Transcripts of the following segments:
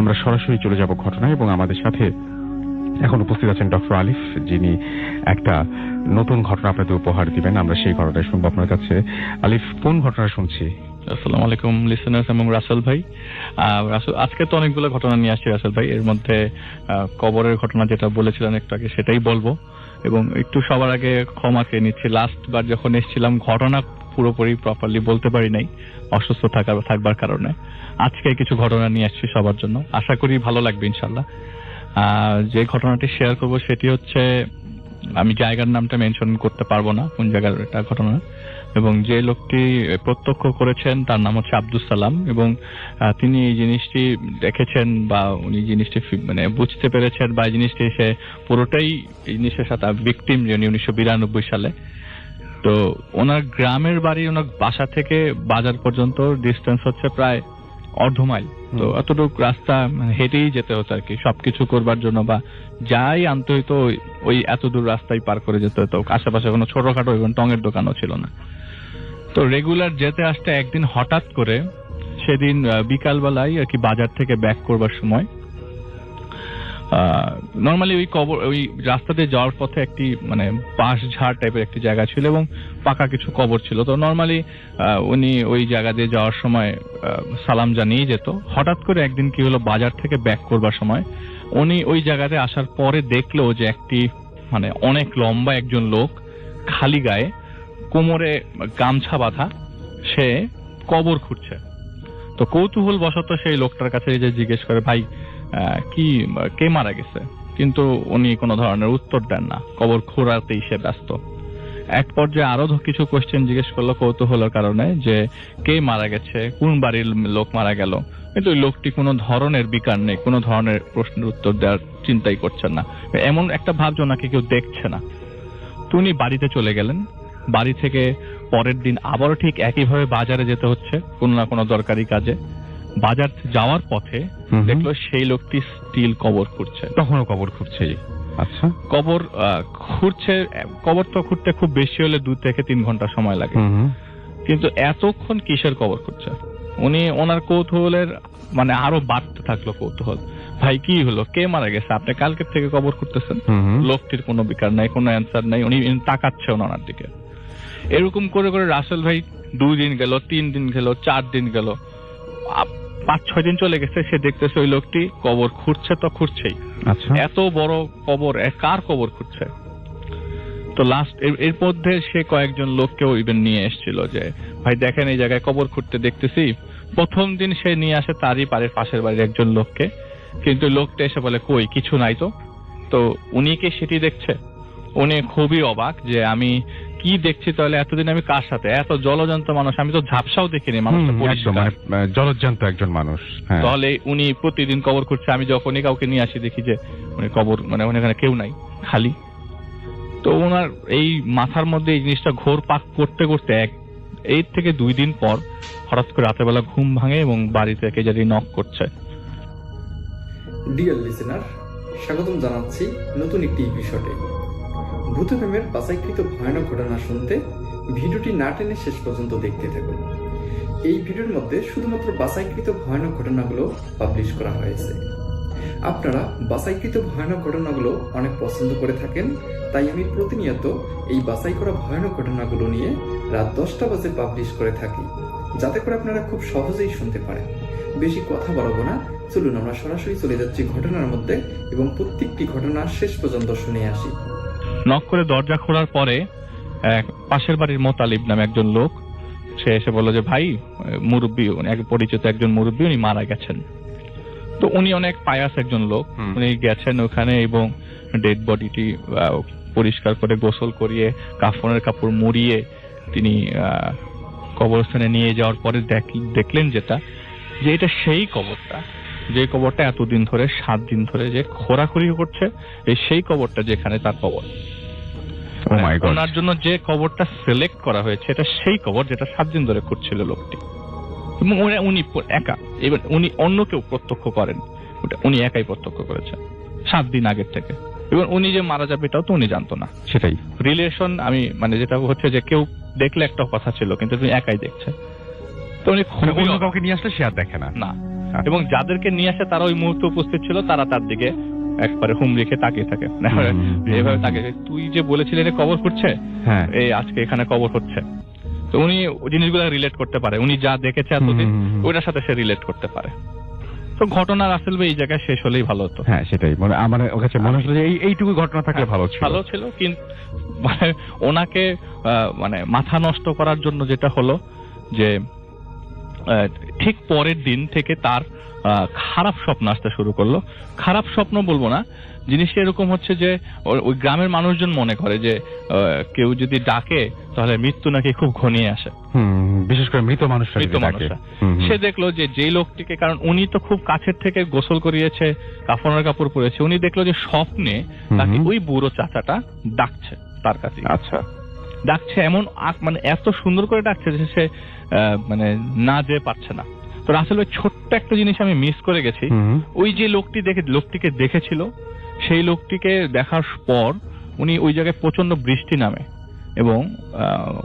আমরা সরাসরি চলে যাব ঘটনায় এবং আমাদের সাথে এখন উপস্থিত আছেন ডক্টর আলিফ, যিনি একটা নতুন ঘটনা আপনাদের উপহার দিবেন। আমরা সেই ঘটনাটা শুনবো আপনার কাছে। আলিফ, কোন ঘটনা শুনছি? আসসালামু আলাইকুম লিসেনার্স এবং রাসেল ভাই। আজকে তো অনেকগুলো ঘটনা নিয়ে আসছি রাসেল ভাই। এর মধ্যে কবরের ঘটনা যেটা বলেছিলেন একটু আগে সেটাই বলবো, এবং একটু সবার আগে ক্ষমা চেয়ে নিচ্ছি। লাস্ট বার যখন এসেছিলাম ঘটনা পুরোপুরি প্রপারলি বলতে পারি নাই অসুস্থ থাকবার কারণে। আজকে কিছু ঘটনা নিয়ে আসছি সবার জন্য, আশা করি ভালো লাগবে ইনশাল্লাহ। যে ঘটনাটি শেয়ার করব সেটি হচ্ছে, আমি জায়গার নামটা মেনশন করতে পারবো না কোন জায়গার এটা ঘটনা, এবং যে লোকটি প্রত্যক্ষ করেছেন তার নাম হচ্ছে আব্দুল সালাম, এবং তিনি এই জিনিসটি দেখেছেন বা উনি জিনিসটি মানে বুঝতে পেরেছেন বা এই জিনিসটি সে পুরোটাই এই জিনিসের সাথে ভিকটিম, যিনি 1992 সালে। তো ওনার গ্রামের বাড়ি, ওনার বাসা থেকে বাজার পর্যন্ত ডিস্টেন্স হচ্ছে প্রায় অর্ধ মাইল। তো এতটুকু রাস্তা হেঁটেই যেতে হতো আর কি, সবকিছু করবার জন্য বা যাই আনতে হইতো ওই এত দূর রাস্তায় পার করে যেতে হতো। আশেপাশে কোনো ছোটখাটো এবং টঙের দোকানও ছিল না। তো রেগুলার যেতে আসতে একদিন হঠাৎ করে সেদিন বিকালবেলায় আর কি বাজার থেকে ব্যাক করবার সময় নর্মালি ওই রাস্তাতে যাওয়ার পথে একটি মানে বাঁশ ঝাড় টাইপের একটি জায়গা ছিল এবং পাকা কিছু কবর ছিল। তো নর্মালি উনি ওই জায়গা দিয়ে যাওয়ার সময় সালাম জানিয়ে যেত। হঠাৎ করে একদিন কি হলো, বাজার থেকে ব্যাক করবার সময় উনি ওই জায়গাতে আসার পরে দেখলো যে একটি মানে অনেক লম্বা একজন লোক খালি গায়ে কোমরে গামছা বাঁধা সে কবর খুঁড়ছে। তো কৌতূহল বশত সেই লোকটার কাছে যে জিজ্ঞেস করে, ভাই কে মারা গেছে? কিন্তু উনি কোনো ধরনের উত্তর দেন না, কবর খোঁড়াতেই সে ব্যস্ত। এক পর্যায়ে আরো কিছু কোশ্চেন জিজ্ঞেস করলো কৌতূহলের কারণে, যে কে মারা গেছে, কোন বাড়ির লোক মারা গেল। কিন্তু ওই লোকটি কোনো ধরনের বিকার নেই, কোনো ধরনের প্রশ্নের উত্তর দেওয়ার চিন্তাই করছেন না। এমন একটা ভাব যে ওনাকে কেউ দেখছে না। তো উনি বাড়িতে চলে গেলেন। বাড়ি থেকে পরের দিন আবারও ঠিক একইভাবে বাজারে যেতে হচ্ছে কোনো না কোনো দরকারি কাজে। বাজার যাওয়ার পথে দেখলো সেই লোকটি স্টিল কবর খুঁড়ছে। তখনও কবর খুঁড়ছে? আচ্ছা। কবর খুঁড়ছে। কবর তো খুঁড়তে খুব বেশি হলে 2 থেকে 3 ঘন্টা সময় লাগে, কিন্তু এতক্ষণ কিসের কবর খুঁড়ছে? উনি ওনার কৌতূহলের মানে আরো বাড়তে থাকলো কৌতূহল। ভাই কি হলো, কে মারা গেছে? আপনি কালকের থেকে কবর খুঁড়তেছেন। লোকটির কোনো বিকার নাই, কোনো অ্যান্সার নাই, উনি তাকাচ্ছে ওনার দিকে। এরকম করে করে রাসেল ভাই 2 দিন গেল, 3 দিন গেল, 4 দিন গেল, 5-6 দিন চলে গেছে। সে দেখতেছে ওই লোকটি কবর খুঁড়ছে তো খুঁড়ছেই। আচ্ছা। এত বড় কবর, কার কবর খুঁড়ছে? তো লাস্ট এর মধ্যে সে কয়েকজন লোককেও ইভেন নিয়ে এসেছিল যে, ভাই দেখেন এই জায়গায় কবর খুঁড়তে দেখতেছি। প্রথম দিন সে নিয়ে আসে তারই পাশের বাড়ির একজন লোককে, কিন্তু লোকটা এসে বলে কই কিছু নাই তো। তো উনি কি সেটি দেখছে? উনি খুবই অবাক যে আমি কি দেখছি, তাহলে এতদিন আমি কার সাথে? এত জলজন্ত মানুষ আমি তো ঝাপসাও দেখিনি, মানুষটা জলজ্জান্ত একজন মানুষ। তাহলে উনি প্রতিদিন কবর করছে। আমি যখনই কাউকে নিয়ে আসি দেখি যে উনি কবর মানে ওখানে কেউ নাই, খালি। তো ওনার এই মাথার মধ্যে এই জিনিসটা ঘোর পাক করতে করতে 1 থেকে 2 দিন পর হঠাৎ করে রাতের বেলা ঘুম ভাঙে এবং বাড়ি থেকে যারা নক করছে। ডিয়ার লিসেনার, স্বাগতম জানাচ্ছি নতুন একটি এপিসোডে। ভূতপ্রেমের বাছাইকৃত ভয়ানক ঘটনা শুনতে ভিডিওটি না টেনে শেষ পর্যন্ত দেখতে থাকুন। এই ভিডিওর মধ্যে শুধুমাত্র বাছাইকৃত ভয়ানক ঘটনাগুলো পাবলিশ করা হয়েছে। আপনারা বাছাইকৃত ভয়ানক ঘটনাগুলো অনেক পছন্দ করে থাকেন, তাই আমি প্রতিনিয়ত এই বাছাই করা ভয়ানক ঘটনাগুলো নিয়ে রাত 10টা বাজে পাবলিশ করে থাকি, যাতে করে আপনারা খুব সহজেই শুনতে পারেন। বেশি কথা বাড়াবো না, চলুন আমরা সরাসরি চলে যাচ্ছি ঘটনার মধ্যে এবং প্রত্যেকটি ঘটনা শেষ পর্যন্ত শুনে আসি। নক করে দরজা খোলার পরে পাশের বাড়ির মোতালিব নামে একজন লোক সে এসে বলল যে, ভাই মুরব্বী, এক পরিচিত একজন মুরব্বী, উনি মারা গেছেন। তো উনি অনেক পায়াস একজন লোক, উনি গেছেন ওখানে এবং ডেড বডিটি পরিষ্কার করে গোসল করিয়ে কাফনের কাপড় মুড়িয়ে তিনি কবরস্থানে নিয়ে যাওয়ার পরে দেখলেন যেটা, যে এটা সেই কবরটা, যে কবরটা এতদিন ধরে 7 দিন ধরে যে খোঁড়াখুড়ি করছে, সেই কবরটা যেখানে তার কবর। ওনার জন্য যে কবরটা সিলেক্ট করা হয়েছে এটা সেই কবর যেটা 7 দিন ধরে খুঁড়ছিল লোকটি। এবং উনি একা, এবার উনি অন্য কেউ প্রত্যক্ষ করেন, ওটা উনি একাই প্রত্যক্ষ করেছেন 7 দিন আগের থেকে। এবং উনি যে মারা যাবে এটাও তো উনি জানতো না। সেটাই রিলেশন, আমি মানে যেটা হচ্ছে যে কেউ দেখলে একটা কথা ছিল, কিন্তু তুমি একাই দেখছে। তো উনি কাউকে নিয়ে আসলে সে আর দেখে না। এবং যাদেরকে নিয়ে আসে তারা ওই মুহূর্তে উপস্থিত ছিল, তারা তার দিকে একবারে হুম রেখে তাকিয়ে থাকে, এভাবে তাকিয়ে, তুই যে বলেছিলি এটা কবর করছে, হ্যাঁ এই আজকে এখানে কবর হচ্ছে। তো উনি জিনিসগুলো রিলেট করতে পারে, উনি যা দেখেছে এতদিন ওইটার সাথে সে রিলেট করতে পারে। তো ঘটনা রাসেল ভাই এই জায়গায় শেষ হলেই ভালো হতো। হ্যাঁ সেটাই, মানে আমার কাছে মনে হচ্ছিল যে এইটুকু ঘটনা থাকলে ভালো ছিল, কিন্তু মানে ওনাকে মানে মাথা নষ্ট করার জন্য যেটা হলো যে ঠিক পরের দিন থেকে তার খারাপ স্বপ্ন আসতে শুরু করলো। খারাপ স্বপ্ন বলবো না, জিনিসটা এরকম হচ্ছে যে ওই গ্রামের মানুষজন মনে করে যে কেউ যদি ডাকে তাহলে মৃত্যু নাকি খুব ঘনিয়ে আসে, বিশেষ করে মৃত মানুষরা। সে দেখলো যে যেই লোকটিকে, কারণ উনি তো খুব কাছের থেকে গোসল করিয়েছে, কাফনের কাপড় পরেছে, উনি দেখলো যে স্বপ্নে তাকে ওই বুড়ো চাচাটা ডাকছে তার কাছে। আচ্ছা, ডাকছে এমন মানে এত সুন্দর করে ডাকছে যে সে মানে না যেতে পারছে না। তো রাসেল ভাই ছোট্ট একটা জিনিস আমি মিস করে গেছি, ওই যে লোকটিকে দেখেছিল, সেই লোকটিকে দেখার পর উনি ওই জায়গায় প্রচন্ড বৃষ্টি নামে এবং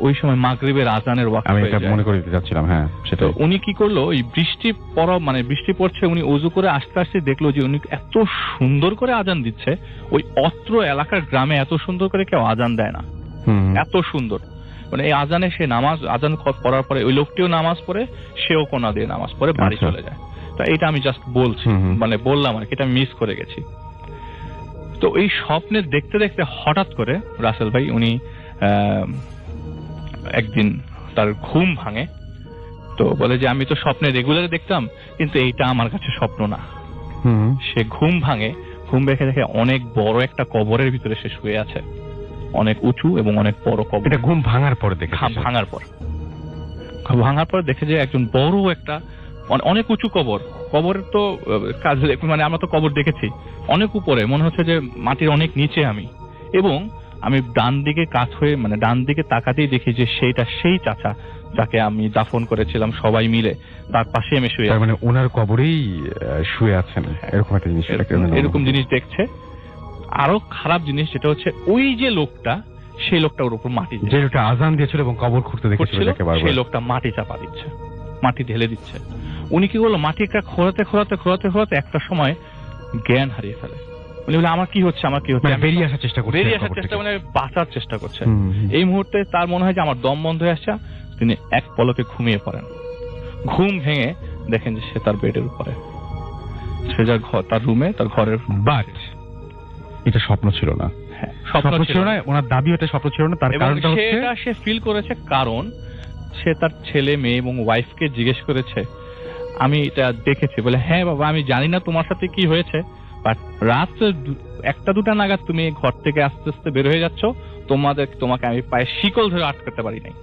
ওই সময় মাগরিবের আজানের ওয়াক্ত, আমি এটা মনে করে দিতে যাচ্ছিলাম। হ্যাঁ সেটা, উনি কি করলো, ওই বৃষ্টি পড়ছে, উনি ওযু করে আস্তে আস্তে দেখলো যে উনি এত সুন্দর করে আজান দিচ্ছে, ওই অত্র এলাকার গ্রামে এত সুন্দর করে কেউ আজান দেয় না, এত সুন্দর। মানে এই আজানে সে আজান পড়ার পরে ওই লোকটিও নামাজ পড়ে, সেও কোনা দিয়ে নামাজ পড়ে বাড়ি চলে যায়। তো এটা আমি জাস্ট বলছি, মানে বললাম আর কি, এটা মিস করে গেছি। তো এই স্বপ্নে দেখতে দেখতে হঠাৎ করে রাসেল ভাই উনি একদিন তার ঘুম ভাঙে, তো বলে যে আমি তো স্বপ্নে রেগুলার দেখতাম, কিন্তু এইটা আমার কাছে স্বপ্ন না। সে ঘুম ভাঙে, ঘুম ভেঙে দেখে অনেক বড় একটা কবরের ভিতরে সে শুয়ে আছে, অনেক উঁচু এবং অনেক বড় কবর। এটা ঘুম ভাঙার পরে দেখে, ভাঙার পর দেখে যে একজন বড় একটা অনেক উঁচু কবর। কবরের তো কাজ, মানে আমরা তো কবর দেখেছি অনেক উপরে, মনে হচ্ছে যে মাটির অনেক নিচে আমি, এবং আমি ডান দিকে কাত হয়ে, মানে ডান দিকে তাকাতেই দেখি যে সেই চাচা যাকে আমি দাফন করেছিলাম সবাই মিলে, তার পাশে আমি শুয়ে, মানে ওনার কবরেই শুয়ে আছেন, এরকম একটা জিনিস, এরকম জিনিস দেখছে। আরো খারাপ জিনিস যেটা হচ্ছে, ওই যে লোকটা, সেই লোকটা ওর উপর মাটি, যে লোকটা আজান দিয়েছিল এবং কবর খুঁড়তে দেখেছিল, সেই লোকটা মাটি চাপা দিচ্ছে, মাটি ঢেলে দিচ্ছে। উনি কি করলো, মাটিটা খোঁড়াতে একটা সময় জ্ঞান হারিয়ে ফেলে। উনি বলে আমার কি হচ্ছে, বেরিয়ে আসার চেষ্টা, মানে বাঁচার চেষ্টা করছে। এই মুহূর্তে তার মনে হয় যে আমার দম বন্ধ হয়ে আসছে, তিনি এক পলকে ঘুমিয়ে পড়েন। ঘুম ভেঙে দেখেন যে সে তার বেডের উপরে, সে যার ঘর, তার রুমে, তার ঘরের। বাট এটা স্বপ্ন ছিল না, স্বপ্ন ছিল না, ওনার দাবি এটা স্বপ্ন ছিল না। তার কারণটা হচ্ছে সে ফিল করেছে, কারণ সে তার ছেলে মেয়ে এবং ওয়াইফকে জিজ্ঞেস করেছে, আমি এটা দেখেছি। বলে হ্যাঁ বাবা, আমি জানি না তোমার সাথে কি হয়েছে, বাট রাত 1-2 নাগাদ তুমি ঘর থেকে আস্তে আস্তে বের হয়ে যাচ্ছ, তোমাকে আমি পায়ে শিকল ধরে আটকাতে পারি নাই,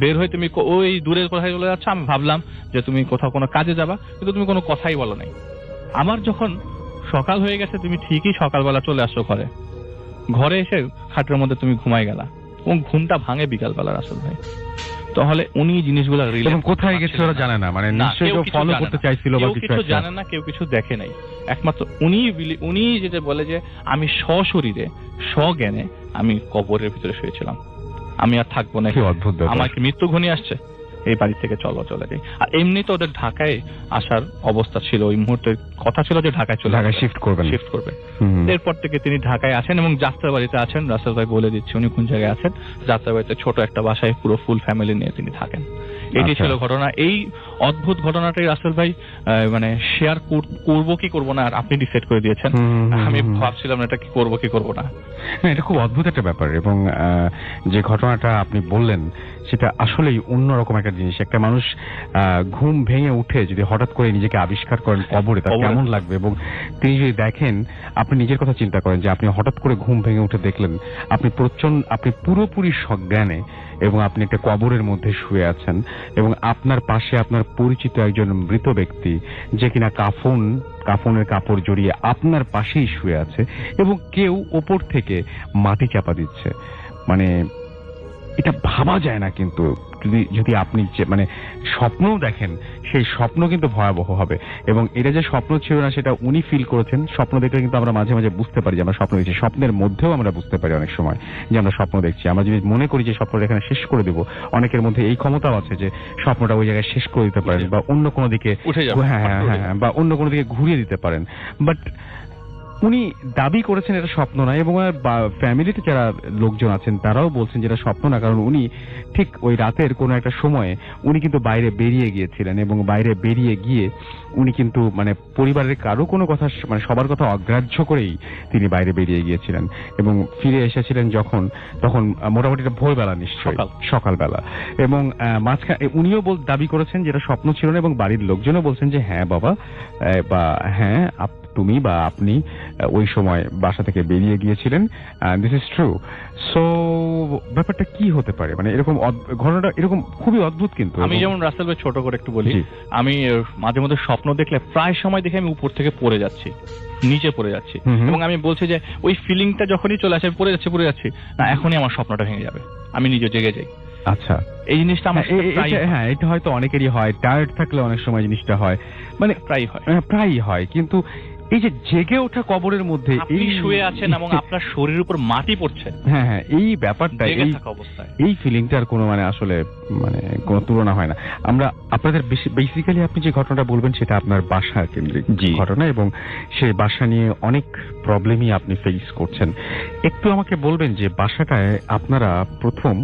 বের হয়ে তুমি ওই দূরের কোথায় চলে যাচ্ছ। আমি ভাবলাম যে তুমি কোথাও কোনো কাজে যাবা, কিন্তু তুমি কোনো কথাই বলো নাই। আমার যখন সকাল হয়ে গেছে, তুমি ঠিকই সকালবেলা চলে আসছো ঘরে এসে খাটের মধ্যে তুমি ঘুমাই গেলা, এবং ঘুমটা ভাঙে বিকালবেলা রাসেল ভাই। তাহলে উনি জিনিসগুলো কোথায় গেছে ওরা জানে না, মানে নিশ্চয়ই কেউ ফলো করতে চাইছিল বা কিছু জানে না, কেউ কিছু দেখে নাই। একমাত্র উনি যেটা বলে যে আমি সশরীরে স্বজ্ঞানে আমি কবরের ভিতরে শুয়েছিলাম, আমি আর থাকবো না, অদ্ভুত, আমার কি মৃত্যু ঘনিয়ে আসছে, এই বাড়ি থেকে চলে যাই। আর এমনি তো ওদের ঢাকায় আসার অবস্থা ছিল, ওই মুহূর্তে কথা ছিল যে ঢাকায় শিফট করবেন। এরপর থেকে তিনি ঢাকায় আছেন এবং যাত্রাবাড়িতে আছেন। রাসেল ভাই বলে দিচ্ছি উনি কোন জায়গায় আছেন। যাত্রাবাড়িতে ছোট একটা বাসায় পুরো ফুল ফ্যামিলি নিয়ে তিনি থাকেন। এটি ছিল ঘটনা। এই অদ্ভুত ঘটনাটাই রাসেল ভাই মানে শেয়ার করবো কি করবো না, আর আপনি ডিসাইড করে দিয়েছেন। আমি ভাবছিলাম এটা কি করবো কি করবো না। এটা খুব অদ্ভুত একটা ব্যাপার, এবং যে ঘটনাটা আপনি বললেন সেটা আসলেই অন্যরকম একটা জিনিস। একটা মানুষ ঘুম ভেঙে উঠে যদি হঠাৎ করে নিজেকে আবিষ্কার করেন কবরে, তার কেমন লাগবে। এবং তিনি যদি দেখেন, আপনি নিজের কথা চিন্তা করেন যে আপনি হঠাৎ করে ঘুম ভেঙে উঠে দেখলেন আপনি পুরোপুরি সজ্ঞানে এবং আপনি একটা কবরের মধ্যে শুয়ে আছেন, এবং আপনার পাশে আপনার পরিচিত একজন মৃত ব্যক্তি যে কিনা কাফনের কাপড় জড়িয়ে আপনার পাশেই শুয়ে আছে, এবং কেউ ওপর থেকে মাটি চাপা দিচ্ছে। মানে এটা ভাবা যায় না, কিন্তু যদি আপনি মানে স্বপ্নও দেখেন, সেই স্বপ্ন কিন্তু ভয়াবহ হবে। এবং এটা যে স্বপ্ন ছিল না সেটা উনি ফিল করেছেন। স্বপ্ন দেখলে কিন্তু আমরা মাঝে মাঝে বুঝতে পারি যে আমরা স্বপ্ন দেখছি, স্বপ্নের মধ্যেও আমরা বুঝতে পারি অনেক সময় যে আমরা স্বপ্ন দেখছি। আমরা যদি মনে করি যে স্বপ্নটা এখানে শেষ করে দেব, অনেকের মধ্যে এই ক্ষমতাও আছে যে স্বপ্নটা ওই জায়গায় শেষ করে দিতে পারেন বা অন্য কোনো দিকে উঠে যাবে। হ্যাঁ, বা অন্য কোনো দিকে ঘুরিয়ে দিতে পারেন। বাট উনি দাবি করেছেন এটা স্বপ্ন না, এবং ফ্যামিলিতে যারা লোকজন আছেন তারাও বলছেন যেটা স্বপ্ন না, কারণ উনি ঠিক ওই রাতের কোনো একটা সময়ে উনি কিন্তু বাইরে বেরিয়ে গিয়েছিলেন, এবং বাইরে বেরিয়ে গিয়ে উনি কিন্তু মানে পরিবারের কারো কোনো কথা মানে সবার কথা অগ্রাহ্য করেই তিনি বাইরে বেরিয়ে গিয়েছিলেন, এবং ফিরে এসেছিলেন তখন মোটামুটি ভোরবেলা, নিশ্চয়ই সকালবেলা। এবং মাঝখানে উনিও দাবি করেছেন যেটা স্বপ্ন ছিল না, এবং বাড়ির লোকজনও বলছেন যে হ্যাঁ বাবা বা হ্যাঁ তুমি বা আপনি ওই সময় বাসা থেকে বেরিয়ে গিয়েছিলেন, দিস ইজ ট্রু। সো ব্যাপারটা কি হতে পারে, মানে এরকম ঘটনাটা এরকম খুবই অদ্ভুত। কিন্তু আমি যেমন রাসেল ভাই ছোট করে একটু বলি, জি। আমি মাঝে মধ্যে স্বপ্ন দেখলে প্রায় সময় দেখে আমি উপর থেকে পড়ে যাচ্ছি, নিচে পড়ে যাচ্ছি, এবং আমি বলছি যে ওই ফিলিংটা যখনই চলে আসে পড়ে যাচ্ছি না, এখনই আমার স্বপ্নটা ভেঙে যাবে, আমি নিজে জেগে যাই। আচ্ছা, এই জিনিসটা আমার হ্যাঁ, এটা হয়তো অনেকেরই হয়, টায়ার্ড থাকলে অনেক সময় জিনিসটা হয়, মানে প্রায়ই হয়। কিন্তু এই যে জেগে ওঠা কবরের মধ্যে আপনি শুয়ে আছেন এবং আপনার শরীরের উপর মাটি পড়ছে, হ্যাঁ, এই ব্যাপারটা, এই ফিলিংটার কোনো মানে আসলে মানে কোনো তুলনা হয় না। আমরা আপনাদের বেসিক্যালি আপনি যে ঘটনাটা বলবেন সেটা আপনার বাসা কেন্দ্রিক ঘটনা, এবং সেই বাসা নিয়ে অনেক প্রবলেমই আপনি ফেস করছেন। একটু আমাকে বলবেন যে বাসাটায় আপনারা প্রথম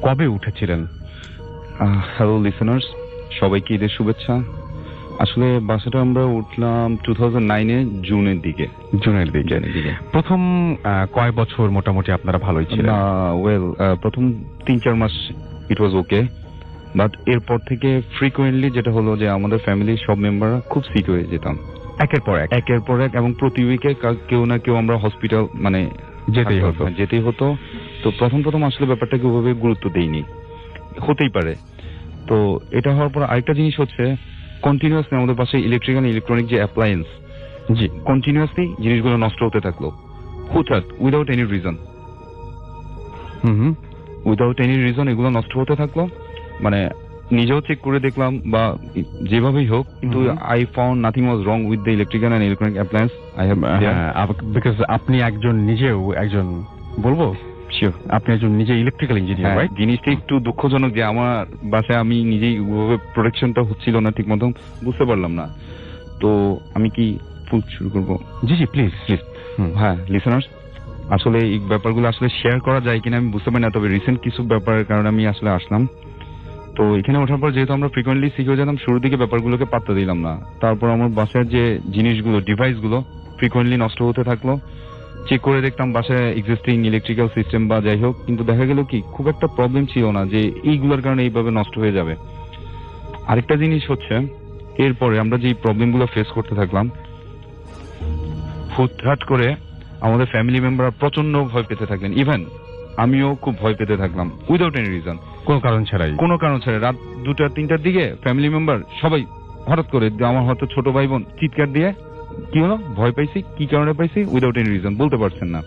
কবে উঠেছিলেন? হ্যালো লিসেনার্স, সবাইকে ঈদের শুভেচ্ছা। আসলে বাসাটা আমরা উঠলাম 2009 জুনের দিকে। প্রথম কয় বছর মোটামুটি আপনারা ভালোই ছিলেন? প্রথম 3-4 মাস ইট ওয়াজ ওকে, বাট এরপর থেকে ফ্রিকোয়েন্টলি যেটা হলো যে আমাদের ফ্যামিলির সব মেম্বাররা খুব সিক হয়ে যেতাম একের পর এক, এবং প্রতি উইকে কেউ না কেউ আমরা হসপিটাল মানে যেতেই হতো। তো প্রথম আসলে ব্যাপারটাকে ওভাবে গুরুত্ব দেইনি, হতেই পারে। তো এটা হওয়ার পর আরেকটা জিনিস হচ্ছে, কন্টিনিউয়াসলি আমাদের পাশে ইলেকট্রনিক যে অ্যাপ্লায়েন্স, কন্টিনিউয়াসলি জিনিসগুলো নষ্ট হতে থাকলো, হুটহাট, উইদাউট এনি রিজন এগুলো নষ্ট হতে থাকলো। মানে নিজেও চেক করে দেখলাম বা যেভাবেই হোক, কিন্তু I found nothing was wrong with the electric appliance. Because আপনি নিজেও একজন বলবো আপনি একজন নিজে ইলেকট্রিক্যাল ইঞ্জিনিয়ার, রাইট? জিনিসটা একটু দুঃখজনক যে আমার বাসায় আমি নিজেই প্রোটেকশনটা হচ্ছিল না ঠিক মতো, বুঝতে পারলাম না। তো আমি কি ফুল শুরু করবো? জি প্লিজ। হ্যাঁ লিসেনার্স, আসলে এই ব্যাপারগুলো আসলে শেয়ার করা যায় কিনা আমি বুঝতে পারি না, তবে রিসেন্ট কিছু ব্যাপারের কারণে আমি আসলে আসলাম। তো এখানে ওঠার পর যেহেতু আমরা ফ্রিকোয়েন্টলি শিখে যেতাম, শুরুর দিকে ব্যাপারগুলোকে পাত্তা দিলাম না। তারপর আমার বাসার যে জিনিসগুলো, ডিভাইসগুলো ফ্রিকোয়েন্টলি নষ্ট হতে থাকলো। চেক করে দেখতাম বাসায় এক্সিস্টিং ইলেকট্রিক্যাল সিস্টেম বা যাই হোক, কিন্তু দেখা গেল কি খুব একটা প্রবলেম ছিল না যে এইগুলোর কারণে এইভাবে নষ্ট হয়ে যাবে। আরেকটা জিনিস হচ্ছে, এরপরে আমরা যে প্রবলেমগুলো ফেস করতে থাকলাম, হুটহাট করে আমাদের ফ্যামিলি মেম্বাররা প্রচন্ড ভয় পেতে থাকলেন, ইভেন আমিও খুব ভয় পেতে থাকলাম, উইদাউট এনি রিজন, কোনো কারণ ছাড়াই। রাত 2-3টার দিকে ফ্যামিলি মেম্বার সবাই হঠাৎ করে, আমার হয়তো ছোট ভাই বোন চিৎকার দিয়ে, কি হলো, ভয় পাইছি, কি কারণে পাইছি, উইদাউট এনি রিজন বলতে পারছেন না।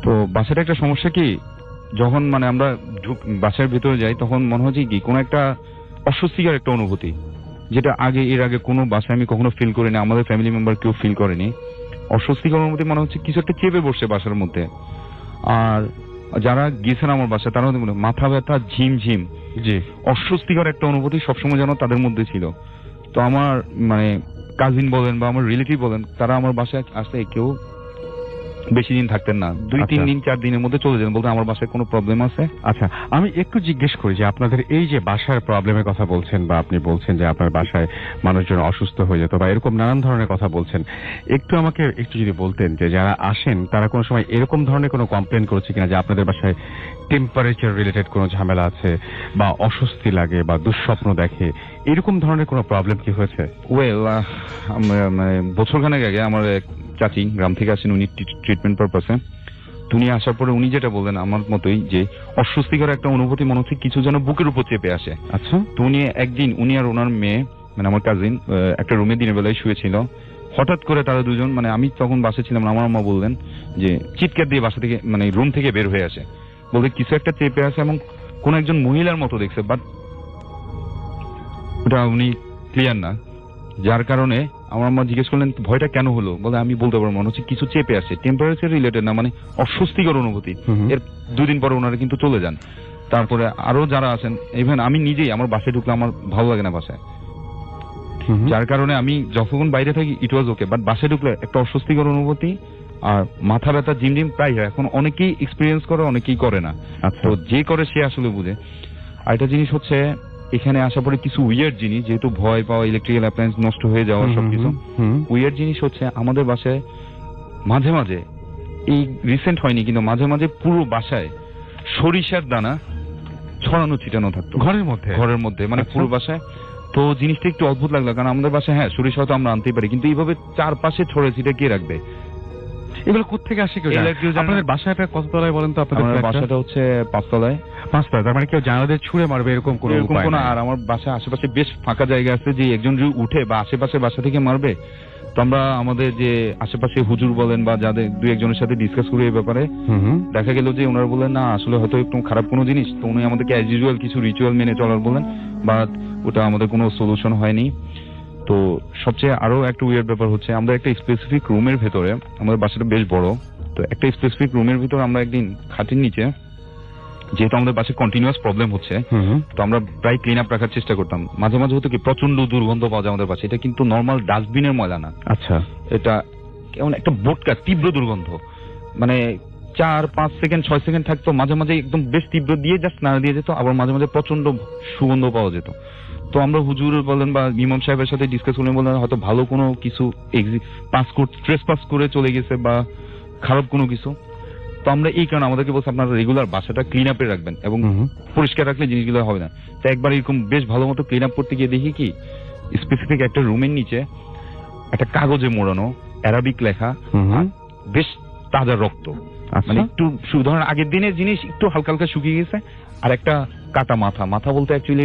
তো বাসার একটা সমস্যা কি, যখন মানে আমরা বাসার ভিতরে যাই তখন মনে হচ্ছে কি কোনো একটা অস্বস্তিকর একটা অনুভূতি, যেটা এর আগে কোনো বাসায় আমি কখনো ফিল করিনি, আমাদের ফ্যামিলি মেম্বার কেউ ফিল করেনি। অস্বস্তিকর অনুভূতি, মনে হচ্ছে কিছু একটা চেপে বসছে বাসার মধ্যে। আর যারা গিয়েছেন আমার বাসায় তারা মাথা ব্যথা, ঝিমঝিম, অস্বস্তিকর একটা অনুভূতি সবসময় যেন তাদের মধ্যে ছিল। তো আমার মানে কাজিন বলেন বা আমার রিলেটিভ বলেন, তারা আমার বাসায় আসলে কেউ বেশি দিন থাকতেন না, 2-3 দিন 4 দিনের মধ্যে চলে যেতেন, বলতে আমার বাসায় কোনো প্রবলেম আছে। আচ্ছা, আমি একটু জিজ্ঞেস করি যে আপনাদের এই যে বাসার প্রবলেমের কথা বলছেন, বা আপনি বলছেন যে আপনার বাসায় মানুষজন অসুস্থ হয়ে যেত বা এরকম নানান ধরনের কথা বলছেন, একটু আমাকে একটু যদি বলতেন যে যারা আসেন তারা কোনো সময় এরকম ধরনের কোনো কমপ্লেন করেছে কিনা যে আপনাদের বাসায় টেম্পারেচার রিলেটেড কোনো ঝামেলা আছে বা অস্বস্তি লাগে বা দুঃস্বপ্ন দেখে, এরকম ধরনের কোনো প্রবলেম কি হয়েছে? মানে বছরখানেক আগে আমার এক চাচি গ্রাম থেকে আসেন, উনি ট্রিটমেন্ট পারপাসে। উনি আসার পরে উনি যেটা বললেন আমার মতোই, যে অস্বস্তিকর একটা অনুভূতি, মনে হচ্ছে কিছু যেন বুকের উপর চেপে আসে। আচ্ছা। তো উনি একদিন, উনি আর ওনার মেয়ে মানে আমার কাজিন একটা রুমে দিনের বেলায় শুয়েছিল, হঠাৎ করে তারা দুজন, মানে আমি তখন বাসে ছিলাম না, আমার আম্মা বললেন যে চিৎকার দিয়ে বাসা থেকে মানে রুম থেকে বের হয়ে আসে, বলে কিছু একটা চেপে আছে এবং কোন একজন মহিলার মতো দেখছে, বাট ওটা উনি ক্লিয়ার না, যার কারণে আমার আম্মা জিজ্ঞেস করলেন ভয়টা কেন হলো, বলে আমি বলতে পারবো মনে হচ্ছে কিছু চেপে আছে, টেম্পারেচার রিলেটেড না, মানে অস্বস্তিকর অনুভূতি। এর 2 দিন পরে ওনারা কিন্তু চলে যান। তারপরে আরো যারা আছেন, ইভেন আমি নিজেই আমার বাসায় ঢুকলে আমার ভালো লাগে না বাসায়, যার কারণে আমি যখন বাইরে থাকি ইট ওয়াজ ওকে, বাট বাসায় ঢুকলে একটা অস্বস্তিকর অনুভূতি আর মাথা ব্যথা জিমজিম প্রায় হয়। এখন অনেকেই এক্সপিরিয়েন্স করে, অনেকেই করে না, তো যে করে সে আসলে বুঝে। আর একটা জিনিস হচ্ছে এখানে আসার পরে কিছু উইয়ার্ড জিনিস, যেহেতু ভয় পাওয়া, ইলেকট্রিক্যাল অ্যাপ্লায়েন্স নষ্ট হয়ে যাওয়া সবকিছু, উইয়ার্ড জিনিস হচ্ছে আমাদের বাসায় মাঝে মাঝে, এই রিসেন্ট হয়নি কিন্তু মাঝে মাঝে পুরো বাসায় সরিষার দানা ছড়ানো ছিটানো থাকতো ঘরের মধ্যে, মানে পুরো বাসায়। তো জিনিসটা একটু অদ্ভুত লাগলো, কারণ আমাদের বাসায় হ্যাঁ সরিষা তো আমরা আনতেই পারি, কিন্তু এইভাবে চারপাশে ছড়ে ছিটে কে রাখবে? এগুলো কোত্থেকে আসে কেউ জানে? আপনাদের বাসাটা কত তলায় বলেন তো? আপনাদের বাসাটা হচ্ছে 5 তলায়। 5 তলায়, তার মানে কেউ জানালাদের ছুঁড়ে মারবে এরকম কোনো উপায় নেই? আর আমার বাসা আশেপাশে বেশ ফাঁকা জায়গা আছে, যে একজন যদি উঠে বা আশেপাশে বাসা থেকে মারবে, তো আমরা আমাদের যে আশেপাশে হুজুর বলেন বা যাদের 2-1 সাথে ডিসকাস করি এই ব্যাপারে, দেখা গেল যে ওনারা বলেন না আসলে হয়তো একটু খারাপ কোনো জিনিস, তো উনি আমাদেরকে অ্যাজ ইউজুয়াল কিছু রিচুয়াল মেনে চলার বলেন, বাট ওটা আমাদের কোনো সলিউশন হয়নি। তো সবচেয়ে আরো একটা উইয়ার্ড ব্যাপার হচ্ছে, আমরা একটা স্পেসিফিক রুমের ভেতরে, আমাদের বাসাটা বেশ বড়, তো একটা স্পেসিফিক রুমের ভিতরে আমরা একদিন খাটের নিচে, যেহেতু আমাদের বাসায় কন্টিনিউয়াস প্রবলেম হচ্ছে, তো আমরা প্রায় ক্লিন আপ রাখার চেষ্টা করতাম। মাঝে মাঝে হতো কি প্রচন্ড দুর্গন্ধ পাওয়া যায় আমাদের বাসায়, এটা কিন্তু নর্মাল ডাস্টবিনের ময়লা না। আচ্ছা, এটা কেমন একটা বোটকা তীব্র দুর্গন্ধ, মানে 4-5 সেকেন্ড 6 সেকেন্ড থাকতো, মাঝে মাঝে একদম বেশ তীব্র দিয়ে জাস্ট নাড়া দিয়ে যেত, আবার মাঝে মাঝে প্রচন্ড সুগন্ধ পাওয়া যেত। তো আমরা হুজুর বলেন বা ইমাম সাহেবের সাথে ডিসকাস করলেন, বললেন হয়তো ভালো কোনো কিছু ট্রেসপাস করে চলে গেছে বা খারাপ কোনো কিছু। তো আমরা এই কারণে আমাদেরকে বলছি আপনারা রেগুলার বাসাটা ক্লিন আপে রাখবেন এবং পরিষ্কার রাখলে জিনিসগুলো হবে না। তো একবার এরকম বেশ ভালো মতো ক্লিন আপ করতে গিয়ে দেখি কি স্পেসিফিক একটা রুমের নিচে একটা কাগজে মোড়ানো অ্যারাবিক লেখা, বেশ তাজা রক্ত, মানে একটু ধরেন আগের দিনের জিনিস একটু হালকা হালকা শুকিয়ে গেছে, আর একটা কাটা মাথা বলতে অ্যাকচুয়ালি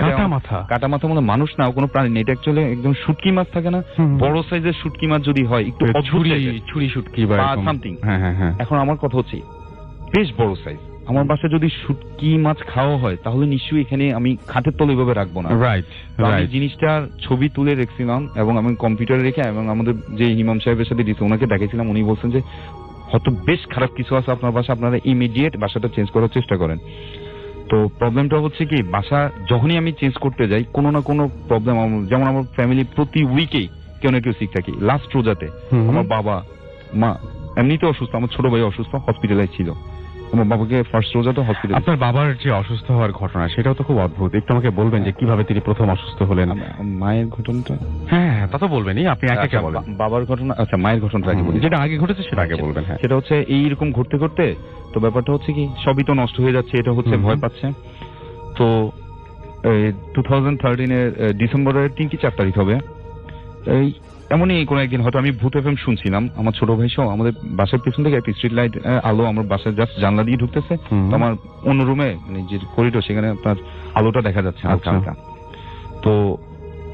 কাটা মাথা মানে মানুষ না, কোনো প্রাণী নেই, এটা অ্যাকচুয়ালি একদম শুটকি মাছ থাকে না, বড় সাইজের শুটকি মাছ যদি হয়, একটু ছুরি শুটকি বা সামথিং। এখন আমার কথা হচ্ছে বেশ বড় সাইজ, আমার বাসায় যদি শুটকি মাছ খাওয়া হয় তাহলে নিশ্চয়ই এখানে আমি খাটের তলে এভাবে রাখবো না। রাইট, আমি জিনিসটার ছবি তুলে রেখেছিলাম এবং আমি কম্পিউটারে রেখে এবং আমাদের যে ইমাম সাহেবের সাথে দিতে ওনাকে দেখাইছিলাম, উনি বলছেন যে হয়তো বেশ খারাপ কিছু আছে আপনার বাসা, আপনারা ইমিডিয়েট বাসাটা চেঞ্জ করার চেষ্টা করেন। তো প্রবলেমটা হচ্ছে কি, বাসা যখনই আমি চেঞ্জ করতে যাই কোনো না কোনো প্রবলেম, যেমন আমার ফ্যামিলি প্রতি উইকেই কেউ না কেউ সিক থাকি। লাস্ট রোজাতে আমার বাবা মা এমনিতে অসুস্থ, আমার ছোট ভাই অসুস্থ, হসপিটালাইজ ছিল, আমার বাবাকে ফার্স্ট রোজাতে হসপিটাল। আপনার বাবার যে অসুস্থ হওয়ার ঘটনা সেটাও তো খুব অদ্ভুত, একটু আমাকে বলবেন যে কিভাবে তিনি প্রথম অসুস্থ হলেন? মায়ের ঘটনাটা হ্যাঁ তা তো বলবেনই, আপনি একে বলেন। বাবার ঘটনা, আচ্ছা মায়ের ঘটনাটা আগে বলি, যেটা আগে ঘটেছে সেটা আগে বলবেন। হ্যাঁ, সেটা হচ্ছে এইরকম ঘুরতে ঘুরতে, তো ব্যাপারটা হচ্ছে কি সবই তো নষ্ট হয়ে যাচ্ছে, এটা হচ্ছে ভয় পাচ্ছে। তো 2013 ডিসেম্বরের 3 কি 4 তারিখ হবে, এই এমনই কোনো একদিন হয়তো আমি ভূত এফএম শুনছিলাম, আমার ছোট ভাই সহ, আমাদের বাসার পিছন থেকে একটা স্ট্রিট লাইট আলো আমার বাসার জাস্ট জানলা দিয়ে ঢুকতেছে, তো আমার অন্য রুমে মানে যে করিডোর সেখানে আপনার আলোটা দেখা যাচ্ছে হালকা হালকা। তো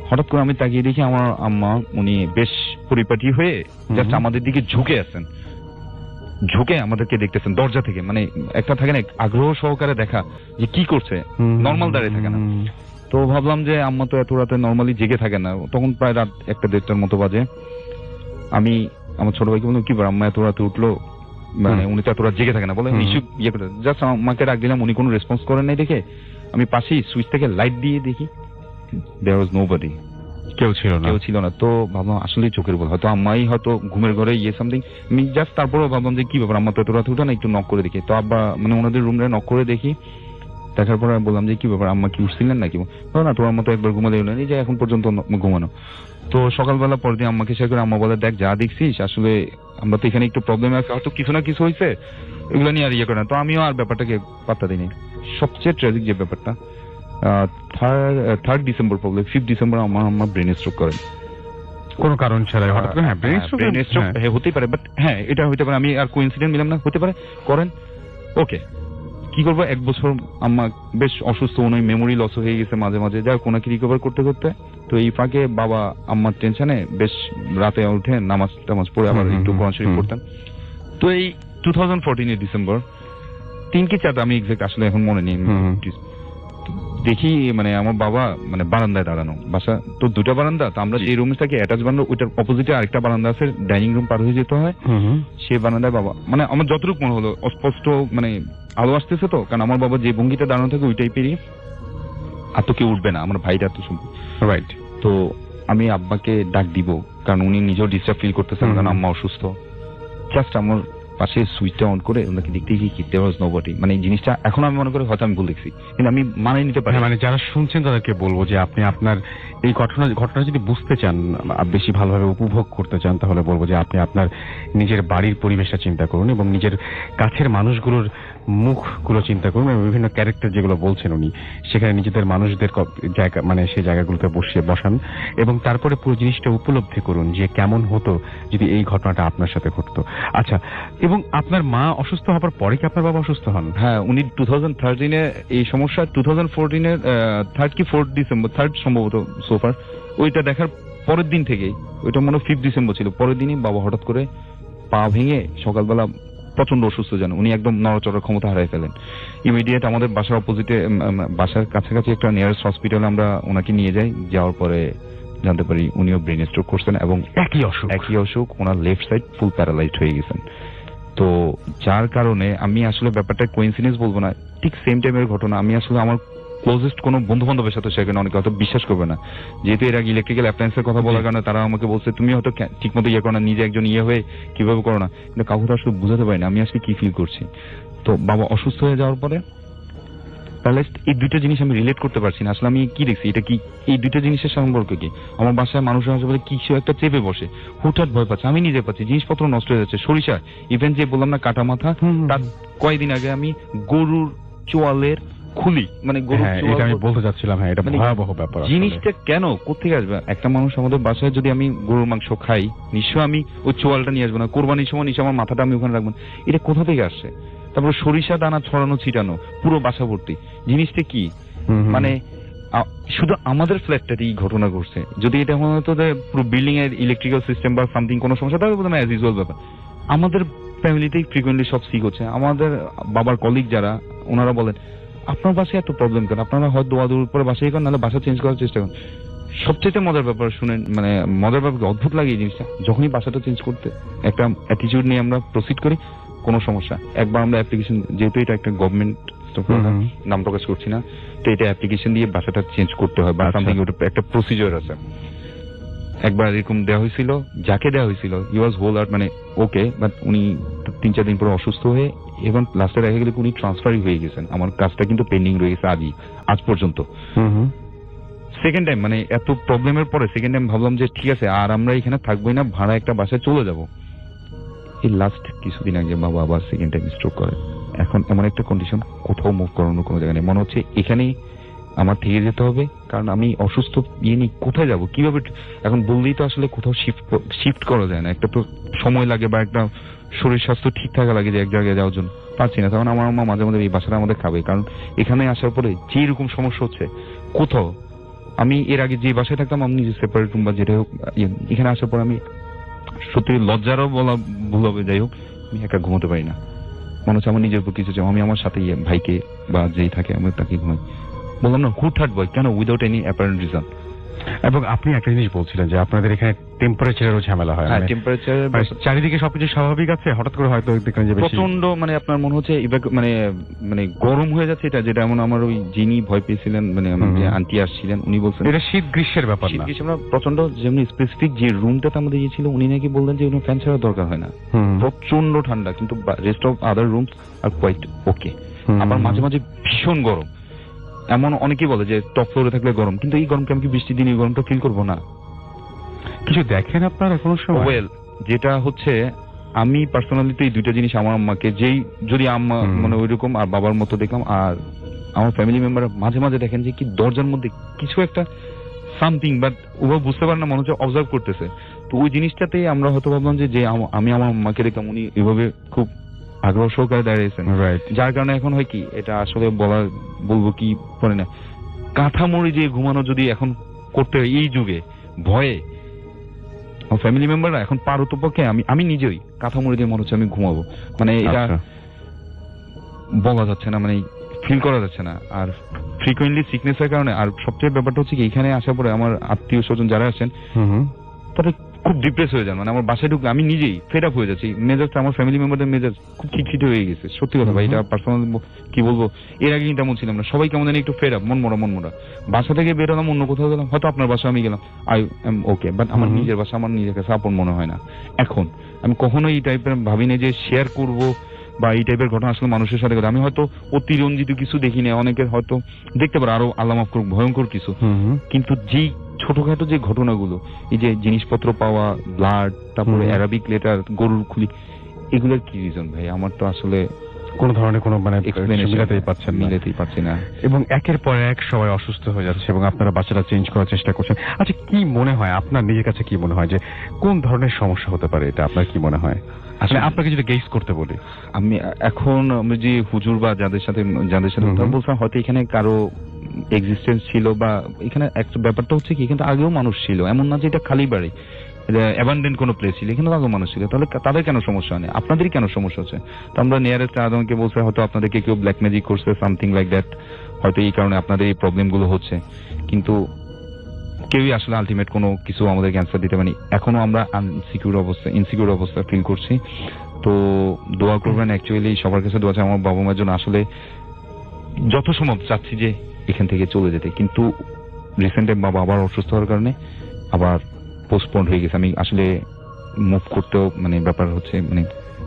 হঠাৎ করে আমি তাকিয়ে দেখি আমার আম্মা উনি বেশ পরিপাটি হয়ে জাস্ট আমাদের দিকে ঝুঁকে আছেন, ঝুঁকে আমাদেরকে দেখতেছেন দরজা থেকে, মানে একটা থাকে না আগ্রহ সহকারে দেখা যে কি করছে, নর্মাল দাঁড়িয়ে থাকে না। তো ভাবলাম যে আম্মা তো এত রাতে নর্মালি জেগে থাকে না, তখন প্রায় রাত 1-1:30টার মতো বাজে। আমি আমার ছোট ভাইকে বললাম কি ব্যাপার আম্মা এত রাতে উঠলো, মানে উনি তো এত রাত জেগে থাকে না, বলে ইস্যু ইয়ে করে জাস্ট আমাকে ডাক দিলাম, উনি কোনো রেসপন্স করেন নাই দেখে আমি পাশেই সুইচ থেকে লাইট দিয়ে দেখি দেয়ার ওয়াজ নোবডি, কেউ ছিল না। তো ভাবলাম আসলে চোখের বল, হয়তো আম্মাই হয়তো ঘুমের ঘরে ইয়ে সামথিং। আমি জাস্ট তারপরেও ভাবলাম যে কি ব্যাপার আম্মা তো এত রাতে উঠে না, একটু নক করে দেখি। তো আব্বা মানে ওনাদের রুমে নক করে দেখি, দেখার পরে বললাম যে কি ব্যাপার আম্মা কি উঠছিলেন নাকি? না তোমার মতো একবার ঘুমাতে গেলেন, এই যে এখন পর্যন্ত ঘুমানো। তো সকালবেলা পরের দিন আম্মাকে শেয়ার করে আম্মা বলে দেখ যা দেখছিস আসলে আমরা তো এখানে একটু প্রবলেমে আছি, হয়তো কিছু না কিছু হয়েছে, এগুলো নিয়ে আর ইয়ে করে না। তো আমিও আর ব্যাপারটাকে পাত্তা দিইনি। সবচেয়ে ট্র্যাজিক যে ব্যাপারটা 3 ডিসেম্বর প্রবলেম 5 ডিসেম্বর আমার আম্মা ব্রেন স্ট্রোক করেন কোনো কারণ ছাড়াই। হঠাৎ করে ব্রেন স্ট্রোক হতেই পারে, বাট হ্যাঁ এটা হতে পারে, আমি আর কোইন্সিডেন্ট মিলাম না, হতে পারে করেন। ওকে কি করবো, 1 বছর আম্মা বেশ অসুস্থ, উনি মেমোরি লস হয়ে গেছে মাঝে মাঝে, যার কোনাকে রিকভার করতে করতে। তো এই ফাঁকে বাবা আম্মার টেনশনে বেশ রাতে উঠে নামাজ পড়ে আবার একটু কোরআন শরীফ পড়তেন। তো এই 2014 ডিসেম্বর 3 কি 4 আমি এক্সাক্ট আসলে এখন মনে নেই। দেখি মানে আমার বাবা মানে বারান্দায় দাঁড়ানো, বাসা তো 2টা বারান্দা, তো আমরা যে রুমে থাকি অ্যাটাচ বারান্দা, ওইটার অপোজিটে আরেকটা বারান্দা আছে, ডাইনিং রুম পার হয়ে যেতে হয়। সেই বারান্দায় বাবা, মানে আমার যতটুকু মনে হলো অস্পষ্ট, মানে আলো আসতেছে তো, কারণ আমার বাবা যে ভঙ্গিতে দাঁড়ানো থাকে ওইটাই পেরিয়ে আর তো কেউ উঠবে না, আমার ভাইটা তো রাইট। তো আমি আব্বাকে ডাক দিব, কারণ উনি নিজেও ডিস্টার্ব ফিল করতেছেন, কারণ আম্মা অসুস্থ। জাস্ট আমার পাশে সুইচটা অন করে ওনাকে দেখতে গিয়ে কি দেয়ার ওয়াজ নোবডি, মানে এই জিনিসটা এখন আমি মনে করি হয়তো আমি ভুল দেখছি, কিন্তু আমি মানে নিতে পারি। মানে যারা শুনছেন তাদেরকে বলবো যে আপনি আপনার এই ঘটনা যদি বুঝতে চান, বেশি ভালোভাবে উপভোগ করতে চান, তাহলে বলবো যে আপনি আপনার নিজের বাড়ির পরিবেশটা চিন্তা করুন এবং নিজের কাছের মানুষগুলোর মুখগুলো চিন্তা করুন এবং বিভিন্ন ক্যারেক্টার যেগুলো বলছেন উনি, সেখানে নিজেদের মানুষদের জায়গা, মানে সেই জায়গাগুলোতে বসান এবং তারপরে পুরো জিনিসটা উপলব্ধি করুন যে কেমন হতো যদি এই ঘটনাটা আপনার সাথে ঘটতো। আচ্ছা, এবং আপনার মা অসুস্থ হওয়ার পরে কি আপনার বাবা অসুস্থ হন? হ্যাঁ, উনি 2013-এ এই সমস্যা, 2014-এর 3rd কি 4th ডিসেম্বর, 3rd সম্ভবত সোফার, ওইটা দেখার পরের দিন থেকেই, ওইটা মনে 5 ডিসেম্বর ছিল, পরের দিনই বাবা হঠাৎ করে পা ভেঙে সকালবেলা প্রচন্ড অসুস্থ যান, উনি একদম নড়াচড়ার ক্ষমতা হারিয়ে ফেলেন। ইমিডিয়েট আমাদের বাসার অপোজিটে, বাসার কাছাকাছি একটা নিয়ারেস্ট হসপিটালে আমরা ওনাকে নিয়ে যাই। যাওয়ার পরে জানতে পারি উনিও ব্রেন স্ট্রোক করছেন এবং একই অসুখ, ওনার লেফট সাইড ফুল প্যারালাইজড হয়ে গেছেন। তো যার কারণে আমি আসলে ব্যাপারটা কোইন্সিডেন্স বলবো না, ঠিক সেম টাইমের ঘটনা। আমি আসলে আমার ক্লোজেস্ট কোনো বন্ধু বান্ধবের সাথে সেখানে অনেকে হয়তো বিশ্বাস করবে না, যেহেতু এর আগে ইলেকট্রিক্যাল অ্যাপ্লায়েন্সের কথা বলার কারণে তারা আমাকে বলছে তুমি হয়তো ঠিক মতো ইয়ে করো না, নিজে একজন ইয়ে হয়ে কিভাবে করো না, কিন্তু কাউকে তো আসলে বুঝাতে পারি না আমি আসলে কি ফিল করছি। তো বাবা অসুস্থ হয়ে যাওয়ার পরে এই 2টা জিনিস আমি রিলেট করতে পারছি না, আসলে আমি কি দেখছি, এটা কি এই 2টা জিনিসের সম্পর্ক কি? আমার বাসায় মানুষের আসলে বলে কিছু একটা চেপে বসে, হুটহাট ভয় পাচ্ছে, আমি নিজে পাচ্ছি, জিনিসপত্র নষ্ট হয়ে যাচ্ছে, সরিষা ইভেন যে বললাম না কাটা মাথা, তার কয়েকদিন আগে আমি গরুর চোয়ালের খুলি, মানে গরুর এটা আমি বলতে চাচ্ছিলাম, হ্যাঁ এটা ভয়াবহ ব্যাপার। জিনিসটা কেন কোত্থেকে আসবে? একটা মানুষ আমাদের বাসায় যদি আমি গরুর মাংস খাই, নিশ্চয় আমি ওই চোয়ালটা নিয়ে আসবো না, কোরবানির সময় নিশ্চয় আমার মাথাটা আমি ওখানে রাখবো না, এটা কোথা থেকে আসছে? তারপর সরিষা দানা ছড়ানো ছিটানো পুরো বাসা ভর্তি, জিনিসটা কি? মানে শুধু আমাদের ফ্ল্যাটটাতেই ঘটনা ঘটছে, যদি এটা মনে হতো যে পুরো বিল্ডিং এর ইলেকট্রিক্যাল সিস্টেম বা সামথিং কোনো সমস্যা, তাহলে বোধহয় অ্যাজ ইউজুয়াল ব্যাপার। আমাদের ফ্যামিলিতেই ফ্রিকোয়েন্টলি সব সিক হচ্ছে। আমাদের বাবার কলিগ যারা, ওনারা বলেন আপনার বাসায় এত প্রবলেম কেন, আপনারা হয় দৌড়াদৌড়ি করে বাসায় করেন, নাহলে বাসা চেঞ্জ করার চেষ্টা করেন। সবচেয়ে মজার ব্যাপার শুনেন, মানে মজার ব্যাপার, অদ্ভুত লাগে এই জিনিসটা, যখনই বাসাটা চেঞ্জ করতে একটা অ্যাটিটিউড নিয়ে আমরা প্রসিড করি, কোনো সমস্যা। একবার আমরা অ্যাপ্লিকেশন, যেহেতু এটা একটা গভর্নমেন্ট নাম প্রকাশ করছি না, তো এটা অ্যাপ্লিকেশন দিয়ে বাসাটা চেঞ্জ করতে হয় বা সামথিং, ওটা একটা প্রসিজার আছে। একবার এরকম দেওয়া হয়েছিল, যাকে দেওয়া হয়েছিল হি ওয়াজ হোল আউট, মানে ওকে, বাট উনি 3-4 দিন পরে অসুস্থ হয়ে এবং লাস্টে দেখা গেল উনি ট্রান্সফারই হয়ে গেছেন। আমার কাজটা কিন্তু পেন্ডিং রয়ে গেছে আজ পর্যন্ত। সেকেন্ড টাইম, মানে এত প্রবলেমের পরে সেকেন্ড টাইম ভাবলাম যে ঠিক আছে আর আমরা এখানে থাকবোই না, ভাড়া একটা বাসায় চলে যাব। এই লাস্ট কিছুদিন আগে বাবা আবার সেকেন্ড টাইম স্ট্রোক করে। এখন এমন একটা কন্ডিশন, কোথাও মুভ করানোর কোনো জায়গা নেই, মনে হচ্ছে এখানেই আমার থেকে যেতে হবে, কারণ আমি অসুস্থ ইয়ে নিয়ে কোথায় যাব, কিভাবে? এখন বললেই তো আসলে কোথাও শিফট করা যায় না, একটা তো সময় লাগে বা একটা শরীর স্বাস্থ্য ঠিক থাকা লাগে যে এক জায়গায় যাওয়ার জন্য, পারছি না। তখন আমার মা মাঝে মাঝে এই বাসাটা আমাদের খাবে, কারণ এখানে আসার পরে যে এরকম সমস্যা হচ্ছে কোথাও, আমি এর আগে যে বাসায় থাকতাম আমি নিজে সেপারেট রুম বা যেটা হোক, এখানে আসার পর আমি সত্যি লজ্জারও বলা ভুল হবে, যাই হোক আমি একা ঘুমোতে পারি না, মনে হচ্ছে আমার নিজের উপর কিছু চাই, আমি আমার সাথে ভাইকে বা যেই থাকে আমি তাকে ঘুমাই। বললাম না হুটহাট ভয়, কেন? Without any apparent reason. এবং আপনি একটা জিনিস বলছিলেন যে আপনাদের এখানে টেম্পারেচারেরও ঝামেলা হয়। হ্যাঁ, টেম্পারেচার, চারিদিকে সবকিছু স্বাভাবিক আছে, হঠাৎ করে হয়তো দেখলেন যে প্রচন্ড, মানে আপনার মনে হচ্ছে মানে মানে গরম হয়ে যাচ্ছে, এটা যেটা এমন আমার ওই যিনি ভয় পেয়েছিলেন, মানে আমার যে আন্টি আসছিলেন উনি বলছেন এটা শীত গ্রীষ্মের ব্যাপার না, আমরা প্রচন্ড, যেমনি স্পেসিফিক যে রুমটাতে আমাদের গিয়েছিল উনি নাকি বললেন যে ওখানে ফ্যান ছাড়া দরকার হয় না, প্রচন্ড ঠান্ডা, কিন্তু রেস্ট অফ আদার রুমস আর কোয়াইট ওকে। আবার মাঝে মাঝে ভীষণ গরম, এমন অনেকেই বলে যে টপ ফ্লোরে থাকলে গরম, কিন্তু এই গরমকে আমি কি বৃষ্টির দিন এই গরমটা ফিল করবো না? কিছু দেখেন আপনারা কোনো সময়? ওয়েল, যেটা হচ্ছে আমি পার্সোনালি তো এই 2টা জিনিস আমার আম্মাকে, যেই যদি আম্মা মানে ওইরকম আর বাবার মতো দেখলাম, আর আমার ফ্যামিলি মেম্বার মাঝে মাঝে দেখেন যে কি দরজার মধ্যে কিছু একটা সামথিং, বাট ওভাবে বুঝতে পারে না, মনে হচ্ছে অবজার্ভ করতেছে। তো ওই জিনিসটাতেই আমরা হয়তো ভাবলাম যে আমি আমার আম্মাকে দেখলাম উনি এভাবে খুব আগ্রহ সহকারে দাঁড়িয়েছেন, যার কারণে এখন হয় কি, এটা আসলে বলবো কি পরে না, কাঁথা মুড়ি দিয়ে ঘুমানো যদি এখন করতে হয় এই যুগে ভয়ে, আমার ফ্যামিলি মেম্বাররা এখন পারত পক্ষে, আমি নিজেই কাঁথা মুড়ি দিয়ে মনে হচ্ছে আমি ঘুমাবো, মানে এটা বলা যাচ্ছে না, মানে ফিল করা যাচ্ছে না। আর ফ্রিকোয়েন্টলি সিকনেসের কারণে, আর সবচেয়ে ব্যাপারটা হচ্ছে কি এখানে আসার পরে আমার আত্মীয় স্বজন যারা আছেন তারা খুব ডিপ্রেস হয়ে যান, মানে আমার বাসায় ঢুকলে আমি নিজেই ফেড আপ হয়ে যাচ্ছি। মেজাজটা আমার ফ্যামিলি মেম্বারদের মেজাজ খুব খিটখিটে হয়ে গেছে, সত্যি কথা ভাই, এটা পার্সোনাল কি বলবো, এর আগে কিন্তু এমন ছিলাম না। সবাই কেমন জানি একটু ফেড আপ, মন মোড়া। বাসা থেকে বের হলাম, অন্য কোথাও গেলাম, হয়তো আপনার বাসা আমি গেলাম, আই এম ওকে, বাট আমার নিজের বাসা আমার নিজের কাছে আপন মনে হয় না। এখন আমি কখনোই এই টাইপের ভাবিনি যে শেয়ার করব বা এই টাইপের ঘটনা আসলে মানুষের সাথে ঘটে। আমি হয়তো অতিরঞ্জিত কিছু দেখি না, অনেকের হয়তো দেখতে পারে আরো আল্লাহ মাফ করুক ভয়ঙ্কর কিছু, কিন্তু যেই ছোটখাটো যে ঘটনাগুলো, এই যে জিনিসপত্র পাওয়া, ব্লাড, তারপরে অ্যারাবিক লেটার, গরুর খুলি, এগুলোর কি রিজন ভাই? আমার তো আসলে কোন ধরনের কোনো মানে মিলাতেই পাচ্ছি না। এবং একের পর এক সবাই অসুস্থ হয়ে যাচ্ছে এবং আপনারা বাচ্চাটা চেঞ্জ করার চেষ্টা করছেন। আচ্ছা, কি মনে হয় আপনার নিজের কাছে, কি মনে হয় যে কোন ধরনের সমস্যা হতে পারে এটা? আপনার কি মনে হয় আসলে, আপনাকে যদি গেস করতে বলি? আমি এখন আমি যে হুজুর বা যাদের সাথে কথা বলছিলাম, হয়তো এখানে কারো এক্সিস্টেন্স ছিল, বা এখানে একটা ব্যাপারটা হচ্ছে কি এখানে আগেও মানুষ ছিল, এমন না যে এটা খালি বাড়ি, অ্যাবান্ডেন্ট কোনো প্লেস ছিল, এখানে আগেও মানুষ ছিল। তাহলে তাদের কেন সমস্যা হয় না, আপনাদেরই কেন সমস্যা হচ্ছে? তো আমরা নিয়ারেস্ট আদমকে বলছে হয়তো আপনাদেরকে কেউ ব্ল্যাক ম্যাজিক করছে, সামথিং লাইক দ্যাট, হয়তো এই কারণে আপনাদের এই প্রবলেম গুলো হচ্ছে। কিন্তু কেউই আসলে আলটিমেট কোনো কিছু আমাদেরকে অ্যান্সার দিতে পারেনি। এখনো আমরা ইনসিকিউর অবস্থা ফিল করছি। তো দোয়া করবেন, অ্যাকচুয়ালি সবার কাছে দোয়া চাই আমার বাবা মায়ের জন্য। আসলে যত সম্ভব চাচ্ছি যে এখান থেকে চলে যেতে, কিন্তু রিসেন্ট বাবা আবার অসুস্থ হওয়ার কারণে আবার পোস্টপোন হয়ে গেছে। আমি আসলে মুভ করতেও মানে ব্যাপার হচ্ছে, মানে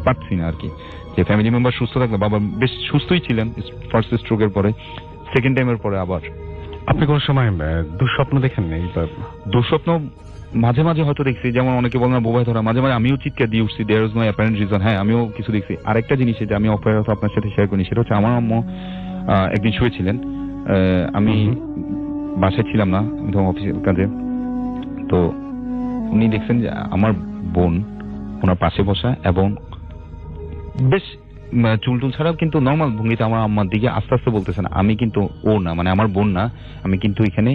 পারছি না আর কি। যে ফ্যামিলি মেম্বার সুস্থ থাকলে, বাবা বেশ সুস্থই ছিলেন ফার্স্ট স্ট্রোকের পরে, সেকেন্ড টাইমের পরে আবার। আপনি কোন সময় দুঃস্বপ্ন দেখেন? দুঃস্বপ্ন মাঝে মাঝে হয়তো দেখছি, যেমন অনেকে বলেন না বোবাই ধরা, মাঝে মাঝে আমিও চিৎকার দিয়ে উঠছি, there is no apparent reason. হ্যাঁ, আমিও কিছু দেখছি। আরেকটা জিনিস যে আমি অপরাধ আপনার সাথে শেয়ার করি, সেটা হচ্ছে আমার আম্মু একদিন শুয়েছিলেন, আমি বাসায় ছিলাম না, আমি তখন অফিসের কাজে। তো উনি দেখছেন যে আমার বোন ওনার পাশে বসা, এবং বেশ চুলটুল ছাড়াও কিন্তু নর্মাল ভঙ্গিতে আমার আম্মার দিকে আস্তে আস্তে বলতেছেন, আমি কিন্তু ও না, মানে আমার বোন না, আমি কিন্তু এখানে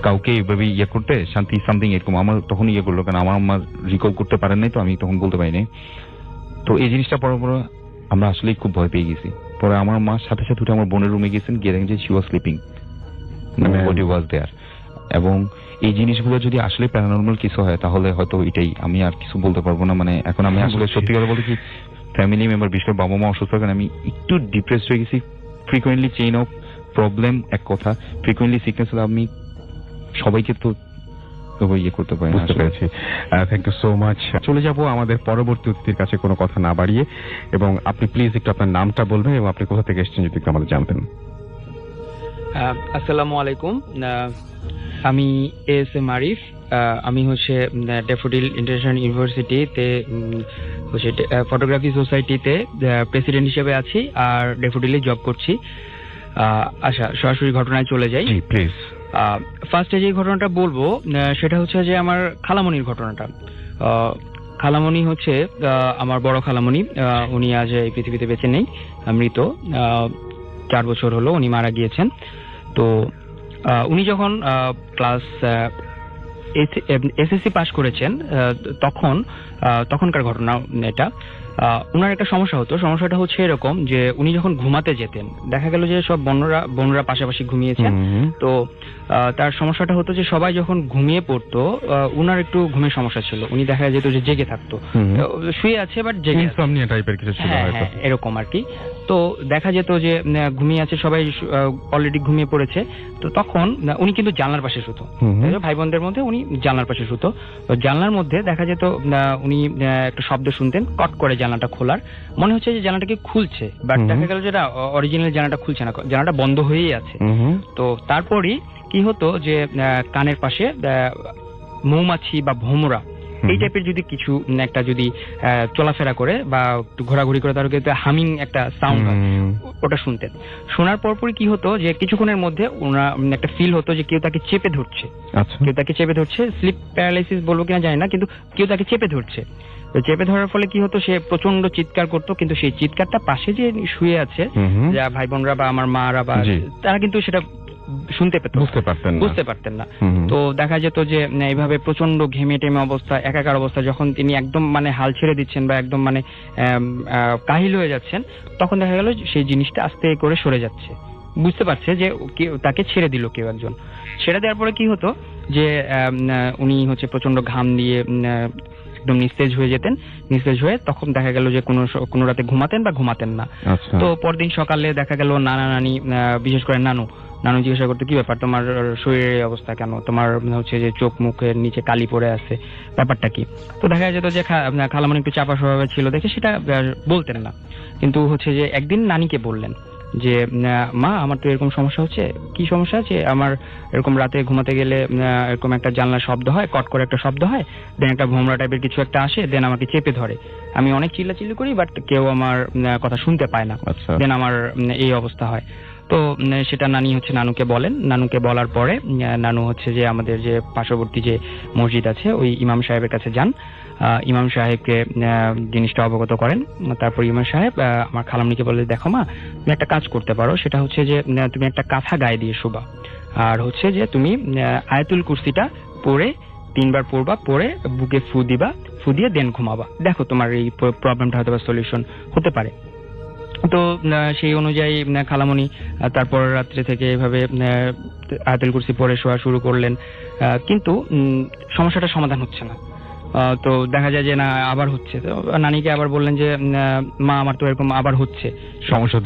কাউকে এইভাবে ইয়ে করতে শান্তি সামথিং এরকম। আমার তখন ইয়ে করলো, কারণ আমার আম্মা রিকল করতে পারেন নাই, তো আমি তখন বলতে পারিনি। তো এই জিনিসটা পরে পরে আমরা আসলেই খুব ভয় পেয়ে গেছি। পরে আমার মা সাথে সাথে উঠে আমার বোনের রুমে গেছেন, গিয়ে দেখেন যে she was sleeping, body was there. এবং এই জিনিসগুলো যদি আসলে প্যারানর্মাল কিছু হয় তাহলে হয়তো এটাই, আমি আর কিছু বলতে পারবো না। মানে এখন আমি আসলে সত্যি কথা বলতে কি, ফ্যামিলি মেম্বার, বিশেষ করে বাবা মা অসুস্থ থাকেন, আমি একটু ডিপ্রেসড হয়ে গেছি। ফ্রিকোয়েন্টলি চেইন অফ প্রবলেম এক কথা, ফ্রিকোয়েন্টলি সিকনেস হলে আমি সবাইকে তো ইয়ে করতে পারি। বুঝতে পেরেছি। Thank you so much. চলে যাব আমাদের পরবর্তী অতিথির কাছে কোনো কথা না বাড়িয়ে, এবং আপনি প্লিজ একটু আপনার নামটা বলবেন এবং আপনি কোথা থেকে এসেছেন যদি একটু আমাদের জানতেন। আসসালামু আলাইকুম, আমি এস এম আরিফ। আমি হচ্ছে ড্যাফোডিল ইন্টারন্যাশনাল ইউনিভার্সিটিতে হচ্ছে ফটোগ্রাফি সোসাইটিতে প্রেসিডেন্ট হিসেবে আছি, আর ড্যাফোডিলে জব করছি। আচ্ছা, সরাসরি ঘটনায় চলে যাই প্লিজ। ফার্স্টে যে ঘটনাটা বলবো সেটা হচ্ছে যে আমার খালামণির ঘটনাটা। খালামণি হচ্ছে আমার বড় খালামণি, উনি আজ এই পৃথিবীতে বেঁচে নেই, মৃত। 4 বছর হলো উনি মারা গিয়েছেন। তো উনি যখন ক্লাস এসএসসি পাশ করেছেন, তখনকার ঘটনা এটা। উনার একটা সমস্যা হতো, সমস্যাটা হচ্ছে এরকম যে উনি যখন ঘুমাতে যেতেন, দেখা গেল যে সব বোনরা পাশাপাশি ঘুমিয়েছেন। তো তার সমস্যাটা হতো যে সবাই যখন ঘুমিয়ে পড়তো, উনার একটু ঘুমের সমস্যা ছিল। উনি দেখা যেত যে জেগে থাকতো, শুয়ে আছে বাট জেগে, ইনসমনিয়া টাইপের কিছু ছিল হয়তো, এরকম আর কি। তো দেখা যেত যে ঘুমিয়ে আছে, সবাই অলরেডি ঘুমিয়ে পড়েছে। তো তখন উনি কিন্তু জানলার পাশে শুতো, ভাই বোনদের মধ্যে উনি জানলার পাশে শুতো। তো জানলার মধ্যে দেখা যেত উনি একটা শব্দ শুনতেন, কট করে জানলাটা খোলার, মনে হচ্ছে যে জানলাটাকে খুলছে, বাট দেখা গেল যেটা অরিজিনাল জানলাটা খুলছে না, জানলাটা বন্ধ হয়েই আছে। তো তারপরই কি হতো যে কানের পাশে মৌমাছি বা ভোমরা এই টাইপের যদি কিছু একটা যদি চলাফেরা করে বা একটু ঘোরাঘুরি করে, তার হামিং একটা সাউন্ড হয়, ওটা শুনতেন। শোনার পরপরই কি হতো যে কিছুক্ষণের মধ্যে ওনার একটা ফিল হতো যে কেউ তাকে চেপে ধরছে, কেউ তাকে চেপে ধরছে। স্লিপ প্যারালাইসিস বলবো কিনা জানি না, কিন্তু কেউ তাকে চেপে ধরছে। তো চেপে ধরার ফলে কি হতো, সে প্রচন্ড চিৎকার করতো, কিন্তু সেই চিৎকারটা পাশে যে শুয়ে আছে, যা ভাই বোনরা বা আমার মারা বা তারা কিন্তু সেটা শুনতে পেত না, বুঝতে পারতেন না। তো দেখা যেত যে এইভাবে প্রচন্ড ঘেমে টেমে অবস্থা, একাকার অবস্থা, যখন তিনি একদম মানে হাল ছেড়ে দিচ্ছেন বা একদম মানে কাহিল হয়ে যাচ্ছেন, তখন দেখা গেল সেই জিনিসটা আস্তে করে সরে যাচ্ছে, বুঝতে পারছে যে তাকে ছেড়ে দিল কেউ একজন। ছেড়ে দেওয়ার পরে কি হতো যে উনি হচ্ছে প্রচন্ড ঘাম দিয়ে একদম নিস্তেজ হয়ে যেতেন, নিস্তেজ হয়ে তখন দেখা গেল যে কোনো রাতে ঘুমাতেন বা ঘুমাতেন না। তো পরদিন সকালে দেখা গেল নানা নানি, বিশেষ করে নানু জিজ্ঞাসা করতো, কি ব্যাপার, তোমার শরীরের অবস্থা কেন, তোমার হচ্ছে যে চোখ মুখের নিচে কালি পড়ে আছে, ব্যাপারটা কি? তো দেখা যেত যে খালামণি একটু চাপা স্বভাবে ছিল দেখে সেটা বলতেন না, কিন্তু হচ্ছে যে একদিন নানিকে বললেন যে মা, আমার তো এরকম সমস্যা হচ্ছে। কি সমস্যা? যে আমার এরকম রাতে ঘুমাতে গেলে এরকম একটা জানলার শব্দ হয়, কট করে একটা শব্দ হয়, দেন একটা ভোমরা টাইপের কিছু একটা আসে, দেন আমাকে চেপে ধরে, আমি অনেক চিল্লাচিল্লি করি বাট কেউ আমার কথা শুনতে পায় না, দেন আমার এই অবস্থা হয়। তো সেটা নানি হচ্ছে নানুকে বলেন, নানুকে বলার পরে নানু হচ্ছে যে আমাদের যে পার্শ্ববর্তী যে মসজিদ আছে ওই ইমাম সাহেবের কাছে যান, ইমাম সাহেবকে জিনিসটা অবগত করেন। তারপর ইমাম সাহেব আমার খালামণিকে বলে, দেখো মা, তুমি একটা কাজ করতে পারো, সেটা হচ্ছে যে তুমি একটা কাঁথা গায়ে দিয়ে শোবা, আর হচ্ছে যে তুমি আয়াতুল কুরসিটা পড়ে 3 বার পড়বা, পড়ে বুকে ফু দিবা, ফু দিয়ে দেন ঘুমাবা, দেখো তোমার এই প্রবলেমটা হয়তো সলিউশন হতে পারে। তো সেই অনুযায়ী খালামণি তারপর রাত্রে থেকে এভাবে আয়াতুল কুরসি পড়ে শোয়া শুরু করলেন, কিন্তু সমস্যাটা সমাধান হচ্ছে না। তো দেখা যায় যে না, আবার হচ্ছে। তো নানিকে আবার বললেন যে মা, আমার তো এরকম আবার হচ্ছে, সমস্যা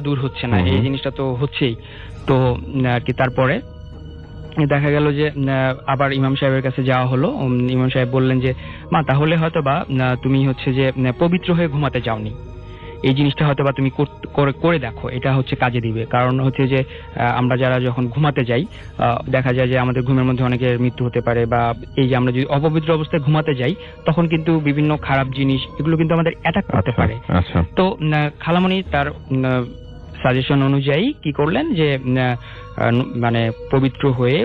দূর হচ্ছে না, এই জিনিসটা তো হচ্ছেই। তো আর কি তারপরে দেখা গেল যে আবার ইমাম সাহেবের কাছে যাওয়া হলো। ইমাম সাহেব বললেন যে মা, তাহলে হয়তো বা তুমি হচ্ছে যে পবিত্র হয়ে ঘুমাতে যাওনি, এই জিনিসটা হয়তো বা তুমি করে দেখো, এটা হচ্ছে কাজে দিবে। কারণ হচ্ছে যে আমরা যারা যখন ঘুমাতে যাই, দেখা যায় যে আমাদের ঘুমের মধ্যে অনেকের মৃত্যু হতে পারে, বা এই যে আমরা যদি অপবিত্র অবস্থায় ঘুমাতে যাই তখন কিন্তু বিভিন্ন খারাপ জিনিস এগুলো কিন্তু আমাদের অ্যাটাক করতে পারে। তো খালামণি তার সাজেশন অনুযায়ী কি করলেন যে মানে পবিত্র হয়ে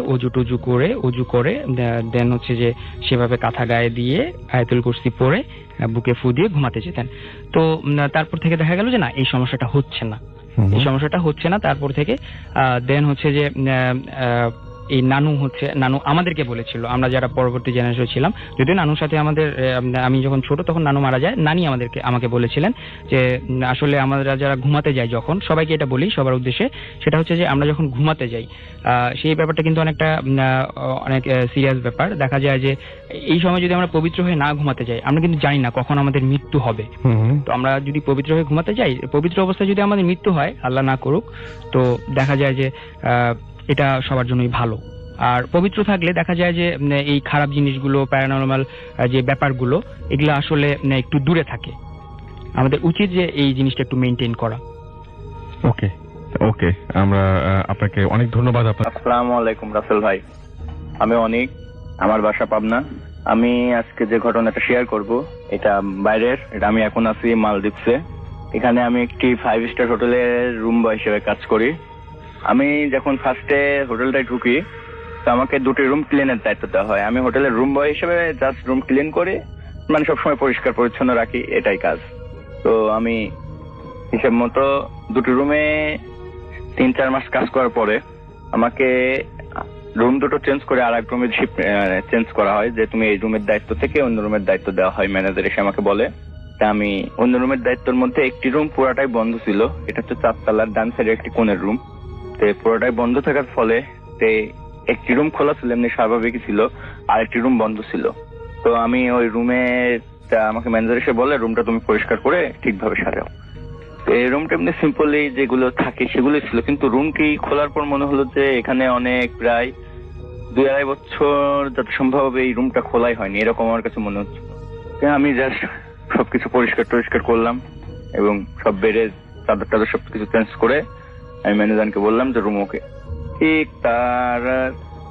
অজু করে দেন হচ্ছে যে সেভাবে কাঁথা গায়ে দিয়ে আয়াতুল কুরসি পড়ে বুকে ফু দিয়ে ঘুমাতে যেতেন। তো তারপর থেকে দেখা গেল যে না, এই সমস্যাটা হচ্ছে না। তারপর থেকে দেন হচ্ছে যে এই নানু আমাদেরকে বলেছিল, আমরা যারা পরবর্তী জেনারেশন ছিলাম, যদিও নানুর সাথে আমাদের, আমি যখন ছোট তখন নানু মারা যায়, নানি আমাকে বলেছিলেন যে আসলে আমরা যারা ঘুমাতে যাই, যখন সবাইকে এটা বলি সবার উদ্দেশ্যে, সেটা হচ্ছে যে আমরা যখন ঘুমাতে যাই সেই ব্যাপারটা কিন্তু অনেক সিরিয়াস ব্যাপার। দেখা যায় যে এই সময় যদি আমরা পবিত্র হয়ে না ঘুমাতে যাই, আমরা কিন্তু জানি না কখন আমাদের মৃত্যু হবে। তো আমরা যদি পবিত্র হয়ে ঘুমাতে যাই, পবিত্র অবস্থায় যদি আমাদের মৃত্যু হয়, আল্লাহ না করুক, তো দেখা যায় যে এটা সবার জন্যই ভালো। আর পবিত্র থাকলে দেখা যায় যে এই খারাপ জিনিসগুলো, প্যারানর্মাল যে ব্যাপারগুলো, এগুলো আসলে একটু দূরে থাকে। আমাদের উচিত যে এই জিনিসটা একটু মেইনটেইন করা। ওকে, আমরা আপনাকে অনেক ধন্যবাদ। আসসালামু আলাইকুম রাসেল ভাই, আমি অনেক, আমার বাসা পাবনা। আমি আজকে যে ঘটনাটা শেয়ার করব এটা বাইরের, এটা আমি এখন আছি মালদ্বীপসে। এখানে আমি একটি 5 স্টার হোটেলের রুম বয় হিসেবে কাজ করি। আমি যখন ফার্স্টে হোটেলটায় ঢুকি, তো আমাকে 2টি রুম ক্লিনের দায়িত্ব দেওয়া হয়। আমি হোটেলের রুম বয় হিসেবে জাস্ট রুম ক্লিন করি, মানে সবসময় পরিষ্কার পরিচ্ছন্ন রাখি, এটাই কাজ। তো আমি হিসেব মতো 2টি রুমে 3-4 মাস কাজ করার পরে আমাকে রুম দুটো চেঞ্জ করে আর এক রুমে চেঞ্জ করা হয়, যে তুমি এই রুমের দায়িত্ব থেকে অন্য রুমের দায়িত্ব দেওয়া হয়। ম্যানেজার এসে আমাকে বলে, তা আমি অন্য রুমের দায়িত্বের মধ্যে একটি রুম পুরাটাই বন্ধ ছিল, এটা হচ্ছে 4 তলার ডান সাইডে একটি কোণের রুম। তো পুরোটাই বন্ধ থাকার ফলে একটি রুম খোলা ছিল, এমনি স্বাভাবিকই ছিল, আর একটি রুম বন্ধ ছিল। তো আমি ওই রুমে, আমাকে ম্যানেজার এসে বলে, রুমটা তুমি পরিষ্কার করে ঠিকভাবে সাজাও। তো এই রুমটা এমনি সিম্পলি যেগুলো থাকে সেগুলোই ছিল, কিন্তু রুমটি খোলার পর মনে হলো যে এখানে অনেক প্রায় 2-2.5 বছর যত সম্ভব এই রুমটা খোলাই হয়নি, এরকম আমার কাছে মনে হচ্ছে। আমি জাস্ট সবকিছু পরিষ্কার করলাম এবং সব বেডের চাদর সবকিছু চেঞ্জ করে আমি ম্যানেজারকে বললাম যে রুম ওকে। ঠিক তার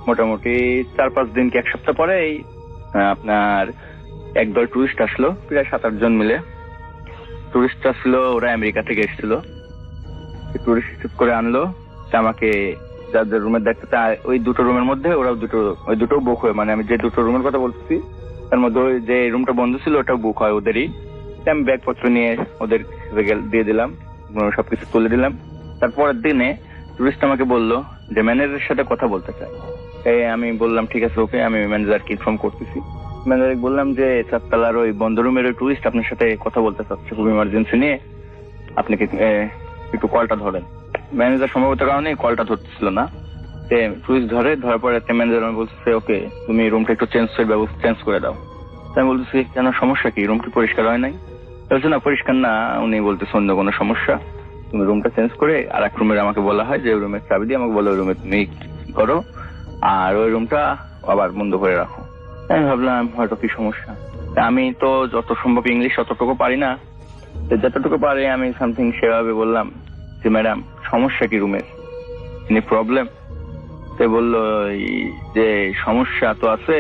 মোটামুটি 4-5 দিন কি 1 সপ্তাহ পরেই আপনার একদল টুরিস্ট আসলো, প্রায় 7-8 জন মিলে টুরিস্ট আসলো। ওরা আমেরিকা থেকে এসেছিল, টুরিস্ট করে আনলো। আমাকে যাদের রুমের দায়িত্ব, ওই 2টো রুমের মধ্যে ওরাও ওই দুটো বুক হয়, মানে আমি যে 2টো রুমের কথা বলতেছি তার মধ্যে ওই যে রুমটা বন্ধ ছিল ওটাও বুক হয় ওদেরই। আমি ব্যাগপত্র নিয়ে ওদের দিয়ে দিলাম, সবকিছু তুলে দিলাম। তারপরের দিনে টুরিস্ট আমাকে বললো যে ম্যানেজারের সাথে কথা বলতে চায়। তাই আমি বললাম ঠিক আছে ওকে, আমি ম্যানেজারকে ইনফর্ম করতেছি। ম্যানেজারকে বললাম যে চারতলার ওই বন্ধ রুমের ওই টুরিস্ট আপনার সাথে কথা বলতে চাচ্ছে, খুব ইমার্জেন্সি নিয়ে, আপনি কি একটু কলটা ধরেন। ম্যানেজার সম্ভবত কারণে কলটা ধরতেছিল না, টুরিস্ট ধরার পরে ম্যানেজার আমি বলতেছে ওকে তুমি রুমটা একটু চেঞ্জ করে দাও। আমি বলতেছি কেন, সমস্যা কি, রুম কি পরিষ্কার হয় নাই? বলছে না পরিষ্কার না। উনি বলতেছে অন্য কোনো সমস্যা, তুমি রুমটা চেঞ্জ করে আর এক রুমের আমাকে বলা হয় যে ওই রুমের চাবি দিয়ে আমাকে বলো ওই রুমে তুমি করো আর ওই রুমটা আবার বন্ধ করে রাখো। আমি ভাবলাম হয়তো কি সমস্যা। আমি তো যত সম্ভব ইংলিশ অতটুকু পারি না, যতটুকু পারি আমি সামথিং সেভাবে বললাম যে ম্যাডাম সমস্যা কি রুমের, এনি প্রবলেম? সে বললো যে সমস্যা তো আছে।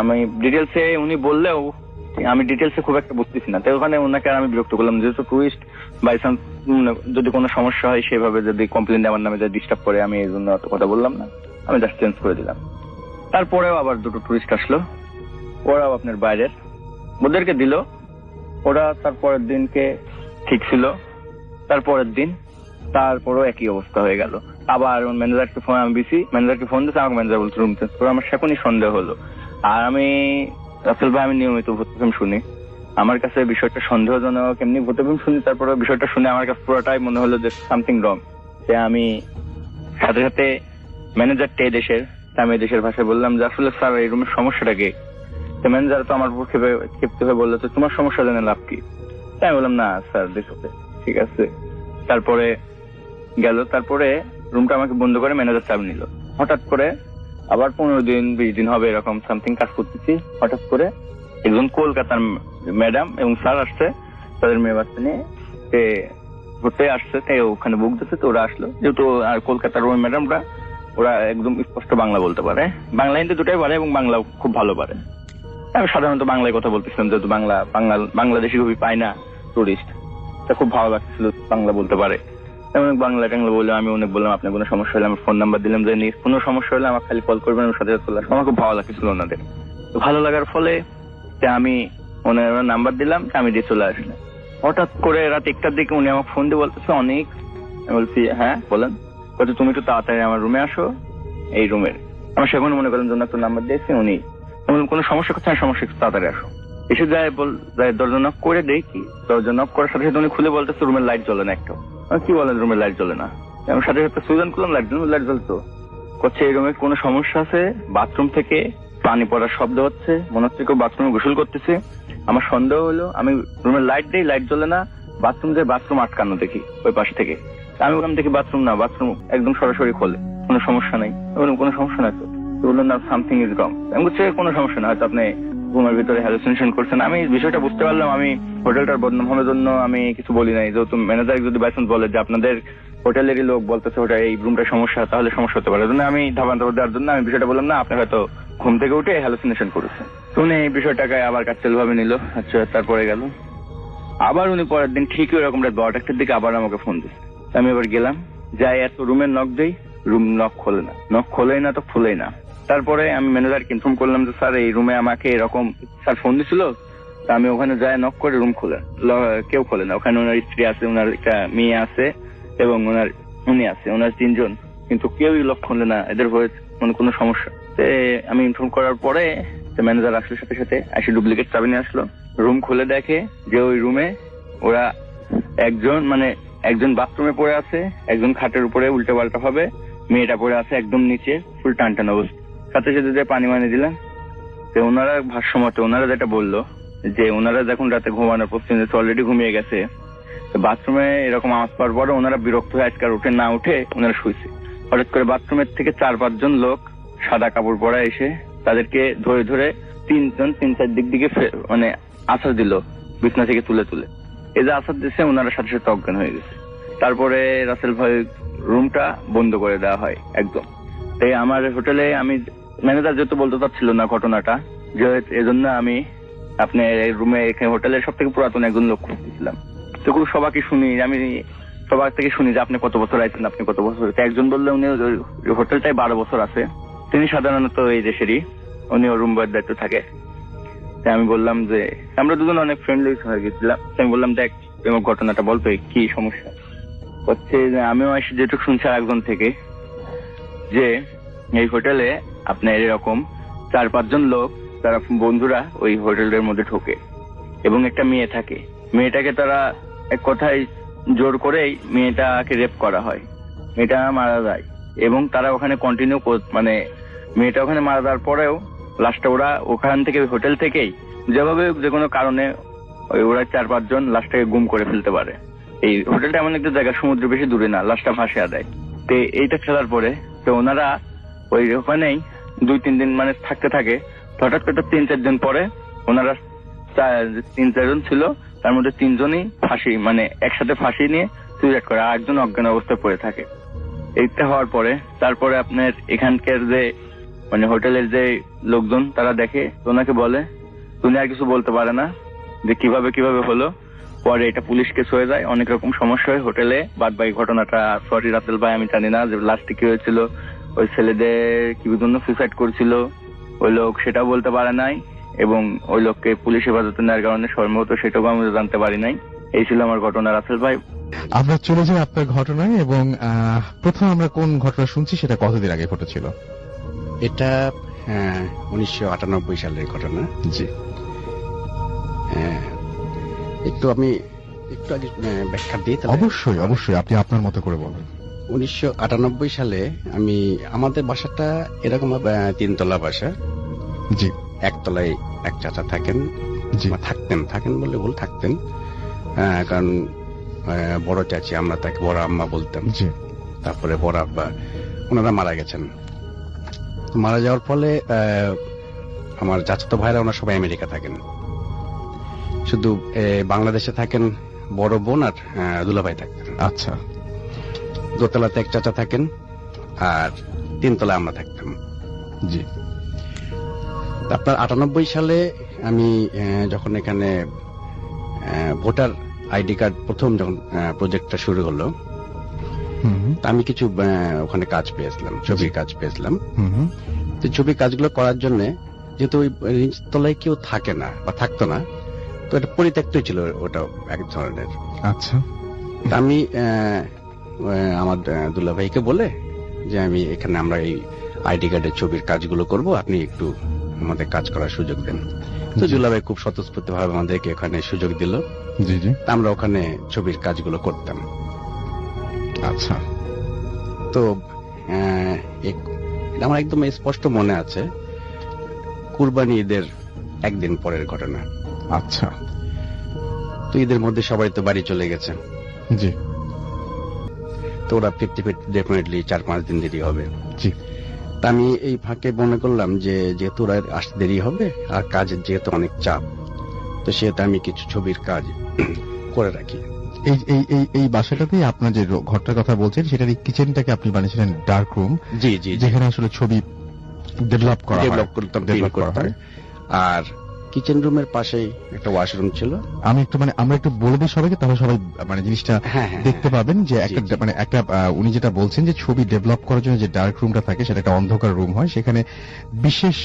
আমি ডিটেলসে উনি বললেও আমি ডিটেলসে খুব একটা বুঝতেছি না, তাই ওখানে ওনাকে আর আমি বিরক্ত করলাম, যেহেতু টুরিস্ট বাই চান্স যদি কোনো সমস্যা হয় সেভাবে যদি কমপ্লেন আমার নামে যদি ডিস্টার্ব করে, আমি এই জন্য অত কথা বললাম না, আমি জাস্ট চেঞ্জ করে দিলাম। তারপরেও আবার দুটো টুরিস্ট আসলো, ওরাও আপনার বাইরের, ওদেরকে দিল, ওরা তারপরের দিনকে ঠিক ছিল, তারপরের দিন তারপরও একই অবস্থা হয়ে গেল। আবার ম্যানেজারকে ফোন, আমি বিসি ম্যানেজারকে ফোন দিচ্ছে, আমাকে ম্যানেজার বলছে রুম চেঞ্জ করে। আমার সেখনই সন্দেহ হলো। আর আমি রাসেল ভাই আমি নিয়মিত ভূতফিল্ম শুনি, আমার কাছে বিষয়টা সন্দেহজনক, এমনি ভূতফিল্ম শুনি, তারপরে বিষয়টা শুনে আমার কাছে পুরোটাই মনে হলো যে সামথিং রং। যে আমি সাথে সাথে ম্যানেজার দেশের, আমি দেশের ভাষায় বললাম যে আসলে স্যার এই রুমের সমস্যাটা কি? ম্যানেজার তো আমার উপর ক্ষিপ্ত হয়ে বললো তো তোমার সমস্যা জেনে লাভ কি? তাই আমি বললাম না স্যার দেখো ঠিক আছে। তারপরে গেল, তারপরে রুমটা আমাকে বন্ধ করে ম্যানেজার চাবি নিল। হঠাৎ করে আবার 15 দিন 20 দিন হবে এরকম সামথিং কাজ করতেছি, হঠাৎ করে একজন কলকাতার ম্যাডাম এবং স্যার আসছে, তাদের মেয়ে বাচ্চা নিয়ে ঘুরতে আসছে, তাই ওখানে বুক দিচ্ছে। তো ওরা আসলো, যেহেতু আর কলকাতার ওই ম্যাডামরা ওরা একদম স্পষ্ট বাংলা বলতে পারে, বাংলা হিন্দি দুটাই পারে এবং বাংলা খুব ভালো পারে। আমি সাধারণত বাংলায় কথা বলতেছিলাম, যেহেতু বাংলাদেশি খুবই পাই না টুরিস্ট, তা খুব ভালো লাগছিল বাংলা বলতে পারে। অনেক বাংলা টাংলা বললাম, আমি অনেক বললাম আপনার কোনো সমস্যা হলে আমার ফোন নাম্বার দিলাম, যে কোনো সমস্যা হলে আমাকে খালি কল করবেন, আমার সাথে চলে আসবো। আমার খুব ভালো লাগছিল ওনাদের। ভালো লাগার ফলে আমি ওনার নাম্বার দিলাম, আমি দিয়ে চলে আসলাম। হঠাৎ করে রাত 1টার দিকে উনি আমাকে ফোন দিয়ে বলতেছে অনেক। আমি বলছি হ্যাঁ বলেন। বলছে তুমি একটু তাড়াতাড়ি আমার রুমে আসো, এই রুমের। আমার সেখানে মনে করেন জন্য একটা নাম্বার দিয়েছি উনি, কোনো সমস্যা করছে না, সমস্যা একটু তাড়াতাড়ি আসো। এসে যায় দরজা নক করে দেখি, দরজা নক করার সাথে সাথে উনি খুলে বলতেছে রুমের লাইট জ্বলে না একটা। কি বলেন রুমের লাইট জ্বলে না? আমি সাথে সাথে সুইজন করলাম, লাইট জ্বলতো। করছে এই রুমে কোনো সমস্যা আছে, বাথরুম থেকে পানি পড়ার শব্দ হচ্ছে, মনে হচ্ছে কেউ বাথরুমে গোসল করতেছে। আমার সন্দেহ হলো, আমি রুমের লাইট দিই, লাইট জ্বলে না, বাথরুম আটকানো দেখি ওই পাশ থেকে। আমি ওখান থেকে বাথরুম না, বাথরুম একদম সরাসরি খোলে, কোনো সমস্যা নাই। কোনো সমস্যা নাই তো? বললেন না সামথিং ইজ রং। আমি বলছি কোনো সমস্যা না, হয়তো আপনি ঘুমের ভিতরে হ্যালুসিনেশন করছেন। আমি বিষয়টা বুঝতে পারলাম, আমি হোটেলটার বদনাম হওয়ার জন্য আমি কিছু বলি নাই। যেহেতু ম্যানেজার যদি বাইচান্স বলে যে আপনাদের হোটেলেরই লোক বলতেছে ওটা এই রুমটা সমস্যা, তাহলে সমস্যা হতে পারে। আমি ধাবান্তর দেওয়ার জন্য আমি বিষয়টা বললাম না, আপনি হয়তো ঘুম থেকে উঠে হ্যালুসিনেশন করেছেন। উনি এই বিষয়টাকে আবার কাটচেল ভাবে নিল। আচ্ছা, তারপরে গেল আবার উনি পরের দিন ঠিকই ওরকম রাত 12টার দিকে আবার আমাকে ফোন দিচ্ছে। আমি এবার গেলাম, যাই এত রুমের নক দেই, রুম নক খোলে না, নক খোলেই না তো খুলেই না। তারপরে আমি ম্যানেজারকে ইনফর্ম করলাম যে স্যার এই রুমে আমাকে এরকম স্যার ফোন দিছিল। তা আমি ওখানে যাই নক করে, রুম খোলে, কেউ খোলে না। ওখানে ওনার স্ত্রী আছে, ওনার একটা মেয়ে আছে এবং উনি আছে, ওনার 3 জন, কিন্তু কেউই লক খুললে না। এদের হয়েছে কোনো সমস্যা। আমি ইনফর্ম করার পরে ম্যানেজার আসলে সাথে সাথে এসে ডুপ্লিকেট চাবি নিয়ে আসলো। রুম খুলে দেখে যে ওই রুমে ওরা একজন বাথরুমে পড়ে আছে, একজন খাটের উপরে উল্টে পাল্টা হবে, মেয়েটা পড়ে আছে একদম নিচে ফুল টান অবস্থা। সাথে সাথে যে পানি দিলাম। তো ওনারা ভাষ্যমতে ওনারা যেটা বললো যে ওনারা যখন রাতে ঘুমানোর প্রস্তুতি অলরেডি ঘুমিয়ে গেছে, বাথরুমে এরকম আওয়াজ পাওয়ার পরে ওনারা বিরক্ত হয়ে আজকাল না উঠে ওনারা শুয়েছে। হঠাৎ করে বাথরুমের থেকে 4-5 জন লোক সাদা কাপড় পরা এসে তাদেরকে ধরে ধরে 3-4 দিক দিকে আছাড় দিল, বিছনা থেকে তুলে। এই যে আছাড় দিচ্ছে, ওনারা সাথে সাথে অজ্ঞান হয়ে গেছে। তারপরে রাসেল ভাই রুমটা বন্ধ করে দেওয়া হয় একদম। তাই আমার হোটেলে আমি ম্যানেজার যেহেতু বলতে চাচ্ছিল না ঘটনাটা, যে এজন্য আমি আপনার রুমে হোটেলের সব থেকে পুরাতন একজন লোক খুঁজতেছিলাম। তো খুব সবাইকে শুনি, আমি সবার থেকে শুনি যে আপনি কত বছর আছেন, আপনি কত বছর। একজন বললে উনি হোটেলটাই 12 বছর আছে, তিনি সাধারণত এই দেশেরই, উনি রুম বয়ের দায়িত্ব থাকে। তাই আমি বললাম যে আমরা দুজন অনেক ফ্রেন্ডলি হয়ে গেছিলাম। আমি বললাম দেখ এমন ঘটনাটা বলতো কি সমস্যা হচ্ছে। যে আমিও এসে যেটুকু শুনছি একজন থেকে, যে এই হোটেলে আপনার এরকম 4-5 জন লোক তারা বন্ধুরা ওই হোটেলের মধ্যে ঢোকে এবং একটা মেয়ে থাকে। মেয়েটাকে তারা এক কথায় জোর করেই মেয়েটাকে রেপ করা হয়, মেয়েটা মারা যায় এবং তারা ওখানে কন্টিনিউ মানে মেয়েটা ওখানে মারা যাওয়ার পরেও লাস্টে ওরা ওখান থেকে হোটেল থেকেই যেভাবে যে কোনো কারণে ওরা 4-5 জন লাস্টটাকে গুম করে ফেলতে পারে। এই হোটেলটা এমন একটা জায়গা, সমুদ্র বেশি দূরে না, লাস্টটা ভাসিয়ে দেয়। তো এইটা খেলার পরে তো ওনারা ওই ওখানেই 2-3 দিন মানে থাকতে থাকে। হঠাৎ করে 3-4 দিন পরে ওনারা 3-4 জন ছিল, তার মধ্যে 3 জনই ফাঁসি মানে একসাথে ফাঁসি নিয়ে সুইসাইড করে, আর একজন অজ্ঞান অবস্থায় পড়ে থাকে। এইটা হওয়ার পরে তারপরে আপনার এখানকার যে মানে হোটেলের যে লোকজন তারা দেখে, ওনাকে বলে, উনি আর কিছু বলতে পারে না যে কিভাবে হলো। পরে এটা পুলিশ কেস হয়ে যায়, অনেক রকম সমস্যা হয় হোটেলে। বাদ বাকি ঘটনাটা সরি রাসেল ভাই আমি জানি না যে লাস্টে কি হয়েছিল, ওই ছেলেদের কি জন্য সুইসাইড করেছিল ওই লোক সেটাও বলতে পারে নাই, এবং ওই লোককে পুলিশ হেফাজতে নেওয়ার কারণে সম্ভবত সেটাও আমি জানতে পারি নাই। এই ছিল আমার ঘটনা রাসেল ভাই। আমরা চলে যাই আপনার ঘটনায়, এবং প্রথম আমরা কোন ঘটনা শুনছি সেটা কতদিন আগে ঘটেছিল? এটা 1998 সালের ঘটনা। জি, একটু আমি একটু আগে ব্যাখ্যা দিই। অবশ্যই অবশ্যই, আপনি আপনার মতো করে বলুন। 1998 সালে আমি, আমাদের বাসাটা এরকম 3 তলা বাসা। জি, একতলায় এক চাচা থাকেন, জি, থাকেন বললে ভুল, থাকতেন। কারণ বড় চাচি, আমরা তাকে বড় আম্মা বলতাম। জি, তারপরে বড় আব্বা, ওনারা মারা গেছেন। মারা যাওয়ার ফলে আমার চাচাতো ভাইরা ওনারা সবাই আমেরিকা থাকেন, শুধু বাংলাদেশে থাকেন বড় বোন আর দুলাভাই থাকেন। আচ্ছা, দোতলাতে এক চাচা থাকেন আর 3 তলায় আমরা থাকতাম। জি, আপনার 98 সালে আমি যখন এখানে ভোটার আইডি কার্ড প্রথম যখন প্রজেক্টটা শুরু হলো, তা আমি কিছু ওখানে কাজ পেয়েছিলাম, ছবির কাজ পেয়েছিলাম। তো ছবির কাজগুলো করার জন্য, যেহেতু ওই তলায় কেউ থাকে না বা থাকতো না, তো এটা পরিত্যক্তই ছিল ওটা এক ধরনের। আচ্ছা, আমি আমার দুলাভাইকে বলে যে আমি এখানে আমরা এই আইডি কার্ডের ছবির কাজগুলো করব, আপনি একটু আমাদের কাজ করার সুযোগ দেন। তো দুলাভাই খুব স্বতঃস্ফূর্ত ভাবে আমাদেরকে এখানে সুযোগ দিল। জি, জি, আমরা ওখানে ছবির কাজগুলো করতাম। আচ্ছা, তো আমার একদম স্পষ্ট মনে আছে, কুরবানি ঈদের একদিন পরের ঘটনা। আচ্ছা, তো ঈদের মধ্যে সবাই তো বাড়ি চলে গেছে। জি, তো ওরা 50 ডেফিনেটলি 4-5 দিন দেরি হবে। জি, তা আমি এই ফাঁকে মনে করলাম যে যেহেতু ওরা আসতে দেরি হবে আর কাজের যেহেতু অনেক চাপ, তো সেহেতু আমি কিছু ছবির কাজ করে রাখি। এই বাসাটাতেই আপনার যে ঘরটার কথা বলছেন, সেটার কিচেনটাকে আপনি বানিয়েছিলেন ডার্ক রুম। জি জি, যেখানে আসলে ছবি ডেভেলপ করতাম। হয়। আর কিচেন রুমের পাশেই একটা ওয়াশরুম ছিল। আমরা একটু বলে দিই সবাইকে, তাহলে সবাই মানে জিনিসটা দেখতে পাবেন যে একটা উনি যেটা বলছেন যে ছবি ডেভেলপ করার জন্য যে ডার্ক রুমটা থাকে সেটা একটা অন্ধকার রুম হয়, সেখানে বিশেষ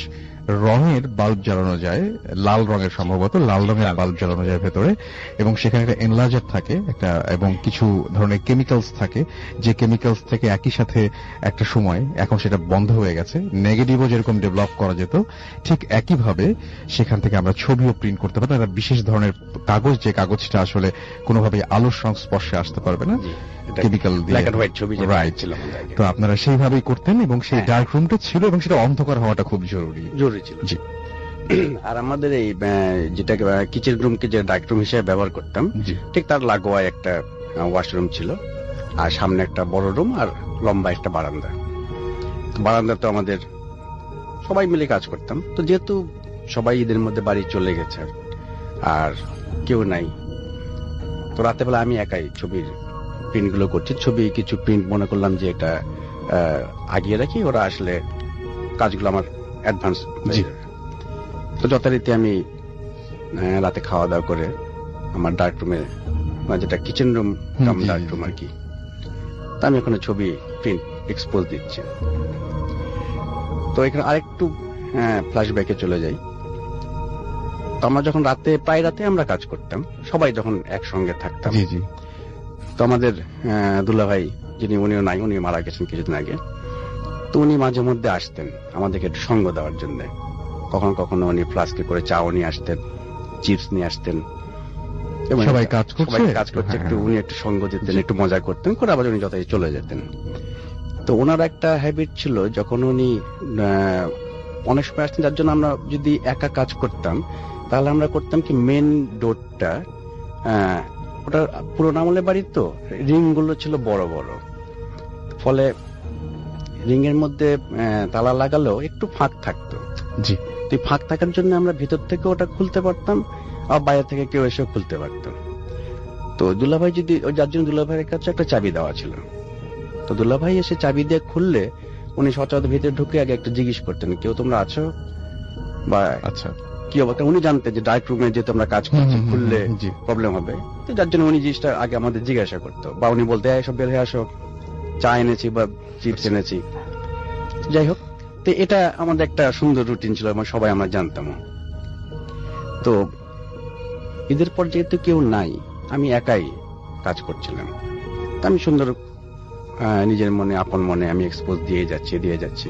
রঙের বাল্ব জ্বালানো যায়, লাল রঙের, সম্ভবত লাল রঙের বাল্ব জ্বালানো যায় ভেতরে, এবং সেখানে একটা এনলার্জার থাকে একটা, এবং কিছু ধরনের কেমিক্যালস থাকে, যে কেমিক্যালস থেকে একই সাথে একটা সময়, এখন সেটা বন্ধ হয়ে গেছে, নেগেটিভও যেরকম ডেভেলপ করা যেত, ঠিক একইভাবে সেখান থেকে আমরা ছবিও প্রিন্ট করতে পারবো। একটা বিশেষ ধরনের কাগজ, যে কাগজটা আসলে কোনোভাবে আলোর সংস্পর্শে আসতে পারবে না, কেমিক্যাল দিয়ে ছবি ছিল। তো আপনারা সেইভাবেই করতেন, এবং সেই ডার্ক রুমটা ছিল, এবং সেটা অন্ধকার হওয়াটা খুব জরুরি ছিল। জি। আর আমাদের এই যেটাকে কিচেন রুমকে যে ডার্ক রুম হিসেবে ব্যবহার করতাম, ঠিক তার লাগোয়া একটা ওয়াশরুম ছিল, আর সামনে একটা বড় রুম, আর লম্বা একটা বারান্দা। বারান্দা তো আমাদের সবাই মিলে কাজ করতাম। তো যেহেতু সবাই ঈদের মধ্যে বাড়ি চলে গেছে আর কেউ নাই, তো রাতে বেলা আমি একাই ছবির প্রিন্টগুলো করছি। ছবি কিছু প্রিন্ট মনে করলাম যে এটা আগিয়ে রাখি, ওরা আসলে কাজগুলো আমার অ্যাডভান্স। তো যথারীতি আমি রাতে খাওয়া দাওয়া করে আমার ডার্ক রুমে, যেটা কিচেন রুম ডার্ক রুম আর কি, তা আমি ওখানে ছবি প্রিন্ট এক্সপোজ দিচ্ছি। তো এখানে আরেকটু ফ্ল্যাশব্যাকে চলে যাই। তো আমরা যখন প্রায় রাতে আমরা কাজ করতাম, সবাই যখন একসঙ্গে থাকতাম। তো আমাদের দুলাভাই যিনি, উনিও নাই, উনি মারা গেছেন কিছুদিন আগে। তো তো উনি মাঝে মধ্যে আসতেন আমাদেরকে একটু সঙ্গ দেওয়ার জন্য। কখনো কখনো উনি ফ্লাস্কে করে চাও নিয়ে আসতেন, চিপস নিয়ে আসতেন। এবং সবাই কাজ করছে, সবাই কাজ করছে, হ্যাঁ, একটু উনি একটু সঙ্গ দিতেন, একটু মজা করতেন, করে আবার উনি যথাই চলে যেতেন। তো ওনার একটা হ্যাবিট ছিল, যখন উনি অনেক সময় আসতেন, যার জন্য আমরা যদি একা কাজ করতাম তাহলে আমরা করতাম কি, মেন ডোরটা, ওটা পুরোনো আমলের বাড়ি তো, রিং গুলো ছিল বড় বড়, ফলে রিং এর মধ্যে তালা লাগালেও একটু ফাঁক থাকতো। জি। তো ফাঁক থাকার জন্য আমরা ভিতর থেকে ওটা খুলতে পারতাম, আর বাইরে থেকে কেউ এসেও খুলতে পারতো। তো দুলাভাই যদি, যার জন্য দুলাভাইয়ের কাছে একটা চাবি দেওয়া ছিল, তো দুলাভাই এসে চাবি দিয়ে খুললে উনি সচরাচর ভিতরে ঢুকে আগে একটু জিজ্ঞেস করতেন, কেউ তোমরা আছো, বা আচ্ছা, কি অবস্থা। উনি জানতেন যে ডাইরেক্ট রুমে যেহেতু আমরা কাজ করছি, খুললে জি। প্রবলেম হবে, তো যার জন্য উনি জিনিসটা আগে আমাদের জিজ্ঞাসা করতো, বা উনি বলতে, সব বের হয়ে আসো, চা এনেছি বা চিপস এনেছি। যাই হোক, তো এটা আমাদের একটা সুন্দর রুটিন ছিল এবং সবাই আমরা জানতাম। তো ঈদের পর যেহেতু কেউ নাই, আমি একাই কাজ করছিলাম, তা আমি সুন্দর নিজের মনে, আপন মনে আমি এক্সপোজ দিয়ে যাচ্ছি।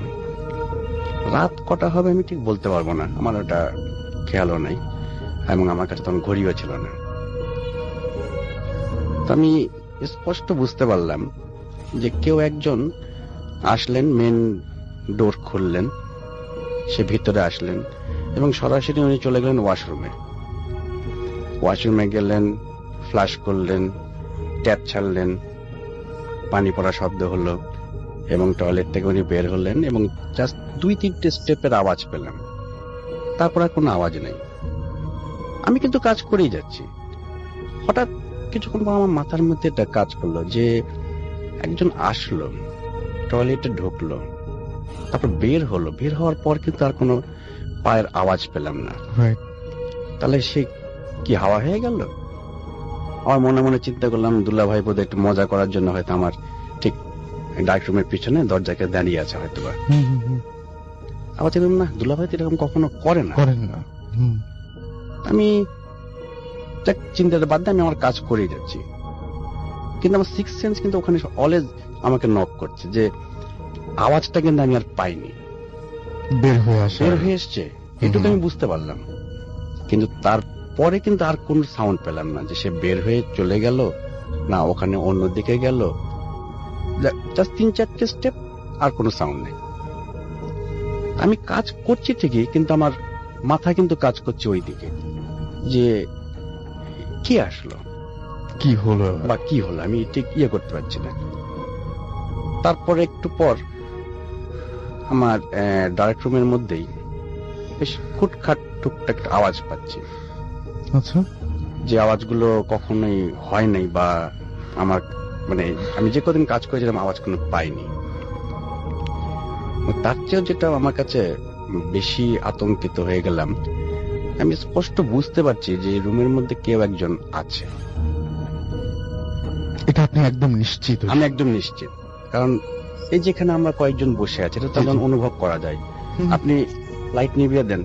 রাত কটা হবে আমি ঠিক বলতে পারবো না, আমার ওটা খেয়ালও নাই, এবং আমার কাছে তখন ঘড়িও ছিল না। তো আমি স্পষ্ট বুঝতে পারলাম যে কেউ একজন আসলেন, মেন ডোর খুললেন, সে ভিতরে আসলেন এবং সরাসরি উনি চলে গেলেন ওয়াশরুমে গেলেন, ফ্লাশ করলেন, ট্যাপ ছাড়লেন, পানি পড়া শব্দ হলো এবং টয়লেট থেকে উনি বের হলেন, এবং জাস্ট 2-3টে স্টেপের আওয়াজ পেলাম, তারপর আর কোনো আওয়াজ নেই। আমি কিন্তু কাজ করেই যাচ্ছি। হঠাৎ কিছুক্ষণ পর আমার মাথার মধ্যে একটা কাজ করলো যে একজন আসলো, টয়লেটে ঢুকলো, তারপর বের হওয়ার পর কিন্তু আর কোনো পায়ের আওয়াজ পেলাম না। তাহলে সে কি হাওয়া হয়ে গেল? আমার মনে মনে চিন্তা করলাম, দুল্লা ভাই বোধহয় একটু মজা করার জন্য হয়তো আমার ঠিক ডাইরেক্ট রুমের পিছনে দরজাকে দাঁড়িয়ে আছে হয়তো বা। আবার চিন্তাম, না, দুল্লা ভাই তো এরকম কখনো করেন না। আমি চিন্তাটা বাদ দিয়ে আমি আমার কাজ করেই যাচ্ছি, কিন্তু আমার সিক্স সেন্স কিন্তু ওখানে অলওয়েজ আমাকে নক করছে যে আওয়াজটা কিন্তু আমি আর পাইনি, বের হয়ে এসছে, এটুকু আমি বুঝতে পারলাম। কিন্তু তারপরে কিন্তু আর কোন সাউন্ড পেলাম না যে সে বের হয়ে চলে গেল, না ওখানে অন্যদিকে গেল, জাস্ট 3-4টে স্টেপ, আর কোনো সাউন্ড নেই। আমি কাজ করছি ঠিকই, কিন্তু আমার মাথা কিন্তু কাজ করছে ওই দিকে যে কি আসলো, কি হলো, আমি ঠিক করতে পারছি না। তারপরে একটু পর আমার ডাইরেক্ট রুমের মধ্যেই বেশ খুটখাট টুকটাক আওয়াজ পাচ্ছি। আচ্ছা, যে আওয়াজগুলো কখনোই হয় নাই, বা আমার মানে আমি যে কদিন কাজ করেছিলাম আওয়াজ কোনো পাইনি। তার চেয়েও যেটা আমার কাছে বেশি আতঙ্কিত হয়ে গেলাম, আমি স্পষ্ট বুঝতে পারছি যে রুমের মধ্যে কেউ একজন আছে। এটা আপনি একদম নিশ্চিত? আমি একদম নিশ্চিত, কারণ এই যেখানে আমরা কয়েকজন বসে আছি, এটা তখন অনুভব করা যায়। আপনি লাইট নিভিয়ে দেন,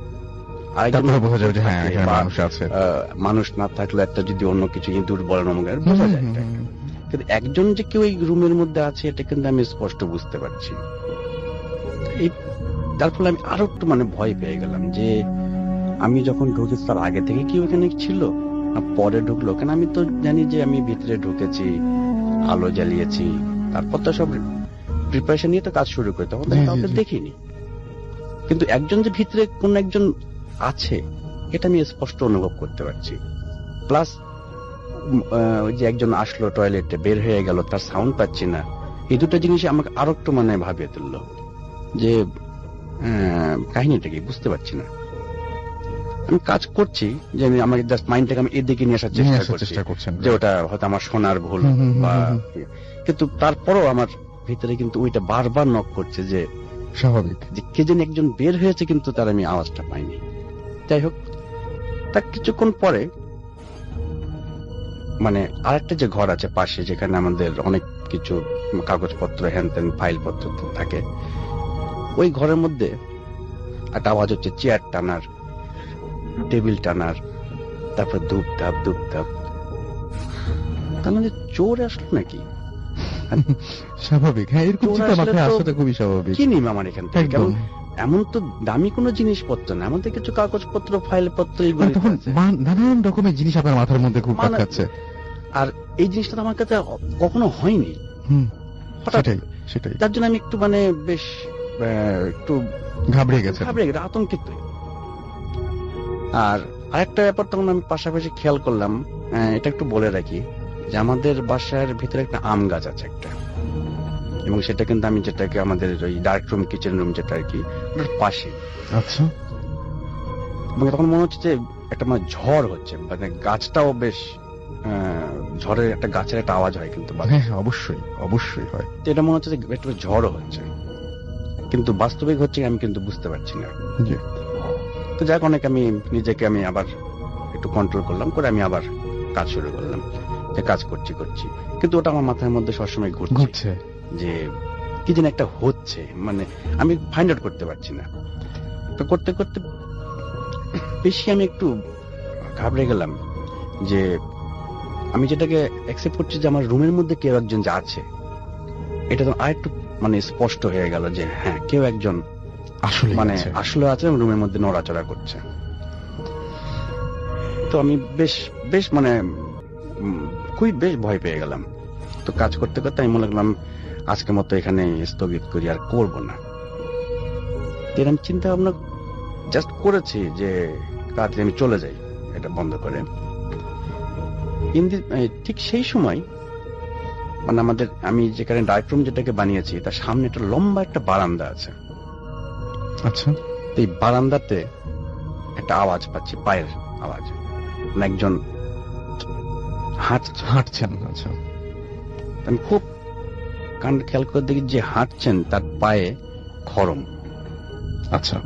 মানুষ না থাকলে একটা যদি অন্য কিছু দুর্বল বোঝা যায়, কিন্তু একজন যে কেউ এই রুমের মধ্যে আছে এটা কিন্তু আমি স্পষ্ট বুঝতে পারছি। তার ফলে আমি আরো একটু ভয় পেয়ে গেলাম যে আমি যখন ঢুকেছি তার আগে থেকে কি ওখানে ছিল না পরে ঢুকলো, কেন আমি তো জানি যে আমি ভিতরে ঢুকেছি, আলো জ্বালিয়েছি, তারপর তো সব প্রিপারেশন নিয়ে তো কাজ শুরু করি, তখন কাউকে দেখিনি। কিন্তু একজন যে ভিতরে কোন একজন আছে এটা আমি স্পষ্ট অনুভব করতে পারছি। প্লাস ওই যে একজন আসলো, টয়লেটে বের হয়ে গেল, তার সাউন্ড পাচ্ছি না। এই দুটো জিনিস আমাকে আরো একটু ভাবিয়ে তুললো যে কাহিনীটা কি বুঝতে পারছি না। আমি কাজ করছি যে আমি আমার জাস্ট মাইন্ডটাকে আমি এদিকে নিয়ে আসার চেষ্টা করছি যে ওটা হয়তো আমার শোনার ভুল, বা কিন্তু তারপরও আমার ভিতরে কিন্তু ওইটা বারবার নক করছে যে স্বাভাবিক, যে কে যেন একজন বের হয়েছে, কিন্তু তার আমি আওয়াজটা পাইনি। যাই হোক, তার কিছুক্ষণ পরে আরেকটা যে ঘর আছে পাশে, যেখানে আমাদের অনেক কিছু কাগজপত্র, হ্যান ত্যান ফাইলপত্র থাকে, ওই ঘরের মধ্যে একটা আওয়াজ হচ্ছে চেয়ার টানার, টেবিল টানার, তারপর ধূপ ধাপ। তার মানে চোর আসলো নাকি? স্বাভাবিক, হ্যাঁ, এরকম তো ওরা চিন্তা আসলে মাথায় তো আসাটা খুবই স্বাভাবিক। কি নিবে আমার এখান থেকে? একদম। এমন তো দামি কোনো জিনিসপত্র না, আমাদের কিছু কাগজপত্র, ফাইলপত্র এগুলো মানে তখন আছে। নানান রকমের জিনিস আপনার মাথার মধ্যে খুব কাজ মানে- খাচ্ছে। আর এই জিনিসটা তো আমার কাছে কখনো হয়নি। হুম, হঠাৎ সেটাই সেটাই যার জন্য আমি একটু মানে বেশ একটু ঘাবড়ে গেছে। ঘাবড়ে গেছে, আতঙ্কিত। আর আরেকটা ব্যাপার তখন আমি পাশাপাশি খেয়াল করলাম, এটা একটু বলে রাখি, যে আমাদের বাসার ভিতরে একটা আম গাছ আছে একটা, এবং সেটা কিন্তু আমি যেটাকে আমাদের ওই ডার্ক রুম, কিচেন রুম যেটা আর কি, ওটার পাশে। আচ্ছা, এবং তখন মনে হচ্ছে যে একটা মানে ঝড় হচ্ছে, মানে গাছটাও বেশ ঝড়ের একটা গাছের একটা আওয়াজ হয় কিন্তু বাতাসে। হ্যাঁ, অবশ্যই অবশ্যই হয়। তো এটা মনে হচ্ছে যে একটু ঝড়ও হচ্ছে, কিন্তু বাস্তবিক হচ্ছে আমি কিন্তু বুঝতে পারছি না। জি। তো যাক, অনেক আমি নিজেকে আমি আবার একটু কন্ট্রোল করলাম, করে আমি আবার কাজ শুরু করলাম, যে কাজ করছি, কিন্তু ওটা আমার মাথার মধ্যে সবসময় ঘুরছে যে কি যেন একটা হচ্ছে, মানে আমি ফাইন্ড আউট করতে পারছি না। তো করতে করতে বেশি আমি একটু ঘাবড়ে গেলাম, যে আমি যেটাকে অ্যাকসেপ্ট করছি যে আমার রুমের মধ্যে কেউ একজন যে আছে, এটা তো আর একটু মানে স্পষ্ট হয়ে গেল যে হ্যাঁ, কেউ একজন আসলে মানে আসলে আছে এবং রুমের মধ্যে নড়াচড়া করছে। তো আমি বেশ বেশ মানে খুবই বেশ ভয় পেয়ে গেলাম। তো কাজ করতে করতে আমি মনে করলাম আজকের মতো এখানে স্থগিত করি, আর করব না। এরকম চিন্তা ভাবনা জাস্ট করেছি যে তাড়াতাড়ি আমি চলে যাই এটা বন্ধ করে। ঠিক সেই সময় মানে আমি যেখানে ডার্ক রুম যেটাকে বানিয়েছি তার সামনে একটা লম্বা একটা বারান্দা আছে। আচ্ছা, এই বারান্দাতে একটা আওয়াজ পাচ্ছি, পায়ের আওয়াজ, মানে একজন হাঁটছেন। আচ্ছা, আমি খুব কান খেয়াল করে দেখি যে হাঁটছেন, তার পায়ে খড়ম। আচ্ছা,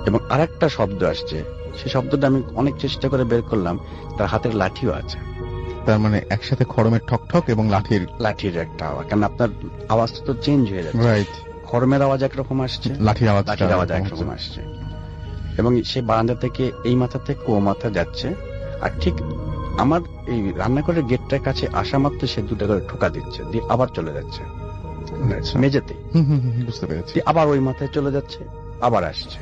এবং আরেকটা শব্দ আসছে, সেই শব্দটা আমি অনেক চেষ্টা করে বের করলাম, তার হাতের লাঠিও আছে। তার মানে একসাথে খড়মের ঠক ঠক এবং লাঠির একটা আওয়াজ, কারণ আপনার আওয়াজটা তো চেঞ্জ হয়ে যাচ্ছে। রাইট, খড়মের আওয়াজ একরকম আসছে, লাঠির আওয়াজ একরকম আসছে, এবং সেই বারান্দা থেকে এই মাথা থেকে ও মাথা যাচ্ছে। আর ঠিক আমার এই রান্নাঘরের গেটটার কাছে আসা মাত্র সে দুটো করে ঠোকা দিচ্ছে, দিয়ে আবার চলে যাচ্ছে মেঝেতে। বুঝতে পেরেছি। আবার ওই মাথায় চলে যাচ্ছে, আবার আসছে।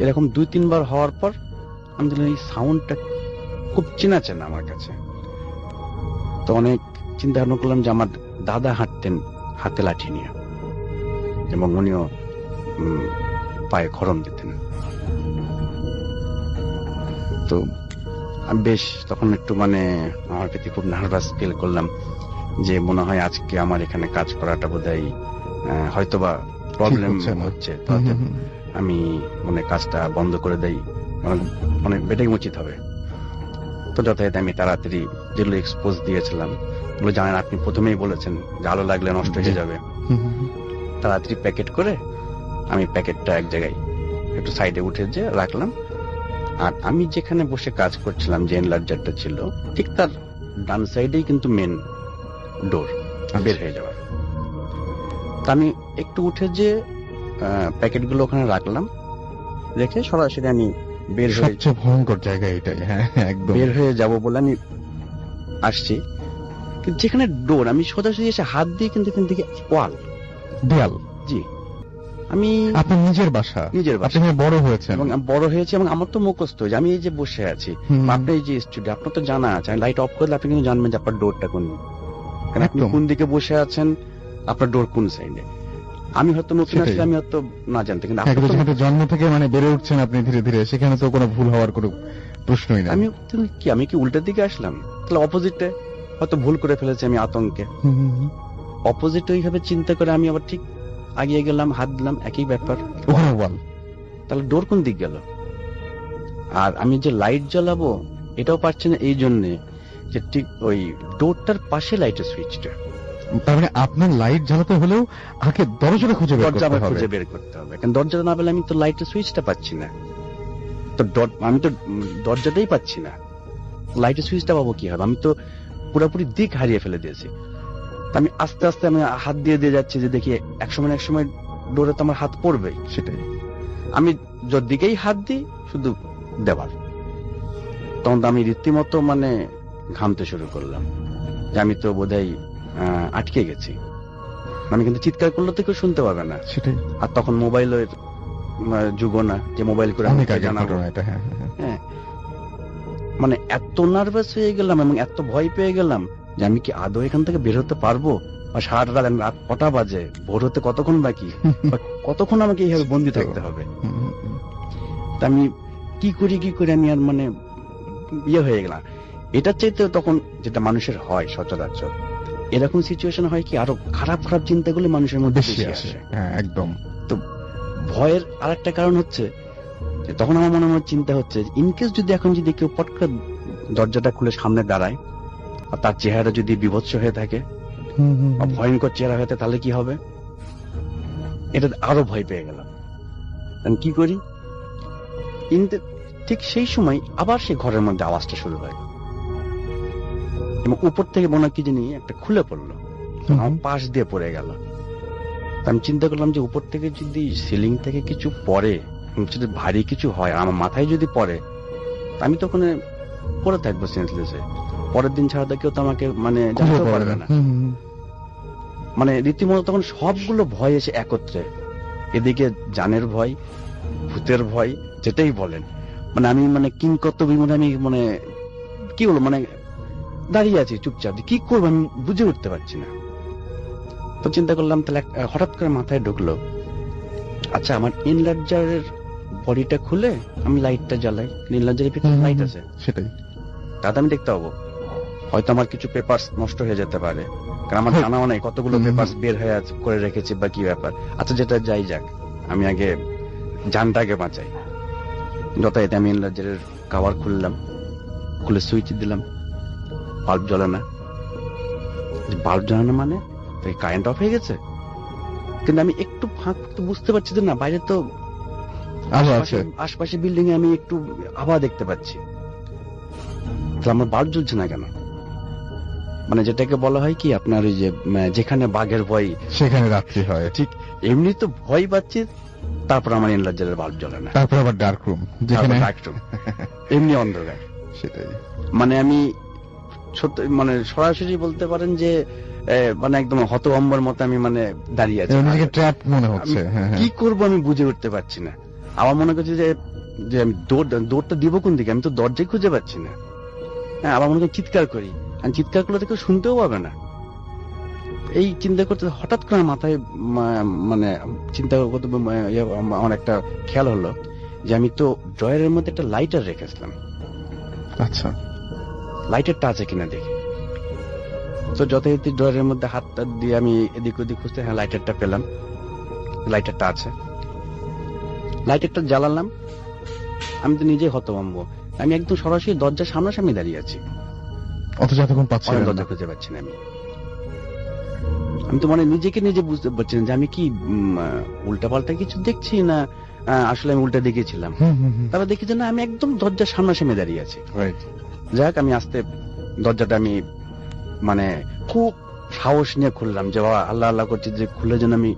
এরকম 2-3 বার হওয়ার পর আমি দেখলাম এই সাউন্ডটা খুব চেনা চেনা আমার কাছে। তো অনেক চিন্তা ভাবনা করলাম যে আমার দাদা হাঁটতেন হাতে লাঠি নিয়ে, এবং উনিও পায়ে খড়ম দিতেন। তো আমি বেশ তখন একটু মানে আমার প্রতি খুব নার্ভাস ফিল করলাম, যে মনে হয় আজকে আমার এখানে কাজ করাটা বোধহয় হয়তোবা প্রবলেম হচ্ছে, আমি মানে কাজটা বন্ধ করে দেই, অনেক বেটাই উচিত হবে। তো যথাযথ আমি তাড়াতাড়ি যেগুলো এক্সপোজ দিয়েছিলাম, ওগুলো জানেন আপনি প্রথমেই বলেছেন যে আলো লাগলে নষ্ট হয়ে যাবে, তাড়াতাড়ি প্যাকেট করে আমি প্যাকেটটা এক জায়গায় একটু সাইডে উঠে যে রাখলাম। আর আমি যেখানে বসে কাজ করছিলাম, যে এনলার্জারটা ছিল, ঠিক তার ডান সাইডেই কিন্তু মেন ডোর বের হয়ে যাওয়ার। তা আমি একটু উঠে যে প্যাকেটগুলো ওখানে রাখলাম, রেখে সরাসরি আমি বের হয়ে, সবচেয়ে ভয়ঙ্কর জায়গা এটাই, হ্যাঁ একদম, বের হয়ে যাব বলে আমি আসছি। কিন্তু যেখানে ডোর, আমি সোজাসুজি এসে হাত দিয়ে কিন্তু এখান থেকে ওয়াল, দেয়াল। জি, আমি আপনার নিজের বাসা, আপনি বড় হয়েছেন, এবং বড় হয়েছে, এবং আমার তো মুখস্থ যে আমি এই যে বসে আছি, আপনি এই যে স্টুডিও, আপনার তো জানা আছে, আমি লাইট অফ করলে আপনি কিন্তু জানবেন যে আপনার ডোরটা কোন, আপনি কোন দিকে বসে আছেন, আপনার ডোর কোন সাইডে। আমি হয়তো নতুন আসলে আমি হয়তো না জানতে, কিন্তু জন্ম থেকে মানে বেড়ে উঠছেন আপনি ধীরে ধীরে, সেখানে তো কোনো ভুল হওয়ার কোনো প্রশ্নই না। আমি কি উল্টা দিকে আসলাম, তাহলে অপোজিটে হয়তো ভুল করে ফেলেছি আমি আতঙ্কে। অপোজিট ওইভাবে চিন্তা করে আমি আবার ঠিক আগিয়ে গেলাম, হাত দিলাম, একই ব্যাপার, তাহলে ডোর কোন দিক গেল। আর আমি যে লাইট জ্বালাবো এটাও পারছি না, এই জন্যে যে ঠিক ওই ডোরটার পাশে লাইটের সুইচটা, তার মানে আপনার লাইট জ্বালাতে হলেও আগে দরজাটা খুঁজে বের করতে হবে, কারণ দরজাটা না পেলে আমি তো লাইটের সুইচটা পাচ্ছি না, তো আমি তো দরজাটাই পাচ্ছি না, লাইটের সুইচটা পাবো কি হবে, আমি তো পুরোপুরি দিক হারিয়ে ফেলে দিয়েছি। আমি আস্তে আস্তে আমি হাত দিয়ে যাচ্ছি, যে দেখি একসময় ডোরে তো আমার হাত পড়বেই, সেটাই আমি দিকেই হাত দিই শুধু দেবার, তখন তো আমি রীতিমতো মানে ঘামতে শুরু করলাম, যে আমি তো বোধহয় আটকে গেছি। আমি কিন্তু চিৎকার করলে তো কেউ শুনতে পাবে না। সেটাই আর তখন মোবাইলের যুগও না যে মোবাইল করে অনেক আমাকে আগে জানাবো। ঘটনা এটা, হ্যাঁ হ্যাঁ, হ্যাঁ। হ্যাঁ, মানে এত নার্ভাস হয়ে গেলাম এবং এত ভয় পেয়ে গেলাম যে আমি কি আদৌ এখান থেকে বের হতে পারবো, বা সারাটা রাত, রাত কটা বাজে, ভোর হতে কতক্ষণ বাকি, বা কতক্ষণ আমাকে এইভাবে বন্দি থাকতে হবে। হুম, হুম, হুম। তা আমি কি করি আমি আর মানে ইয়ে হয়ে গেলাম। এটার চাইতে তখন যেটা মানুষের হয় সচরাচর, এরকম সিচুয়েশন হয় কি আরো খারাপ খারাপ চিন্তাগুলো মানুষের মধ্যে বেশি আসে, হ্যাঁ একদম। ভয়ের আরেকটা কারণ হচ্ছে যে তখন আমার মনে মনে চিন্তা হচ্ছে, ইনকেস যদি এখন যদি কেউ পট করে দরজাটা খুলে সামনে দাঁড়ায় আর তার চেহারা যদি বিভৎস হয়ে থাকে হুম, হুম, বা হুম। ভয়ঙ্কর চেহারা হয়ে থাকে, তাহলে কি হবে? এটা আরো ভয় পেয়ে গেলাম। আমি কি করি, কিন্তু ঠিক সেই সময় আবার সেই ঘরের মধ্যে আওয়াজটা শুরু হয় এবং উপর থেকে মনে হয় কি জানি একটা খুলে পড়লো, আমার পাশ দিয়ে পড়ে গেল। তা আমি চিন্তা করলাম যে উপর থেকে যদি সিলিং থেকে কিছু পড়ে, যদি ভারী কিছু হয় আর আমার মাথায় যদি পড়ে, তা আমি তখন পড়ে থাকবো সেন্সলেসে। পরের দিন ছাড়া তো কেউ তো আমাকে মানে জানতে পারবে না। হুম, হুম, হুম। মানে রীতিমতো তখন সবগুলো ভয় এসে একত্রে, এদিকে জানের ভয়, ভূতের ভয়, যেটাই বলেন, মানে আমি মানে কিংকর্তব্য বিমূঢ়, আমি মানে কি বলবো, মানে দাঁড়িয়ে আছি চুপচাপ, যে কি করবো আমি বুঝে উঠতে পারছি না। তো চিন্তা করলাম, তাহলে হঠাৎ করে মাথায় ঢুকলো, আচ্ছা আমার ইনলার্জারের বডিটা খুলে আমি লাইটটা জ্বালাই, ইনলার্জারের ভিতরে হুম, লাইট হুম, আছে, সেটাই। তাতে আমি দেখতে পাবো। হয়তো আমার কিছু পেপার নষ্ট হয়ে যেতে পারে, কারণ আমার হ্যাঁ। জানাও নাই কতগুলো হুম, পেপার হুম। বের হয়ে করে রেখেছি বা কি ব্যাপার। আচ্ছা যেটা যাই যাক, আমি আগে জানটাকে বাঁচাই। যথাযথ আমি ইনলার্জারের কভার খুললাম, খুলে সুইচ দিলাম, বাল্ব জ্বলে না। বাল্ব জ্বলে না মানে কারেন্ট অফ হয়ে গেছে। কিন্তু আমি একটু ফাঁক তো বুঝতে পারছি যে না, বাইরে তো আলো আছে। আশপাশে বিল্ডিং এ আমি একটু আবার দেখতে পাচ্ছি, তো আমার বাল্ব জ্বলছে না কেন? মানে যেটাকে বলা হয় কি আপনার ওই যে যেখানে বাঘের ভয় সেখানে রাত্রি হয়। ঠিক এমনি তো ভয় পাচ্ছি, তারপর আমার ইনলার্জারের বাল্ব জ্বলে না, তারপর আবার ডার্ক রুম, যেখানে ডার্ক রুম, এমনি অন্ধকার। সেটাই। মানে আমি সত্যি মানে সরাসরি বলতে পারেন যে মানে একদম হতভম্বর মতো আমি মানে দাঁড়িয়ে আছি। এবং নিজেকে ট্র্যাপ মনে হচ্ছে। আমি হ্যাঁ, হ্যাঁ। কি করব আমি বুঝে উঠতে পারছি না। আমার মনে করছে যে যে আমি দৌড়টা দিব কোন দিকে, আমি তো দরজাই খুঁজে পাচ্ছি না। হ্যাঁ, আবার মনে করি চিৎকার করি, আমি চিৎকার করলে তো কেউ শুনতেও পাবে না। এই চিন্তা করতে হঠাৎ করে আমার মাথায় মানে চিন্তা করতে আমার একটা খেয়াল হলো যে আমি তো ড্রয়ারের মধ্যে একটা লাইটার রেখেছিলাম, আচ্ছা। লাইটারটা আছে কিনা দেখি। তো যথারীতি ড্রয়ারের মধ্যে হাতটা দিয়ে আমি এদিক ওদিক খুঁজতে, হ্যাঁ লাইটারটা পেলাম, লাইটারটা আছে। লাইটারটা জ্বালালাম, আমি তো নিজেই হতভম্ব, আমি একদম সরাসরি দরজার সামনাসামনি দাঁড়িয়ে আছি, অথচ এতক্ষণ পাচ্ছি দরজা খুঁজে পাচ্ছি না। আমি তো মানে নিজেকে নিজে বুঝতে পারছি না যে আমি কি উল্টা পাল্টা কিছু দেখছি না আসলে আমি উল্টা দেখেছিলাম। তারপর দেখি যে না, আমি একদম দরজার সামনাসামনি দাঁড়িয়ে আছি। যাক, আমি আস্তে দরজাটা আমি মানে খুব সাহস নিয়ে খুললাম, যে বাবা আল্লাহ আল্লাহ করছি যে খুলে যেন আমি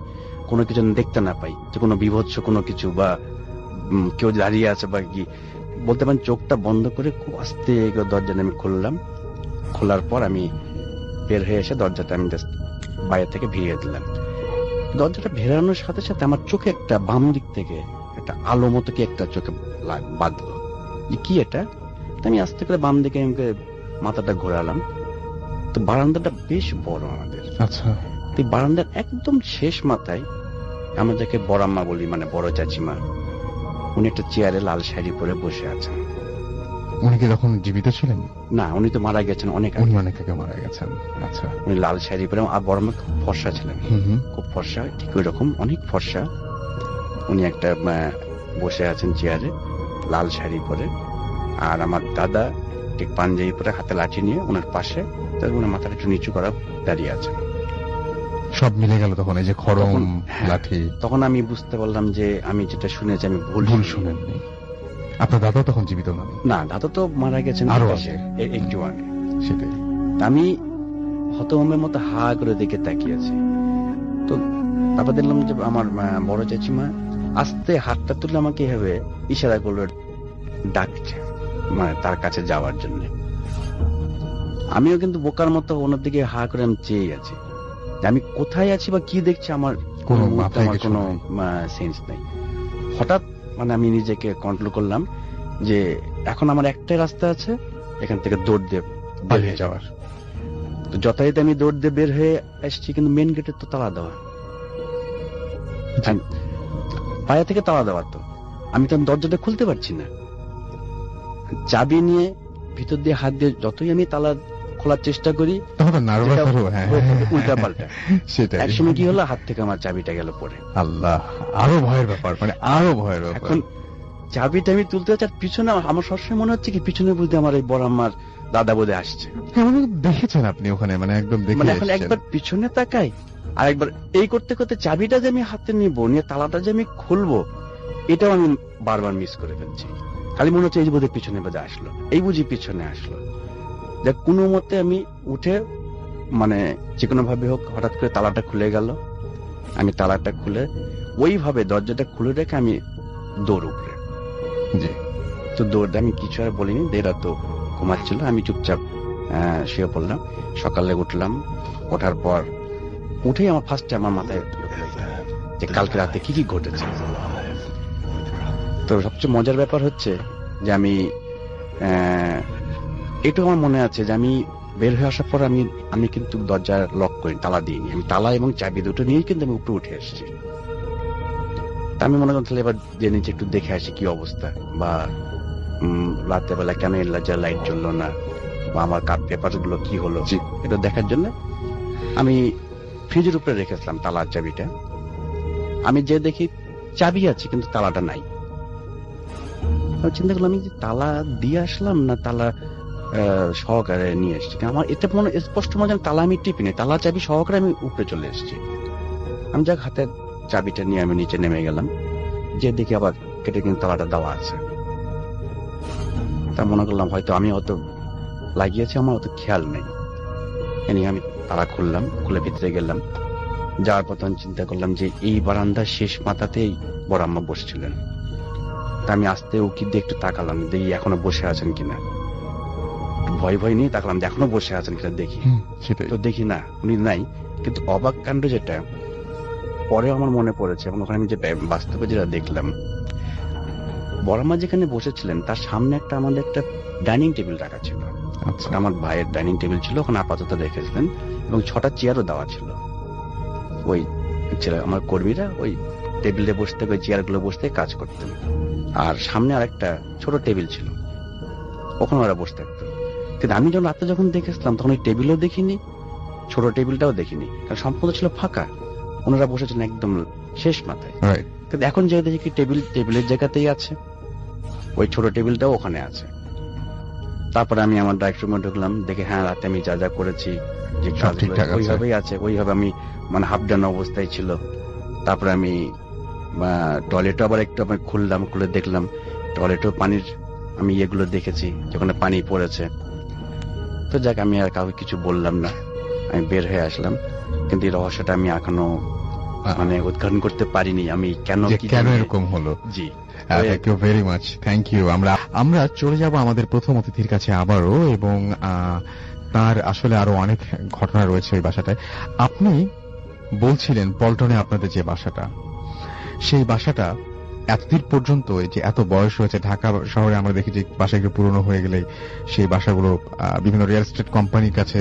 কোনো কিছু দেখতে না পাই, যে কোনো বিভৎস কোনো কিছু বা কেউ দাঁড়িয়ে আছে বা কি বলতে পারেন। চোখটা বন্ধ করে খুব আস্তে দরজাটা আমি খুললাম। খোলার পর আমি বের হয়ে এসে দরজাটা আমি বাইরে থেকে ভিড়িয়ে দিলাম। দরজাটা ভেরানোর সাথে সাথে আমার চোখে একটা বাম দিক থেকে একটা আলো মতো কি একটা চোখে বাঁধলো, কি এটা। আমি আস্তে করে বাম দিকে মাথাটা ঘোরালাম, তো বারান্দাটা বেশ বড় আমাদের। আচ্ছা। এই বারান্দার একদম শেষ মাথায় আমরা যাকে বড় আম্মা বলি, মানে বড় চাচিমা, উনি একটা চেয়ারে লাল শাড়ি পরে বসে আছেন। উনি কি তখন জীবিত ছিলেন? না, উনি তো মারা গেছেন অনেক উনি আগে। অনেক আগে মারা গেছেন। আচ্ছা। উনি লাল শাড়ি পরে, আর বড় আম্মা খুব ফর্সা ছিলেন, হুম হুম। খুব ফর্সা, ঠিক ওই রকম অনেক ফর্সা। উনি একটা বসে আছেন চেয়ারে লাল শাড়ি পরে, আর আমার দাদা ঠিক পাঞ্জাবি পরে হাতে লাঠি নিয়ে ওনার পাশে, তার ওনার মাথাটা একটু নিচু করা দাঁড়িয়ে আছে। সব মিলে গেল তখন, এই যে খড়ম, তখন- লাঠি। তখন আমি বুঝতে পারলাম যে আমি যেটা শুনেছি আমি ভুল ভুল শুনিনি। শুনেননি। আপনার দাদাও তখন জীবিত নন? না, দাদা তো মারা গেছেন আরো বিদেশে, একটু আগে। সেটাই। আমি হতভম্বের মতো হা করে দেখে তাকিয়ে আছি। তো তারপর দেখলাম যে আমার বড় চাচিমা আস্তে হাতটা তুলে আমাকে এভাবে ইশারা করলো, ডাকছে মানে তার কাছে যাওয়ার জন্য। আমিও কিন্তু বোকার মতো ওনার দিকে হা করে আমি চেয়ে আছি যে আমি কোথায় আছি বা কি দেখছি, আমার কোনো মুহূর্তে মাথায় আমার কিছু কোনো নাই। সেন্স নেই। হঠাৎ মানে আমি নিজেকে কন্ট্রোল করলাম যে এখন আমার একটাই রাস্তা আছে, এখান থেকে দৌড় দিয়ে বের পালিয়ে হয়ে যাওয়ার। তো যথারীতি আমি দৌড় দিয়ে বের হয়ে এসেছি, কিন্তু মেন গেটের তো তালা দেওয়া, আমি- বাইরে থেকে তালা দেওয়া, তো আমি তো দরজাটা খুলতে পারছি না। চাবি নিয়ে ভিতর দিয়ে হাত দিয়ে যতই আমি তালা খোলার চেষ্টা করি, তখন তো নার্ভাস যেটা আরো, হ্যাঁ, হয়ে থাকে উল্টা পাল্টা। সেটাই। একসময় কি হলো, হাত থেকে আমার চাবিটা গেল পড়ে। আল্লাহ, আরো ভয়ের ব্যাপার, মানে আরো ভয়ের ব্যাপার। এখন চাবিটা আমি তুলতে যাচ্ছি, আর পিছনে আমার সবসময় মনে হচ্ছে কি পিছনে বুঝতে আমার এই বড় আমার দাদা বোধে আসছে। হ্যাঁ, মানে দেখেছেন আপনি ওখানে, মানে একদম দেখে মানে এখন এসেছেন। একবার পিছনে তাকাই, আর একবার এই করতে করতে চাবিটা যে আমি হাতে নিবো, নিয়ে তালাটা যে আমি খুলবো, এটাও আমি বারবার মিস করে ফেলছি। খালি মনে হচ্ছে এই যে বোধহয় পিছনে বোধহয় আসলো, এই বুঝি পিছনে আসলো। যে কোনো মতে আমি উঠে, মানে যে কোনো ভাবে হোক, হঠাৎ করে তালাটা খুলে গেল। আমি তালাটা খুলে ওইভাবে দরজাটা খুলে রেখে আমি দৌড় উপরে। জি। তো দৌড় আমি কিছু আর বলিনি, দেরা তো ঘুমাচ্ছিল, আমি চুপচাপ শুয়ে পড়লাম। সকালে উঠলাম, ওঠার পর উঠেই আমার ফার্স্টে আমার মাথায় ঢুকলো যে কালকে রাতে কি কি ঘটেছে। তো সবচেয়ে মজার ব্যাপার হচ্ছে যে আমি এটাও আমার মনে আছে যে আমি বের হয়ে আসার পর আমি কিন্তু দরজা লক করি, তালা দিইনি। আমি তালা এবং চাবি দুটো নিয়েই কিন্তু আমি উপরে উঠে এসেছি। তা আমি মনে করছিলাম এবার যে নিচে একটু দেখে আসি কি অবস্থা, বা রাতের বেলা কেন লাইট জ্বললো না, বা আমার কার্ড পেপার গুলো কি হলো, এটা দেখার জন্য আমি ফ্রিজের উপরে রেখেছিলাম তালার চাবিটা। আমি যে দেখি চাবি আছে কিন্তু তালাটা নাই। আমি চিন্তা করলাম আমি যে তালা দিয়ে আসলাম না তালা সহকারে নিয়ে এসেছি। আমার এটা মনে স্পষ্ট মনে হয় তালা আমি টিপিনি, তালা চাবি সহকারে আমি উপরে চলে এসেছি। আমি যাক হাতে চাবিটা নিয়ে আমি নিচে নেমে গেলাম, যে দেখি আবার কেটে কিন্তু তালাটা দেওয়া আছে। তা মনে করলাম হয়তো আমি হয়তো লাগিয়েছি, আমার অত খেয়াল নেই। আমি তালা খুললাম, খুলে ভিতরে গেলাম। যাওয়ার পর তখন চিন্তা করলাম যে এই বারান্দার শেষ মাথাতেই বড় আম্মা বসছিলেন। তা আমি আস্তে উকি দিয়ে একটু তাকালাম, দেখি এখনো বসে আছেন কিনা। ভয় ভয় নিয়ে তাকালাম যে এখনো বসে আছেন কিনা দেখি। সেটাই। তো দেখি না, উনি নাই। কিন্তু অবাক কাণ্ড যেটা পরে আমার মনে পড়েছে, এবং ওখানে আমি যে বাস্তবে যেটা দেখলাম, বড়মা যেখানে বসেছিলেন তার সামনে আমাদের একটা ডাইনিং টেবিল রাখা ছিল। আচ্ছা। ওটা আমার ভাইয়ের ডাইনিং টেবিল ছিল, ওখানে আপাতত রেখেছিলেন, এবং 6টা চেয়ারও দেওয়া ছিল। ওই আমার কর্মীরা ওই টেবিলে বসতে, ওই চেয়ার গুলো বসতে কাজ করতেন। আর সামনে আরেকটা ছোট টেবিল ছিল, ওখানে ওরা বসে থাকতো। কিন্তু আমি যখন রাতে দেখেছিলাম তখন ওই টেবিলও দেখিনি, ছোট টেবিলটাও দেখিনি, কারণ সম্পূর্ণ ছিল ফাঁকা। ওনারা বসেছিলেন একদম শেষ মাথায়। কিন্তু এখন যে দেখি কি টেবিলের জায়গাতেই আছে, ওই ছোট টেবিলটাও ওখানে আছে। তারপরে আমি আমার ডাইরেক্ট রুমে ঢুকলাম, দেখে হ্যাঁ রাতে আমি যা যা করেছি যে সব ঠিকঠাক আছে। ওইভাবেই আছে, ওইভাবে আমি মানে হাফ ডান অবস্থায় ছিল। তারপরে আমি টয়লেটও আবার একটু খুললাম, খুলে দেখলাম টয়লেটও পানির আমি এগুলো দেখেছি যখন পানি পড়েছে। তো যাক, আমি আর কাউকে কিছু বললাম না, আমি বের হয়ে আসলাম। কিন্তু এই রহস্যটা আমি এখনো মানে উদ্ঘাটন করতে পারিনি, আমি কেন এরকম হলো। জি, thank you very much, thank you. আমরা চলে যাব আমাদের প্রথম অতিথির কাছে আবারও, এবং তার আসলে আরো অনেক ঘটনা রয়েছে ওই বাসাটায়। আপনি বলছিলেন পল্টনে আপনাদের যে বাসাটা, সেই বাসাটা এতদিন পর্যন্ত, যে এত বয়স হয়েছে, ঢাকা শহরে আমরা দেখি যে বাসাগুলো পুরনো হয়ে গেলে সেই বাসাগুলো বিভিন্ন রিয়েল এস্টেট কোম্পানির কাছে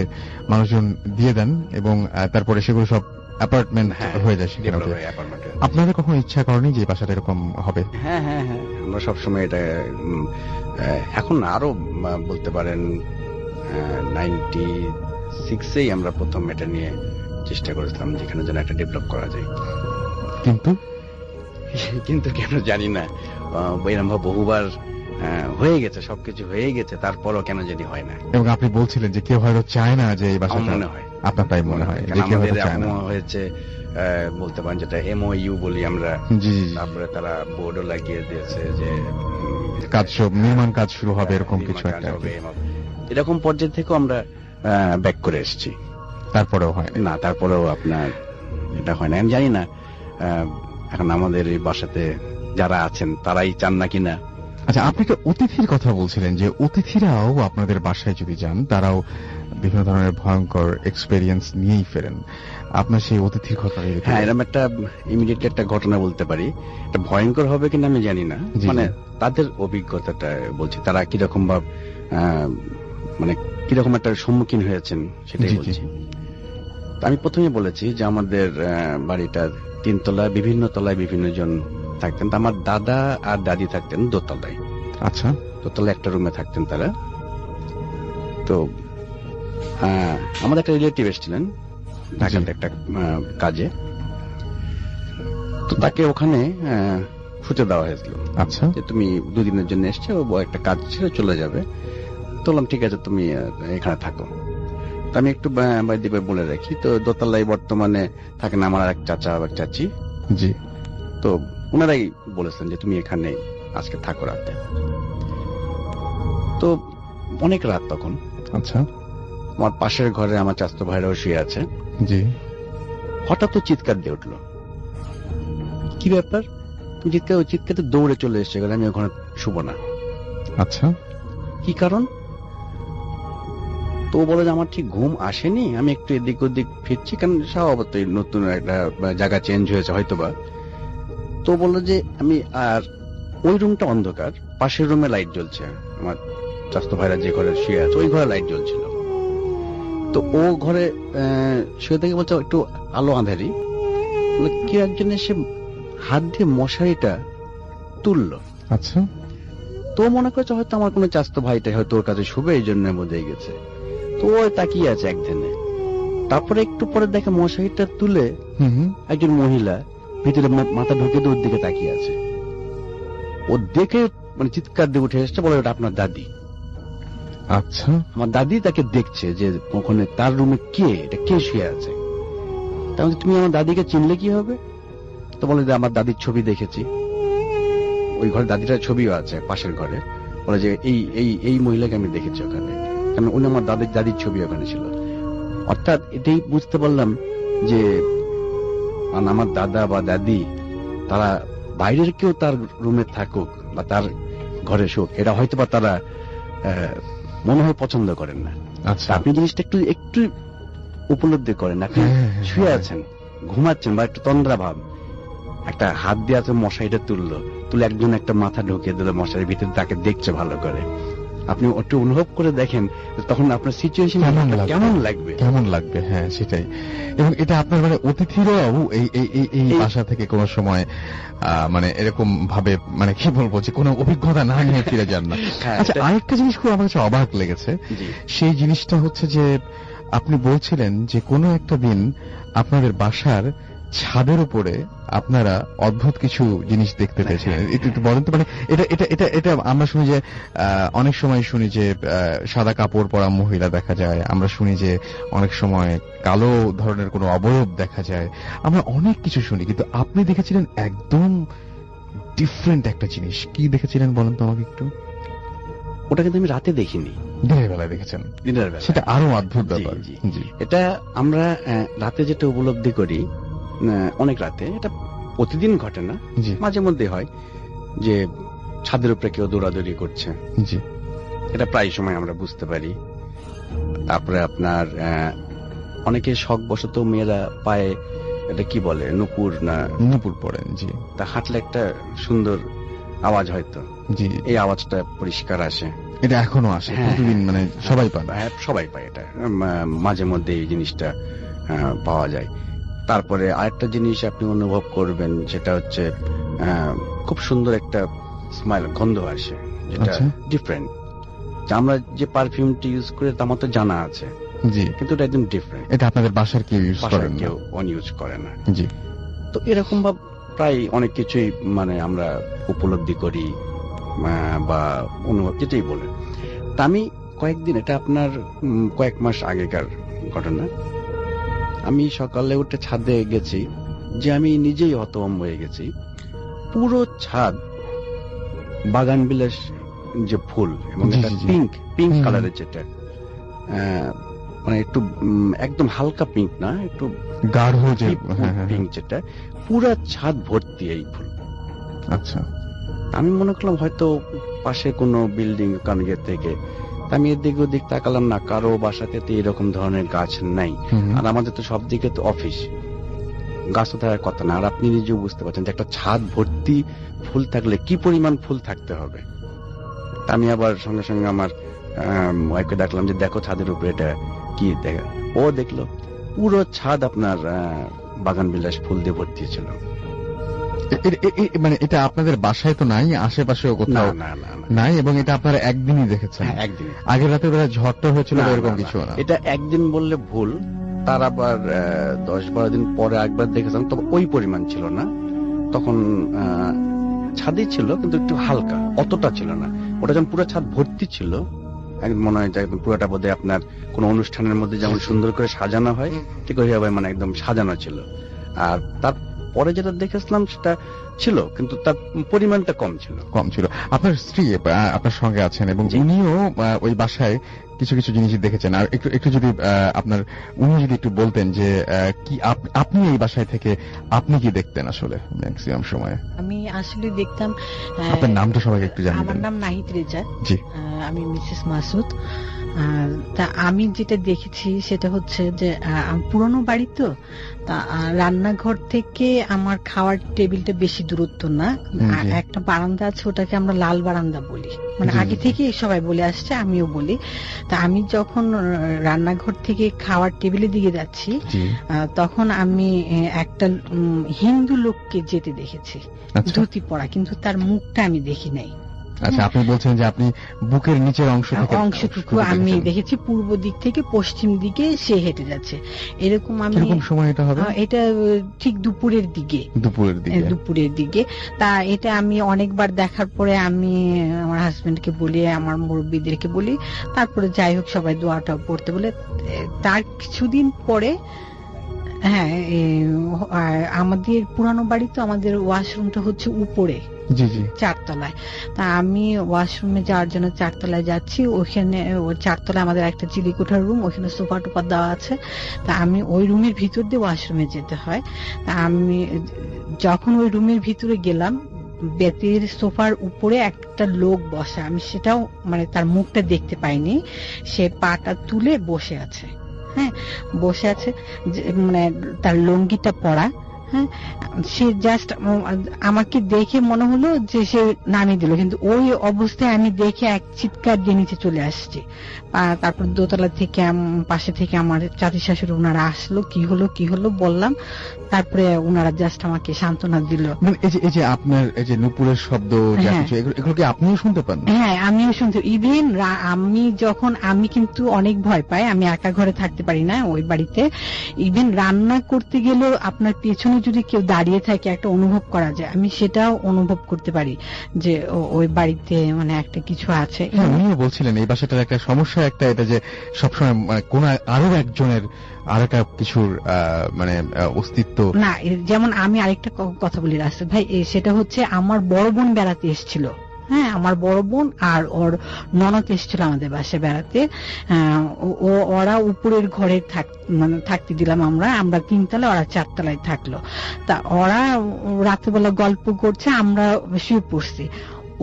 মানুষজন দিয়ে দেন, এবং তারপরে সেগুলো সব অ্যাপার্টমেন্ট হয়ে যায় সেখানে। আপনাদের কখনো ইচ্ছা করেনি যে বাসাটা এরকম হবে? হ্যাঁ হ্যাঁ হ্যাঁ, আমরা সবসময় এটা এখন আরো বলতে পারেন 96-এই আমরা প্রথম এটা নিয়ে চেষ্টা করেছিলাম যেখানে যেন একটা ডেভেলপ করা যায়। কিন্তু কেন জানি না, এরকম বহুবার হয়ে গেছে, সবকিছু হয়ে গেছে, তারপরও কেন জানি হয় না। এবং আপনি বলছিলেন যে কেউ হয়তো চায় না যে এই বাসাটা, মনে হয় আপনার তাই মনে হয় যে কেউ হয়তো চায় না। হয়েছে বলতে পারেন যেটা MOU বলি আমরা। জি, তারপরে তারা বোর্ডও লাগিয়ে দিয়েছে যে নির্মাণ কাজ শুরু হবে, এরকম কিছু একটা হবে। এরকম পর্যায়ে থেকেও আমরা ব্যাক করে এসেছি, তারপরেও হয় না, তারপরেও আপনার এটা হয় না। আমি জানি না এখন আমাদের এই বাসাতে যারা আছেন তারাই চান না কিনা, আচ্ছা, আপনি একটা অতিথির কথা বলছিলেন যে অতিথিরাও আপনাদের বাসায় যদি যান তারাও বিভিন্ন ধরনের ভয়ঙ্কর এক্সপেরিয়েন্স নিয়েই ফেরেন। আপনার সেই অতিথির ঘটনা যদি হ্যাঁ, বলেন। এরকম একটা ইমিডিয়েটলি একটা ঘটনা বলতে পারি। এটা ভয়ঙ্কর হবে কিনা আমি জানি না, জি, মানে জি। তাদের অভিজ্ঞতাটা বলছি, তারা কিরকম ভাব মানে কিরকম একটা সম্মুখীন হয়েছেন সেটাই জি, জি। বলছি। তো আমি প্রথমে বলেছি যে আমাদের বাড়িটার 3 তলায়, বিভিন্ন তলায় বিভিন্ন জন থাকতেন। তো আমার দাদা আর দাদি থাকতেন দোতলায়। আচ্ছা, দোতলায় একটা রুমে থাকতেন তারা। তো আমাদের একটা রিলেটিভ এসেছিলেন ঢাকাতে একটা কাজে। তো তাকে ওখানে শুতে দেওয়া হয়েছিল আচ্ছা, যে তুমি 2 দিনের জন্য এসছে, ও একটা কাজ ছেড়ে চলে যাবে। তো বললাম ঠিক আছে, তুমি এখানে থাকো। তো আমি একটু বাইরে বলে রাখি, তো দোতলায় বর্তমানে থাকেন আমার আর এক চাচা আর এক চাচি। জি, তো ওনারাই বলেছেন যে তুমি এখানে আজকে থাকো রাতে। তো অনেক রাত তখন। আচ্ছা, আমার পাশের ঘরে আমার চাচাতো ভাইরাও শুয়ে আছে। জি, হঠাৎ তো চিৎকার দিয়ে উঠলো। কি ব্যাপার? চিৎকারতে দৌড়ে চলে এসছে, আমি ওখানে শুভ না। আচ্ছা, কি কারণ? তো বলে যে আমার ঠিক ঘুম আসেনি, আমি একটু এদিক ওদিক ফিরছি, কারণ স্বভাবতই নতুন একটা জায়গা চেঞ্জ হয়েছে হয়তোবা। তো বললো যে আমি, আর ওই রুমটা অন্ধকার, পাশের রুমে লাইট জ্বলছে। আমার চাচাতো ভাইরা যে ঘরে শুয়ে আছে ওই ঘরে লাইট জ্বলছিল। তো ও ঘরে শুয়ে থেকে বলছে একটু আলো আঁধারি, কি একজন এসে হাত দিয়ে মশারিটা তুললো। আচ্ছা, তো মনে করছে হয়তো আমার কোনো চাচাতো ভাইটা হয়তো ওর কাছে শুবে, এই জন্য বোঝাই গেছে। তো ও তাকিয়ে আছে একদিনে। তারপরে একটু পরে দেখে মশারিটা তুলে একজন মহিলা ভিতরে মাথা ঢুকে দিয়ে ওর দিকে তাকিয়ে আছে। ও দেখে মানে চিৎকার দিয়ে উঠে এসছে, বলে ওটা আপনার দাদি। আচ্ছা, আমার দাদি তাকে দেখছে যে ওখানে তার রুমে কে শুয়ে আছে। তাহলে তুমি আমার দাদিকে চিনলে কি হবে? তো বলে যে আমার দাদির ছবি দেখেছি, ওই ঘরে দাদিটার ছবিও আছে পাশের ঘরে। বলে যে এই মহিলাকে আমি দেখেছি ওখানে, কারণ উনি আমার দাদির ছবি ওখানে ছিল। অর্থাৎ এটাই বুঝতে পারলাম যে আমার দাদা বা দাদি তারা বাইরের কেউ তার রুমে থাকুক বা তার ঘরে শুক, এটা হয়তো বা তারা মনে হয় পছন্দ করেন না। আচ্ছা, আপনি জিনিসটা একটু উপলব্ধি করেন। আপনি শুয়ে আছেন, ঘুমাচ্ছেন, বা একটু তন্দ্রা ভাব, একটা হাত দিয়ে আছে মশারিটা তুলে একজন একটা মাথা ঢুকিয়ে দিল মশারির ভিতরে, তাকে দেখছে ভালো করে। আপনি একটু অনুভব করে দেখেন তখন আপনার সিচুয়েশন কেমন লাগবে। হ্যাঁ, সেটাই। এবং এটা আপনার মানে অতিথিরাও এই বাসা থেকে কোনো সময় মানে এরকম ভাবে, মানে কি বলবো, যে কোনো অভিজ্ঞতা না নিয়ে ফিরে যান না। আচ্ছা, আরেকটা জিনিস খুব আমার কাছে অবাক লেগেছে। সেই জিনিসটা হচ্ছে যে আপনি বলছিলেন যে কোনো একটা দিন আপনাদের বাসার ছাদের উপরে আপনারা অদ্ভুত কিছু জিনিস দেখতে পেয়েছিলেন। একটু বলেন তো, মানে এটা আমরা শুনি যে অনেক সময় শুনি যে সাদা কাপড় পরা মহিলা দেখা যায়, আমরা শুনি যে অনেক সময় কালো ধরনের কোনো অবয়ব দেখা যায়, আমরা অনেক কিছু শুনি, কিন্তু আপনি দেখেছিলেন একদম ডিফারেন্ট একটা জিনিস। কি দেখেছিলেন বলেন তো আমাকে একটু। ওটা কিন্তু আমি রাতে দেখিনি, দিনের বেলায় দেখেছেন। দিনের বেলা সেটা আরো অদ্ভুত ব্যাপার। জি, এটা আমরা রাতে যেটা উপলব্ধি করি, অনেক রাতে, এটা প্রতিদিন ঘটে না, মাঝে মধ্যে হয় যে ছাদের উপরে কেউ দৌড়াদৌড়ি করছে। জি, এটা প্রায় সময় আমরা বুঝতে পারি। তারপরে আপনার অনেকে শখবশত মেয়েরা পায়ে, এটা কি বলে, নুপুর পড়েন। জি, তা হাঁটলে একটা সুন্দর আওয়াজ হয়তো, জি, এই আওয়াজটা পরিষ্কার আসে। এটা এখনো আসে প্রতিদিন, মানে সবাই পায়। সবাই পায় এটা, মাঝে মধ্যে এই জিনিসটা পাওয়া যায়। তারপরে আরেকটা জিনিস আপনি অনুভব করবেন, সেটা হচ্ছে খুব সুন্দর একটা স্মাইল, গন্ধ আসে, যেটা ডিফারেন্ট। আমরা যে পারফিউমটি ইউজ করে তা আমার তো জানা আছে, জি, কিন্তু এটা একদম ডিফারেন্ট। এটা আপনাদের বাসার কেউ ইউজ করেন না? কেউ ইউজ করে না। জি। তো এরকম ভাব প্রায় অনেক কিছুই মানে আমরা উপলব্ধি করি বা অনুভব, যেটাই বলেন। তা আমি কয়েকদিন, এটা আপনার কয়েক মাস আগেকার ঘটনা, আমি সকালে উঠে ছাদে গেছি, যে আমি নিজেই হতভম্ব হয়ে গেছি। পুরো ছাদ বাগান বিলাস যে ফুল, এবং পিঙ্ক কালারের, যেটা মানে একটু একদম হালকা পিঙ্ক না, একটু গাঢ় পিঙ্ক, যেটা পুরো ছাদ ভর্তি এই ফুল। আচ্ছা, আমি মনে করলাম হয়তো পাশে কোনো বিল্ডিং কারণ ইয়ে থেকে। তা আমি এদিক ওদিক তাকালাম না, কারো বাসাতে তো এরকম ধরনের গাছ নাই। আর আমাদের তো সব দিকে তো অফিস, গাছ তো থাকার কথা না। আর আপনি নিজেও বুঝতে পারছেন যে একটা ছাদ ভর্তি ফুল থাকলে কি পরিমাণ ফুল থাকতে হবে। তা আমি আবার সঙ্গে সঙ্গে আমার ওয়াইফকে ডাকলাম যে দেখো ছাদের উপরে এটা কি দেখা। ও দেখলো পুরো ছাদ আপনার বাগান বিলাস ফুল দিয়ে ভর্তি ছিল। মানে এটা আপনাদের বাসায় তো নাই, আশেপাশেও কোথাও না না না নাই, এবং এটা আপনারা একদিনই দেখেছেন? হ্যাঁ, একদিন। আগের রাতে বেলা ঝড়টা হয়েছিল না, এরকম না, কিছু না? এটা একদিন বললে ভুল। তার আবার 10-12 দিন পরে একবার দেখেছিলাম, তবে ওই পরিমাণ ছিল না। তখন ছাদই ছিল কিন্তু একটু হালকা, অতটা ছিল না। ওটা যখন পুরো ছাদ ভর্তি ছিল, একদম মনে হয় যে একদম পুরোটা বোধহয় আপনার কোন অনুষ্ঠানের মধ্যে যেমন সুন্দর করে সাজানো হয় ঠিক ওইভাবে মানে একদম সাজানো ছিল। আর তারপরে যেটা দেখেছিলাম সেটা ছিল কিন্তু তার পরিমাণটা কম ছিল। আপনার স্ত্রী আপনার সঙ্গে আছেন এবং উনিও ওই বাসায় কিছু কিছু জিনিস দেখেছেন। আর একটু যদি আপনার উনি যদি একটু বলতেন যে কি আপনি এই বাসায় থেকে আপনি কি দেখতেন আসলে ম্যাক্সিমাম সময়ে? আমি আসলে দেখতাম, আপনার নামটা সবাইকে একটু জানাবেন। আমার নাম নাহিদ রেজা। জি। আমি মিসেস মাসুদ। তা আমি যেটা দেখেছি সেটা হচ্ছে যে পুরনো বাড়ি তো, তা রান্নাঘর থেকে আমার খাওয়ার টেবিলটা বেশি দূরত্ব না। একটা বারান্দা আছে, ওটাকে আমরা লাল বারান্দা বলি, মানে আগে থেকে সবাই বলে আসছে, আমিও বলি। তা আমি যখন রান্নাঘর থেকে খাওয়ার টেবিলের দিকে যাচ্ছি তখন আমি একটা হিন্দু লোককে যেতে দেখেছি, ধুতি পরা, কিন্তু তার মুখটা আমি দেখি নাই। আচ্ছা, আপনি বলছেন যে আপনি বুকের নিচের অংশটুকু আমি দেখেছি, পূর্ব দিক থেকে পশ্চিম দিকে সে হেঁটে যাচ্ছে। এরকম আমি সময় এটা হবে, এটা ঠিক দুপুরের দিকে। তা এটা আমি অনেকবার দেখার পরে আমি আমার হাজবেন্ডকে বলি, আমার মুরব্বীদেরকে বলি, তারপরে যাই হোক সবাই দোয়াটা পড়তে বলে। তার কিছুদিন পরে হ্যাঁ, আমাদের পুরানো বাড়ি তো, আমাদের ওয়াশরুমটা হচ্ছে উপরে, চারতলায়। তা আমি ওয়াশরুমে যাওয়ার জন্য চারতলায় যাচ্ছি। ওখানে চারতলায় আমাদের একটা চিলিকোঠার রুম, ওখানে সোফা টোফা দেওয়া আছে। তা আমি ওই রুমের ভিতর দিয়ে ওয়াশরুমে যেতে হয়। তা আমি যখন ওই রুমের ভিতরে গেলাম, বেতের সোফার উপরে একটা লোক বসা, আমি সেটাও মানে তার মুখটা দেখতে পাইনি। সে পাটা তুলে বসে আছে, হ্যাঁ বসে আছে, মানে তার লুঙ্গিটা পরা। হ্যাঁ, সে জাস্ট আমাকে দেখে মনে হলো যে সে নামিয়ে দিল, কিন্তু ওই অবস্থায় আমি দেখে এক চিৎকার দিয়ে নিচে চলে আসছি। তারপর দোতলা থেকে পাশে থেকে আমার চাচি শাশুড়ি ওনারা আসলো, কি হলো বললাম। তারপরে ওনারা জাস্ট আমাকে সান্ত্বনা দিল। এই যে আপনার এই যে নুপুরের শব্দ, এগুলো কি আপনিও শুনতে পান? হ্যাঁ, আমিও শুনতে। ইভেন আমি কিন্তু অনেক ভয় পাই, আমি একা ঘরে থাকতে পারি না ওই বাড়িতে। ইভেন রান্না করতে গেলেও আপনার পেছনে যদি কেউ দাঁড়িয়ে থাকে একটা অনুভব করা যায়, আমি সেটাও অনুভব করতে পারি যে ওই বাড়িতে মানে একটা কিছু আছে। উনিও বলছিলেন এই বাসাটার একটা সমস্যা একটা এটা যে সবসময় কোন আরো একজনের আর একটা কিছুর মানে অস্তিত্ব না। যেমন আমি আরেকটা কথা বলি রাসেল ভাই, সেটা হচ্ছে আমার বড় বোন বেড়াতে এসেছিল। হ্যাঁ, আমার বড় বোন আর ওর ননদ এসেছিল আমাদের বাসায় বেড়াতে। ওরা উপরের ঘরে থাকতে দিলাম, আমরা 3 তলায়, ওরা 4 তলায় থাকলো। তা ওরা রাত্রেবেলা গল্প করছে, আমরা শুয়ে পড়ছি।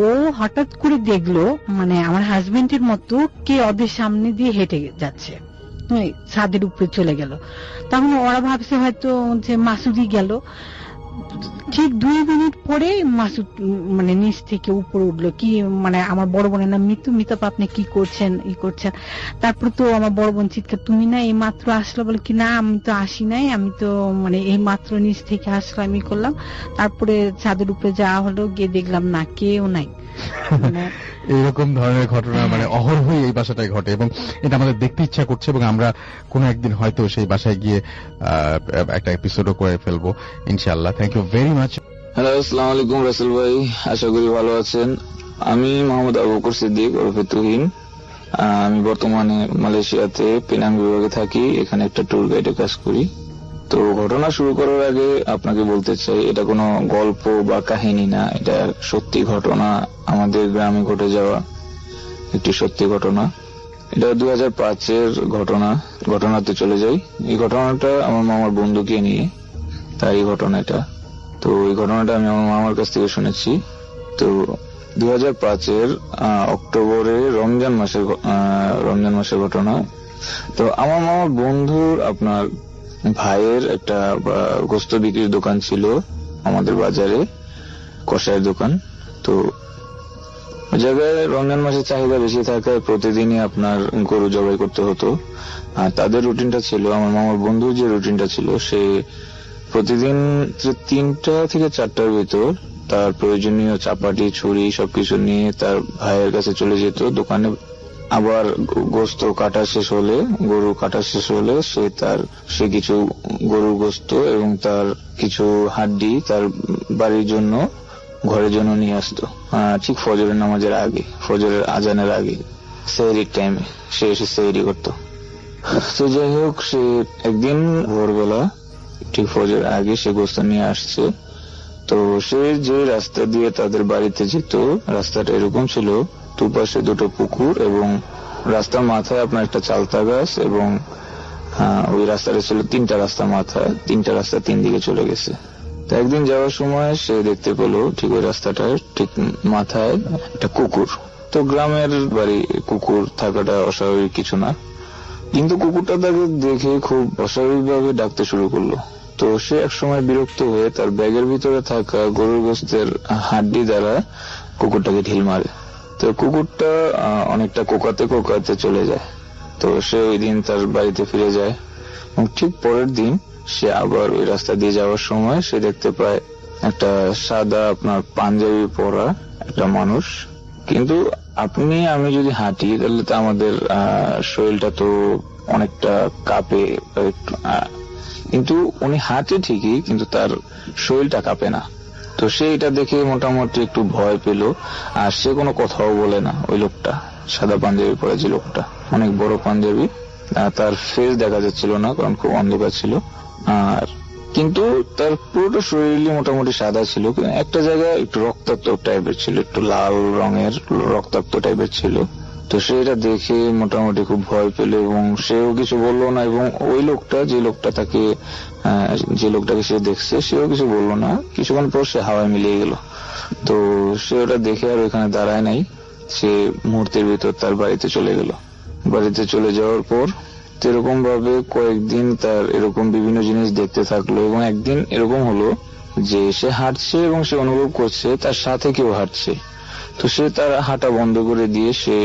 ও হঠাৎ করে দেখলো মানে আমার হাজবেন্ডের মতো কে ওদের সামনে দিয়ে হেঁটে যাচ্ছে, ছাদের উপরে চলে গেল। তখন ওরা ভাবছে হয়তো যে মাসুদই গেল। ঠিক 2 মিনিট পরে মাসুদ মানে নিচ থেকে উপরে উঠলো। কি মানে আমার বড় বোনের নাম মিতু, আপনি কি করছেন? তারপর তো আমার বড় বোন চিৎকার, তুমি না এই মাত্র আসলো? বলে কি না, আমি তো আসি নাই, আমি তো মানে এই মাত্র নিচ থেকে আসলো, আমি করলাম। তারপরে ছাদের উপরে যাওয়া হলো, গিয়ে দেখলাম না, কেউ নাই। এইরকম ধরনের ঘটনা মানে অহরহই এই বাসাটায় ঘটে এবং এটা আমাদের দেখতে ইচ্ছা করছে এবং আমরা কোনো একদিন হয়তো সেই বাসায় গিয়ে একটা এপিসোডও করে ফেলবো ইনশাআল্লাহ। Thank you very much. Hello, আসসালামু আলাইকুম রাসেল ভাই, আশা করি ভালো আছেন। আমি মোহাম্মদ আবু বকর সিদ্দিক ওরফে তুহিন। আমি বর্তমানে মালয়েশিয়াতে পেনাং বিভাগে থাকি, এখানে একটা ট্যুর গাইডে কাজ করি। তো ঘটনা শুরু করার আগে আপনাকে বলতে চাই, এটা কোনো গল্প বা কাহিনী না, এটা সত্যি ঘটনা, আমাদের গ্রামে ঘটে যাওয়া একটি সত্যি ঘটনা। এটা 2005-এর ঘটনাতে চলে যাই। এই ঘটনাটা আমার মামার বন্ধুকে নিয়ে, তার এই ঘটনাটা। তো এই ঘটনাটা আমি আমার মামার কাছ থেকে শুনেছি। তো 2005-এর অক্টোবরে রমজান মাসের ঘটনা। তো আমার মামার বন্ধুর আপনার ভাইয়ের একটা গোস্ত বিক্রির দোকান ছিল আমাদের বাজারে, কষায়ের দোকান। তো ওই জায়গায় রমজান মাসে চাহিদা বেশি থাকায় প্রতিদিনই আপনার গরু জবাই করতে হতো। আর তাদের রুটিনটা ছিল, আমার মামার বন্ধুর যে রুটিনটা ছিল, সে প্রতিদিন 3টা থেকে 4টার ভিতর তার প্রয়োজনীয় চাপাটি, ছুরি সবকিছু নিয়ে তার ভাইয়ের কাছে চলে যেত দোকানে। আবার গোস্ত কাটা শেষ হলে, গরু কাটা শেষ হলে সে কিছু গরুর গোস্ত এবং তার কিছু হাড্ডি তার বাড়ির জন্য, ঘরের জন্য নিয়ে আসতো। ঠিক ফজরের নামাজের আগে, ফজরের আজানের আগে, সেহরির টাইমে সে এসে সেহরি করতো। তো যাই হোক, সে একদিন ভোরবেলা ঠিক ফজরের আগে সে গোস্ত নিয়ে আসছে। তো সে যে রাস্তা দিয়ে তাদের বাড়িতে যেত, রাস্তাটা এরকম ছিল, দুপাশে 2টো পুকুর এবং রাস্তার মাথায় আপনার একটা চালতা গাছ, এবং ওই রাস্তাটা ছিল 3টা রাস্তা মাথায়, 3টা রাস্তা 3 দিকে চলে গেছে। তো একদিন যাওয়ার সময় সে দেখতে পেলো ঠিক ওই রাস্তাটার ঠিক মাথায় একটা কুকুর। তো গ্রামের বাড়ি, কুকুর থাকাটা অস্বাভাবিক কিছু না, কিন্তু কুকুরটা তাকে দেখে খুব অস্বাভাবিকভাবে ডাকতে শুরু করলো। তো সে একসময় বিরক্ত হয়ে তার ব্যাগের ভিতরে থাকা গরুর গোস্তের হাড্ডি দ্বারা কুকুরটাকে ঢিল মারে। তো কুকুরটা অনেকটা কোকাতে চলে যায়। তো সে ওই দিন তার বাড়িতে ফিরে যায়, এবং ঠিক পরের দিন সে আবার ওই রাস্তা দিয়ে যাওয়ার সময় সে দেখতে পায় একটা সাদা আপনার পাঞ্জাবি পরা একটা মানুষ। কিন্তু আমি যদি হাঁটি তাহলে তো আমাদের শরীরটা তো অনেকটা কাঁপে, কিন্তু উনি হাঁটে ঠিকই, কিন্তু তার শরীরটা কাঁপে না। তো সে এটা দেখে মোটামুটি একটু ভয় পেল, আর সে কোনো কথাও বলে না। ওই লোকটা, সাদা পাঞ্জাবি পরে যে লোকটা, অনেক বড় পাঞ্জাবি, তার ফেস দেখা যাচ্ছিল না কারণ খুব অন্ধকার ছিল, আর কিন্তু তার পুরোটা শরীরই মোটামুটি সাদা ছিল, একটা জায়গায় একটু রক্তাক্ত টাইপের ছিল, একটু লাল রঙের রক্তাক্ত টাইপের ছিল। তো সে এটা দেখে মোটামুটি খুব ভয় পেল, এবং সেও কিছু বললো না, এবং ওই লোকটা, যে লোকটাকে সে দেখছে, সেও কিছু বললো না। কিছুক্ষণ পর সে হাওয়ায় মিলিয়ে গেল। তো সে ওটা দেখে আর ওইখানে দাঁড়ায় নাই, সে মুহূর্তের ভিতর তার বাড়িতে চলে গেল। বাড়িতে চলে যাওয়ার পর এরকম ভাবে কয়েকদিন তার এরকম বিভিন্ন জিনিস দেখতে থাকলো, এবং একদিন এরকম হলো যে সে হাঁটছে এবং সে অনুভব করছে তার সাথে কেউ হাঁটছে। তো সে তার হাঁটা বন্ধ করে দিয়ে সে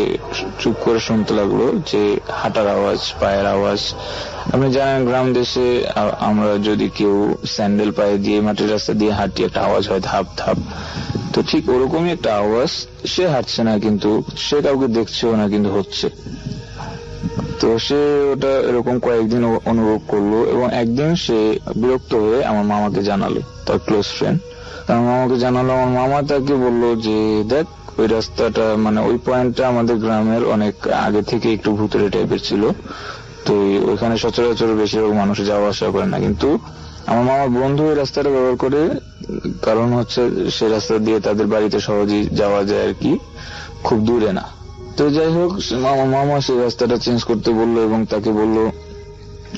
চুপ করে শুনতে লাগলো যে হাঁটার আওয়াজ, পায়ের আওয়াজ। আপনি জানেন গ্রাম দেশে আমরা যদি কেউ স্যান্ডেল পায়ে দিয়ে মাটির রাস্তা দিয়ে হাঁটি, একটা আওয়াজ হয়, ধাপ ধাপ। তো ঠিক ওরকমই একটা আওয়াজ, সে হাঁটছে না, কিন্তু সে কাউকে দেখছেও না, কিন্তু হচ্ছে। তো সে ওটা এরকম কয়েকদিন অনুভব করলো, এবং একদিন সে বিরক্ত হয়ে আমার মামাকে জানালো, তার ক্লোজ ফ্রেন্ড। আমার মামাকে জানালো, আমার মামা তাকে বললো যে দেখ, ওই রাস্তাটা মানে ওই পয়েন্টটা আমাদের গ্রামের অনেক আগে থেকে একটু ভুতুড়ে টাইপের ছিল। তো ওইখানে সচরাচর বেশিরভাগ মানুষ যাওয়া আসা করে না, কিন্তু আমার মামার বন্ধু ওই রাস্তাটা ব্যবহার করে, কারণ হচ্ছে সে রাস্তা দিয়ে তাদের বাড়িতে সহজেই যাওয়া যায় আর কি, খুব দূরে না। তো যাই হোক, মামা সেই রাস্তাটা চেঞ্জ করতে বললো, এবং তাকে বললো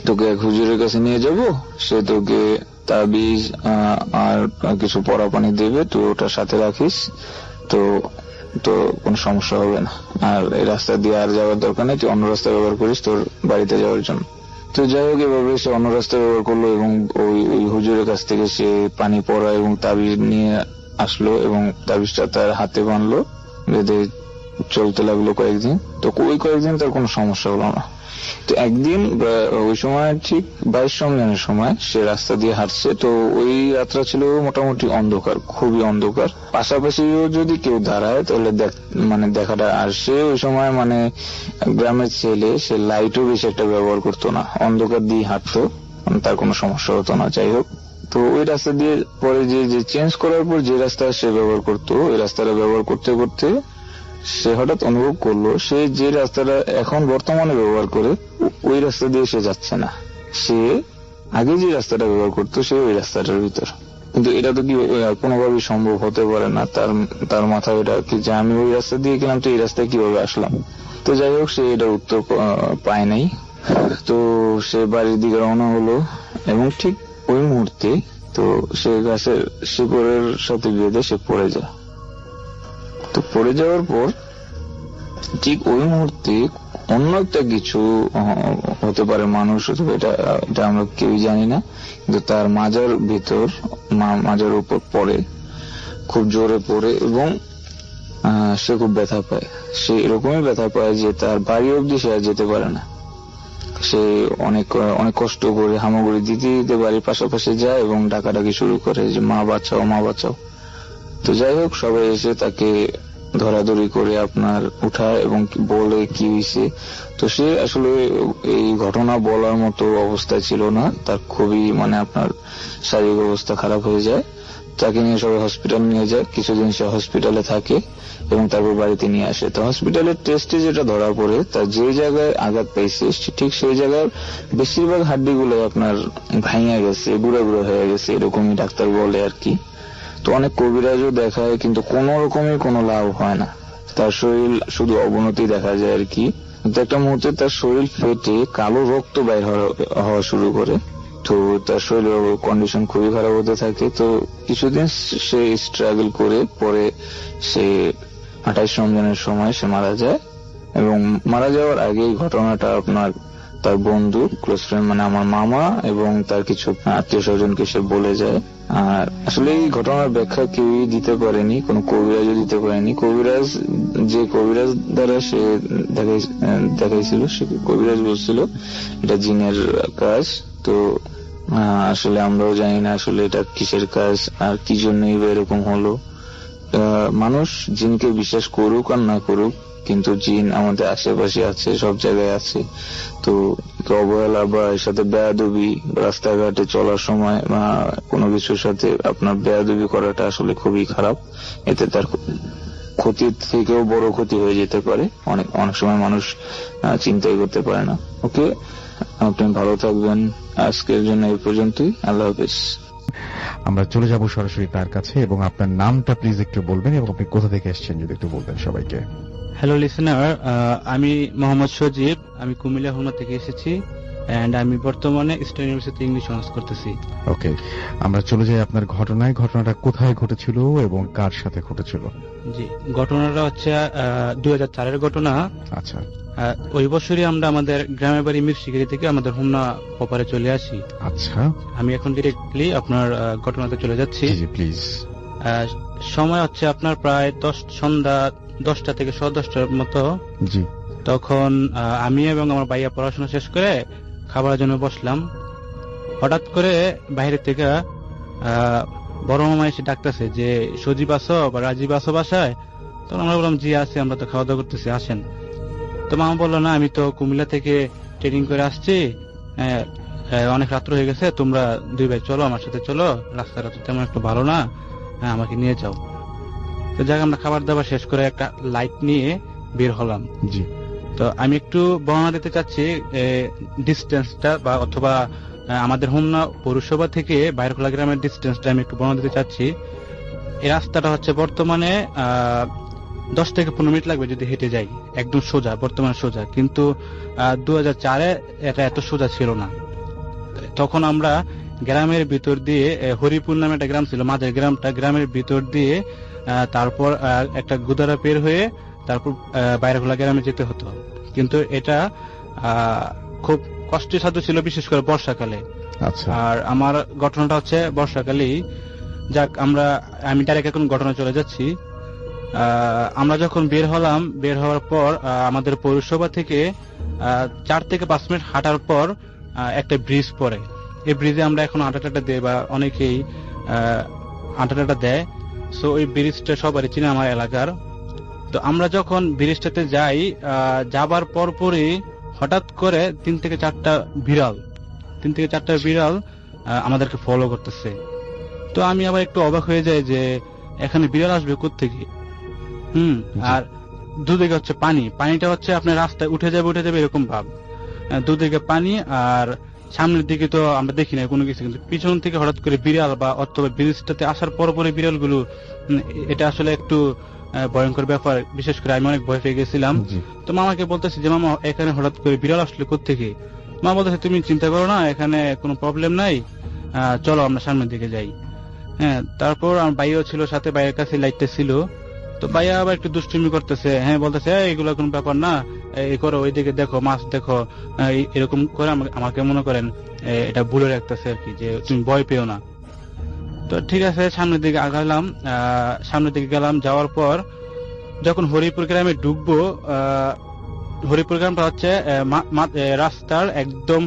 তোকে এক হুজুরের কাছে নিয়ে যাব, সে তোকে তাবিজ আর কিছু পরা পানি দেবে, তুই ওটা সাথে রাখিস, তো কোনো সমস্যা হবে না। আর এই রাস্তা দিয়ে আর যাওয়ার দরকার নেই, তুই অন্য রাস্তা ব্যবহার করিস তোর বাড়িতে যাওয়ার জন্য। তো যাই হোক, এভাবে সে অন্য রাস্তা ব্যবহার করলো, এবং ওই হুজুরের কাছ থেকে সে পানি পরা এবং তাবিজ নিয়ে আসলো, এবং তাবিজটা তার হাতে বাঁধলো, বেঁধে চলতে লাগলো কয়েকদিন। তো ওই কয়েকদিন তার কোনো সমস্যা হলো না। তো একদিন ওই সময় ঠিক 22 রমজানের সময় সে রাস্তা দিয়ে হাঁটছে। তো ওই রাতটা ছিল মোটামুটি অন্ধকার, খুবই অন্ধকার। পাশাপাশিও যদি কেউ দাঁড়ায় তাহলে দেখাটা, আর সে ওই সময় গ্রামের ছেলে, সে লাইটও বেশি একটা ব্যবহার করতো না, অন্ধকার দিয়ে হাঁটতো, তার কোনো সমস্যা হতো না। যাই হোক, তো ওই রাস্তা দিয়ে পরে যে চেঞ্জ করার পর যে রাস্তা সে ব্যবহার করতো, ওই রাস্তাটা ব্যবহার করতে করতে সে হঠাৎ অনুভব করলো সে যে রাস্তাটা এখন বর্তমানে ব্যবহার করে ওই রাস্তা দিয়ে সে যাচ্ছে না, সে আগে যে রাস্তাটা ব্যবহার করতো সে ওই রাস্তাটার ভিতর। কিন্তু এটা তো কি কোনোভাবেই সম্ভব হতে পারে না, তার মাথায় এটা কি যে আমি ওই রাস্তা দিয়ে গেলাম, তো এই রাস্তায় কিভাবে আসলাম। তো যাই হোক, সে এটার উত্তর পায় নাই। তো সে বাড়ির দিকে রওনা হলো, এবং ঠিক ওই মুহূর্তে তো সে গাছের শিকড়ের সাথে বেঁধে সে পড়ে যায়। তো পড়ে যাওয়ার পর ঠিক ওই মুহূর্তে অন্য একটা কিছু হতে পারে, মানুষ হতে পারে, এটা আমরা কেউই জানি না, কিন্তু তার মাজার উপর পড়ে, খুব জোরে পড়ে এবং সে খুব ব্যথা পায়। সে এরকমই ব্যথা পায় যে তার বাড়ি অবধি সে আর যেতে পারে না। সে অনেক অনেক কষ্ট করে হামাগুড়ি দিতে দিতে বাড়ির পাশাপাশি যায় এবং ডাকাডাকি শুরু করে যে মা বাঁচাও, মা বাঁচাও। তো যাই হোক, সবাই এসে তাকে ধরাধরি করে আপনার উঠায় এবং বলে কি হয়েছে। তো সে আসলে এই ঘটনা বলার মতো অবস্থায় ছিল না, তার খুবই আপনার শারীরিক অবস্থা খারাপ হয়ে যায়। তাকে নিয়ে সবাই হসপিটাল নিয়ে যায়, কিছুদিন সে হসপিটালে থাকে এবং তারপর বাড়িতে নিয়ে আসে। তো হসপিটালের টেস্টে যেটা ধরা পড়ে, তার যে জায়গায় আঘাত পাইছে ঠিক সেই জায়গার বেশিরভাগ হাড্ডিগুলো আপনার ভাঙিয়া গেছে, গুঁড়া গুঁড়া হয়ে গেছে, এরকমই ডাক্তার বলে আর কি। তো অনেক কবিরাজও দেখায়, কিন্তু কোন রকমই কোনো লাভ হয় না, তার শরীর শুধু অবনতি দেখা যায় আর কি। কিন্তু একটা মুহূর্তে তার শরীর ফেটে কালো রক্ত বাইর হওয়া শুরু করে। তো তার শরীরের কন্ডিশন খুবই খারাপ হতে থাকে। তো কিছুদিন সে স্ট্রাগল করে পরে সে 28 রমজানের সময় সে মারা যায়। এবং মারা যাওয়ার আগে এই ঘটনাটা আপনার তার বন্ধু, ক্লোজ ফ্রেন্ড আমার মামা এবং তার কিছু আত্মীয় স্বজনকে সে বলে যায়। আর আসলে এই ঘটনার ব্যাখ্যা কেউই দিতে পারেনি, কোনো কবিরাজও দিতে পারেনি। যে কবিরাজ দ্বারা সে দেখাইছিল, সে কবিরাজ বলছিল এটা জিনের কাজ। তো আসলে আমরাও জানি না আসলে এটা কিসের কাজ আর কি জন্যই এরকম হলো। মানুষ জিনকে বিশ্বাস করুক আর না করুক, কিন্তু জিন আমাদের আশেপাশে আছে, সব জায়গায় আছে। তো অবহেলা বা এর সাথে বেয়াদবি, রাস্তাঘাটে চলার সময় বা কোনো কিছুর সাথে আপনার বেয়াদবি করাটা আসলে খুবই খারাপ। এতে তার ক্ষতির থেকেও বড় ক্ষতি হয়ে যেতে পারে। অনেক সময় মানুষ চিন্তাই করতে পারে না। ওকে, আপনি ভালো থাকবেন। আজকের জন্য এই পর্যন্তই। আল্লাহ হাফেজ। আমরা চলে যাব সরাসরি তার কাছে, এবং আপনার নামটা প্লিজ একটু বলবেন এবং আপনি কোথা থেকে এসেছেন যদি একটু বলতেন সবাইকে। হ্যালো লিসেনার, আমি মোহাম্মদ সজীব, আমি কুমিল্লা হুমনা থেকে এসেছি এন্ড আমি বর্তমানে ইস্টার্ন ইউনিভার্সিটি ইংলিশ অনার্স করতেছি। ওকে, আমরা চলে যাই আপনার ঘটনাটা কোথায় ঘটেছিল এবং কার সাথে ঘটেছিল? জি, ঘটনাটা হচ্ছে 2004-এর ঘটনা। আচ্ছা, ওই বছরই আমরা আমাদের গ্রামের বাড়ি মিরশিগিরি থেকে আমাদের হুমনা পপারে চলে আসি। আচ্ছা, আমি এখন ডিরেক্টলি আপনার ঘটনাতে চলে যাচ্ছি। জি প্লিজ। সময় হচ্ছে আপনার প্রায় সন্ধ্যা 10টা থেকে 10:30টার মতো। জি। তখন আমি এবং আমার ভাইয়া পড়াশোনা শেষ করে খাবারের জন্য বসলাম। হঠাৎ করে বাইরে থেকে বড় মামা এসে ডাকতেছে যে সজীব আসো বা রাজীব আসো বাসায়। তখন আমরা বললাম জি আছি, আমরা তো খাওয়া দাওয়া করতেছি, আসেন। তো মামা বললো না, আমি তো কুমিল্লা থেকে ট্রেনিং করে আসছি, অনেক রাত্র হয়ে গেছে, তোমরা দুই ভাই চলো আমার সাথে চলো, রাস্তাটা তো তেমন একটু ভালো না, আমাকে নিয়ে যাও। তো যাক, আমরা খাবার দাবার শেষ করে একটা লাইট নিয়ে বের হলাম। জি। তো আমি একটু বর্ণনা দিতে চাচ্ছি ডিস্টেন্সটা, বা অথবা আমাদের হোমনা পৌরসভা থেকে বাইরখোলা গ্রামের ডিস্টেন্সটা আমি একটু বর্ণনা দিতে চাচ্ছি। এই রাস্তাটা হচ্ছে বর্তমানে 10 থেকে 15 মিনিট লাগবে যদি হেঁটে যাই, একদম সোজা, বর্তমানে সোজা। কিন্তু 2004-এ এটা এত সোজা ছিল না। তখন আমরা গ্রামের ভিতর দিয়ে, হরিপুর নামে একটা গ্রাম ছিল, মাঝের গ্রামটা, গ্রামের ভিতর দিয়ে তারপর একটা গুদারা পের হয়ে তারপর বাইরখোলা গ্রামে যেতে হতো। কিন্তু এটা খুব কষ্টসাধ্য ছিল, বিশেষ করে বর্ষাকালে। আচ্ছা। আর আমার ঘটনাটা হচ্ছে বর্ষাকালেই। যাক, আমি ডাইরেক্ট এখন ঘটনা চলে যাচ্ছি। আমরা যখন বের হলাম, বের হওয়ার পর আমাদের পৌরসভা থেকে 4 থেকে 5 মিনিট হাঁটার পর একটা ব্রিজ পড়ে। এই ব্রিজে আমরা এখন আটাটাটা দেই, বা অনেকেই আটাটাটা দেয়। সো ওই ব্রিজটা সবারই চিনে আমার এলাকার। তো আমরা যখন ব্রিজটাতে যাই, যাবার পরপরই হঠাৎ করে 3 থেকে 4টা বিড়াল আমাদেরকে ফলো করতেছে। তো আমি আবার একটু অবাক হয়ে যাই যে এখানে বিড়াল আসবে কোত্থেকে। আর দুদিকে হচ্ছে পানিটা হচ্ছে আপনার রাস্তায় উঠে যাবে এরকম ভাব। দুদিকে পানি, আর সামনের দিকে তো আমরা দেখি না কোনো কিছু, কিন্তু পিছন থেকে হঠাৎ করে বিড়াল, বা অথবা ব্রিজটাতে আসার পরপরই বিড়ালগুলো, এটা আসলে একটু ভয়ঙ্কর ব্যাপার। বিশেষ করে আমি অনেক ভয় পেয়ে গেছিলাম। তো মামাকে বলতেছি যে মামা, এখানে হঠাৎ করে বিড়াল আসলে কোত্থেকে? মা বলতেছে তুমি চিন্তা করো না, এখানে কোনো প্রবলেম নাই, চলো আমরা সামনের দিকে যাই। তারপর আমার ভাইও ছিল সাথে, ভাইয়ের কাছে লাইটটা ছিল। তো ভাইয়া আবার একটু দুষ্টুমি করতেছে, হ্যাঁ বলতেছে এগুলো কোনো ব্যাপার না, এই করো ওইদিকে দেখো মাছ দেখো, এরকম করে আমাকে মনে করেন এটা বলে রাখতেছে আর কি, যে তুমি ভয় পেও না। তো ঠিক আছে, সামনের দিকে আগালাম, সামনের দিকে গেলাম। যাওয়ার পর যখন হরিপুর গ্রামে ঢুকবো, হরিপুর গ্রামটা হচ্ছে রাস্তার একদম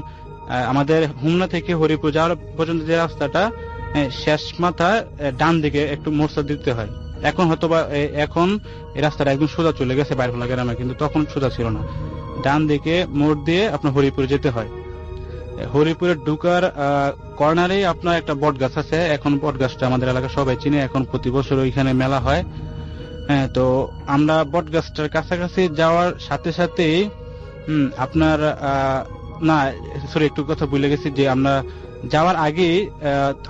আমাদের হুমনা থেকে হরিপুর যাওয়ার পর্যন্ত যে রাস্তাটা, শেষ মাথা ডান দিকে একটু মোড় দিতে হয়। এখন হয়তোবা এখন এই রাস্তাটা একদম সোজা চলে গেছে বাইরফলা গ্রামে, কিন্তু তখন সোজা ছিল না। ডান দিকে মোড় দিয়ে আপনার হরিপুরে যেতে হয়। হরিপুরে ঢুকার কর্নারে আপনার একটা বট গাছ আছে। এখন বট গাছটা আমাদের এলাকা সবাই চিনে, এখন প্রতি বছর ওইখানে মেলা হয়। হ্যাঁ, তো আমরা বট গাছটার কাছাকাছি যাওয়ার সাথে সাথেই আপনার না সরি একটু কথা ভুলে গেছি, যে আমরা যাওয়ার আগে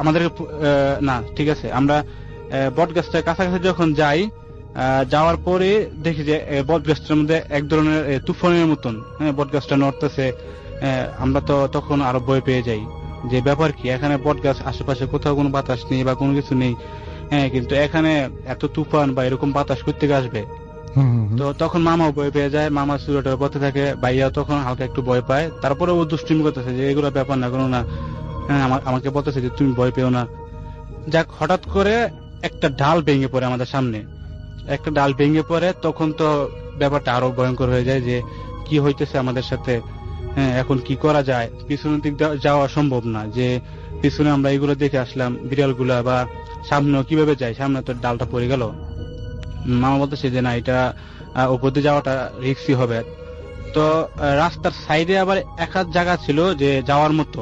আমাদের না ঠিক আছে, আমরা বট গাছটার কাছাকাছি যখন যাই, যাওয়ার পরে দেখি যে বট গাছটার মধ্যে এক ধরনের তুফানের মতন, হ্যাঁ, বট গাছটা নড়তেছে। আমরা তো তখন আরো ভয় পেয়ে যাই যে ব্যাপার কি, এখানে বট গাছ আশেপাশে কোথাও কোনো বাতাস নেই বা কোনো কিছু নেই, হ্যাঁ, কিন্তু এখানে এত তুফান বা এরকম বাতাস করতে আসবে। তো তখন মামাও ভয় পেয়ে যায়, মামা চুরাটার পথে থাকে, ভাইয়াও তখন হালকা একটু ভয় পায়। তারপরে ও দুষ্টুমি করতেছে যে এগুলো ব্যাপার না কোনো না, হ্যাঁ, আমাকে বলতেছে যে তুমি ভয় পেও না। যাক, হঠাৎ করে একটা ডাল ভেঙে পড়ে আমাদের সামনে, একটা ডাল ভেঙে পড়ে। তখন তো ব্যাপারটা আরো ভয়ঙ্কর হয়ে যায় যে কি হইতেছে আমাদের সাথে, হ্যাঁ, এখন কি করা যায়। পিছনের দিক যাওয়া সম্ভব না, যে পিছনে আমরা এগুলো দেখে আসলাম বিড়ালগুলা, বা সামনে কিভাবে যাই, সামনে তো ডালটা পড়ে গেল। মামা বলতেছে যে না, এটা উপর দিয়ে যাওয়াটা রিস্কি হবে। তো রাস্তার সাইডে আবার এক হাত জায়গা ছিল যে যাওয়ার মতো,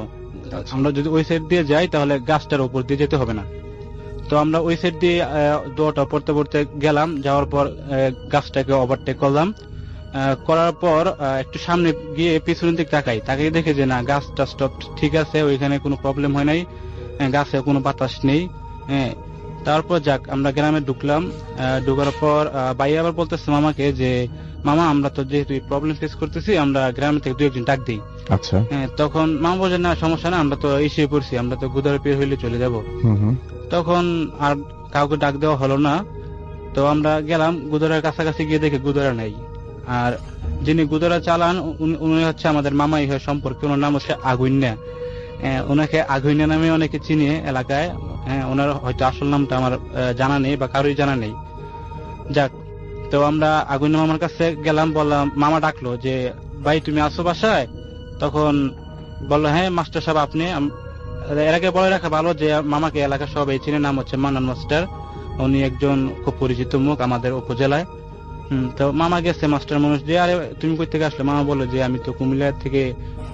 আমরা যদি ওই সাইড দিয়ে যাই তাহলে গাছটার উপর দিয়ে যেতে হবে না। তো আমরা ওই সাইড দিয়ে দোয়াটা পড়তে পড়তে গেলাম। যাওয়ার পর গাছটাকে ওভারটেক করলাম, করার পর একটু সামনে গিয়ে পিছনের দিক তাকাই দেখে যে না, গাছটা স্টপ ঠিক আছে, ওইখানে কোনো প্রবলেম হয় নাই, গাছে কোনো বাতাস নেই। তারপর যাক, আমরা গ্রামে ঢুকলাম। ঢুকার পর ভাই আবার বলতেছে মামাকে যে মামা, আমরা তো যেহেতু প্রবলেম ফেস করতেছি, আমরা গ্রাম থেকে 2-1 ডাক দিই। আচ্ছা, তখন মামা বলে না সমস্যা না, আমরা তো এসে পড়ছি, আমরা তো গুদারে পেয়ে হইলে চলে যাব। তখন আর কাউকে ডাক দেওয়া হলো না। তো আমরা গেলাম গুদারের কাছাকাছি, গিয়ে দেখে গুদারা নাই। আর যিনি গুদারা চালান উনি হচ্ছে আমাদের মামাই হয় সম্পর্কে, ওনার নাম হচ্ছে আগুইন্যা। ওনাকে আগুইন্যা নামে অনেকে চিনে এলাকায়। হ্যাঁ, ওনার হয়তো আসল নামটা আমার জানা নেই বা কারোই জানা নেই। যাক, তো আমরা আগুইন্যা মামার কাছে গেলাম, বললাম, মামা ডাকলো যে ভাই তুমি আসো বাসায়? তখন বললো হ্যাঁ মাস্টার সাহেব আপনি। এর আগে বলে রাখা ভালো যে মামাকে এলাকা সবাই চিনে, নাম হচ্ছে মান্নান মাস্টার। উনি একজন খুব পরিচিত মুখ আমাদের উপজেলায়। তো মামা গেছে মাস্টার মানুষ দিয়ে, আরে তুমি কই থেকে আসলে? মামা বললো যে আমি তো কুমিল্লা থেকে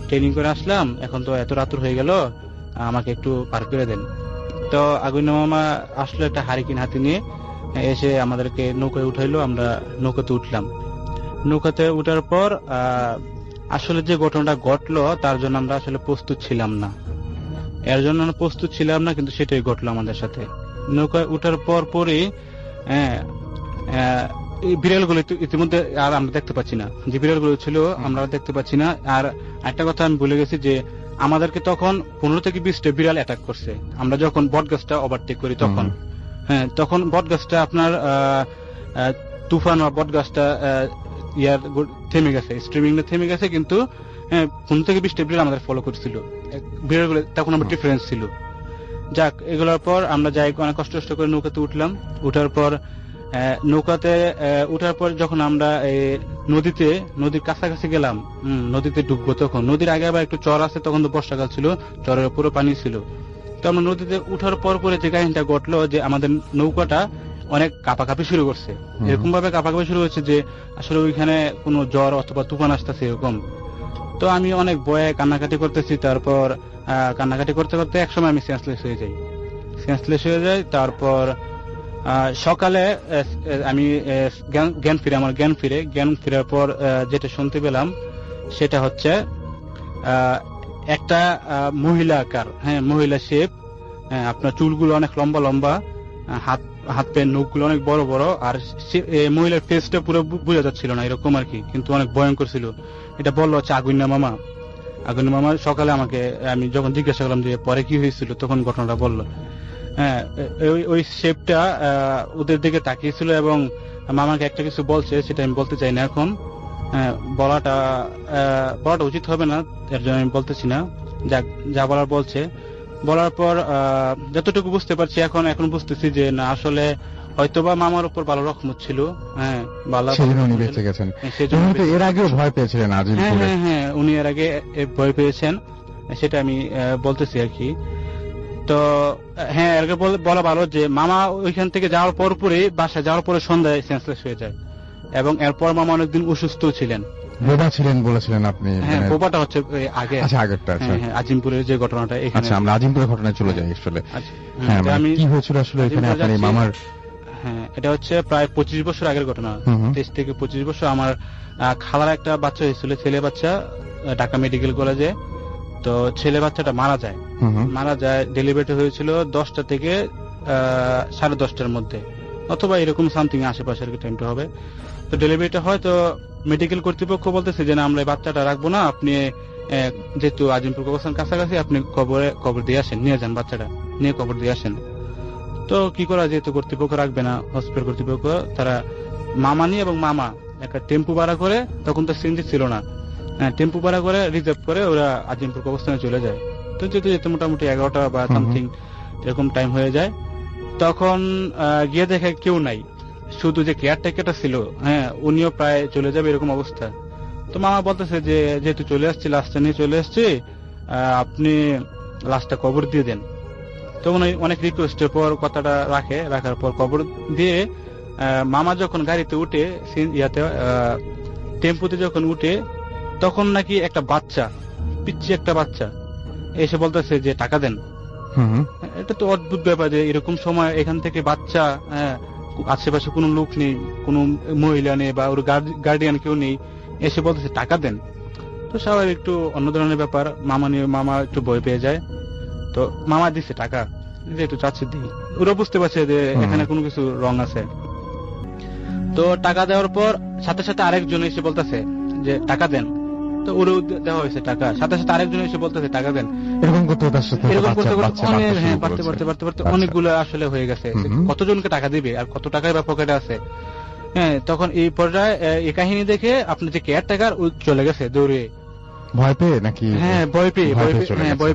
ট্রেনিং করে আসলাম, এখন তো এত রাত্র হয়ে গেল, আমাকে একটু পার করে দেন। তো আগুইন্যা মামা আসলো একটা হারিকেন হাতে নিয়ে, এসে আমাদেরকে নৌকায় উঠাইলো। আমরা নৌকাতে উঠলাম। নৌকাতে উঠার পর আসলে যে ঘটনাটা ঘটলো তার জন্য আমরা আসলে প্রস্তুত ছিলাম না, এর জন্য আমরা প্রস্তুত ছিলাম না, কিন্তু সেটাই ঘটলো আমাদের সাথে। নৌকায় উঠার পর পরই এই বিড়ালগুলো ইতিমধ্যে আর আমরা দেখতে পাচ্ছি না, যে বিড়ালগুলো ছিল আমরা দেখতে পাচ্ছি না। আর একটা কথা আমি ভুলে গেছি যে আমাদেরকে তখন 15 থেকে 20টা বিড়াল অ্যাটাক করছে আমরা যখন বটগাছটা ওভারটেক করি তখন। হ্যাঁ, তখন বটগাছটা আপনার তুফান বা বটগাছটা থেমে গেছে, স্ট্রিমিংটা থেমে গেছে, কিন্তু 15 থেকে 20টা বিড়াল আমাদের ফলো করছিল। বিড়ালগুলো তখন আমার ডিফারেন্স ছিল। যাক, এগুলোর পর আমরা যাই অনেক কষ্ট করে নৌকাতে উঠলাম। উঠার পর নৌকাতে উঠার পর যখন আমরা নদীর কাছাকাছি গেলাম, নদীতে ঢুকবো, তখন নদীর আগে আবার একটু চর আছে, তখন তো বর্ষাকাল ছিল, চরের পুরো পানি ছিল। তো আমরা নদীতে উঠার পর পরে যে কাহিনীটা ঘটলো যে আমাদের নৌকাটা অনেক কাঁপাকাঁপি শুরু করছে। এরকম ভাবে কাঁপাকাঁপি শুরু হচ্ছে যে আসলে ওইখানে কোনো জ্বর অথবা তুফান আসতেছে এরকম। তো আমি অনেক ভয়ে কান্নাকাটি করতেছি। তারপর কান্নাকাটি করতে করতে একসময় আমি সেন্সলেস হয়ে যাই। তারপর সকালে আমি জ্ঞান ফিরার পর যেটা শুনতে পেলাম সেটা হচ্ছে একটা মহিলা আকার, হ্যাঁ মহিলা শেপ, আপনার চুলগুলো অনেক লম্বা লম্বা, হাত পায়ের নখগুলো অনেক বড় বড়, আর মহিলার ফেসটা পুরো বোঝা যাচ্ছিল না এরকম আর কি, কিন্তু অনেক ভয়ঙ্কর ছিল। এটা বললো হচ্ছে আগুইন্যা মামা। সকালে আমাকে আমি যখন জিজ্ঞাসা করলাম যে পরে কি হয়েছিল, তখন ঘটনাটা বললো। হ্যাঁ, ওই শেপটা ওদের দিকে তাকিয়েছিল এবং মামাকে একটা কিছু বলছে, সেটা আমি বলতে চাই না এখন। বলাটা উচিত হবে না, এর জন্য আমি বলতেছি না। যা বলার বলছে, বলার পর যতটুকু বুঝতে পারছি এখন বুঝতেছি যে না, আসলে হয়তোবা মামার উপর ভালো রহমত ছিল। হ্যাঁ, উনি বেঁচে গেছেন। এর আগেও ভয় পেয়েছিলেন আজিমপুরে? হ্যাঁ, উনি এর আগে ভয় পেয়েছেন, সেটা আমি বলতেছি আর কি। তো হ্যাঁ, এর আগে বলা ভালো যে মামা ওইখান থেকে যাওয়ার পরই, বাসায় যাওয়ার পরে সন্ধ্যায় সেন্সলেস হয়ে যায়, এবং এরপর মামা অনেকদিন অসুস্থ ছিলেন। বোবা ছিলেন বলেছিলেন আপনি? হ্যাঁ, বোবাটা হচ্ছে আগে। আচ্ছা, আগেরটা। হ্যাঁ, আজিমপুরের যে ঘটনাটা এখানে। আচ্ছা, আমরা আজিমপুরের ঘটনায় চলে যাই আসলে। হ্যাঁ, কি হয়েছিল আসলে এখানে আপনার এই মামার? হ্যাঁ, এটা হচ্ছে প্রায় 25 বছর আগের ঘটনা। 23 থেকে 25 বছর। আমার খালার একটা বাচ্চা হয়েছিল, ছেলে বাচ্চা, ঢাকা মেডিকেল কলেজে। তো ছেলে বাচ্চাটা মারা যায়। ডেলিভারি হয়েছিল 10টা থেকে 10:30টার মধ্যে, অথবা এরকম সামথিং আশেপাশের টাইমটা হবে। তো ডেলিভারিটা হয়, তো মেডিকেল কর্তৃপক্ষ বলতেছে যে না, আমরা এই বাচ্চাটা রাখবো না, আপনি যেহেতু আজিমপুর কবরস্থান কাছাকাছি, আপনি কবর দিয়ে আসেন, নিয়ে যান বাচ্চাটা, নিয়ে কবর দিয়ে আসেন। তো কি করা, যেহেতু কর্তৃপক্ষ রাখবে না, হসপিটাল কর্তৃপক্ষ, তারা মামানি এবং মামা একটা টেম্পু ভাড়া করে, তখন তো সিএনজি ছিল না, টেম্পু ভাড়া করে রিজার্ভ করে ওরা আজিমপুর কবরস্থানে চলে যায়। তো যেতে মোটামুটি 11টা বা সামথিং এরকম টাইম হয়ে যায়। তখন গিয়ে দেখে কেউ নাই, শুধু যে কেয়ারটেকারটা ছিল, হ্যাঁ, উনিও প্রায় চলে যাবে এরকম অবস্থা। তো মামা বলতেছে যে যেহেতু চলে আসছি, লাশটা নিয়ে চলে আসছি, আপনি লাশটা কবর দিয়ে দেন। তো উনি অনেক রিকোয়েস্টের পর কথাটা রাখার পর কবর দিয়ে মামা যখন গাড়িতে উঠে, টেম্পুতে যখন উঠে, তখন নাকি একটা বাচ্চা, পিচ্ছি একটা বাচ্চা এসে বলতেছে যে টাকা দেন। এটা তো অদ্ভুত ব্যাপার যে এরকম সময় এখান থেকে বাচ্চা, আশেপাশে কোনো লোক নেই, কোনো মহিলা নেই বা ওর গার্ডিয়ান কেউ নেই, এসে বলতেছে টাকা দেন। তো স্বাভাবিক একটু অন্য ধরনের ব্যাপার। মামা একটু ভয় পেয়ে যায়। তো মামা দিচ্ছে টাকা, যেহেতু চাচ্ছি দিই, ওরা বুঝতে পারছে যে এখানে কোনো কিছু রং আছে। তো টাকা দেওয়ার পর সাথে সাথে আরেকজন এসে বলতেছে যে টাকা দেন। তো ওরও দেওয়া হয়েছে টাকা, সাথে সাথে আরেকজন এসে বলতেছে টাকা দেন। এরকম করতে পারতে অনেকগুলো আসলে হয়ে গেছে। কতজনকে টাকা দিবে আর কত টাকায় বা পকেটে আছে। হ্যাঁ, তখন এই পর্যায়ে এই কাহিনী দেখে আপনার যে কেয়ারটেকার চলে গেছে দৌড়ে, ভয় পেয়ে নাকি? হ্যাঁ, ভয়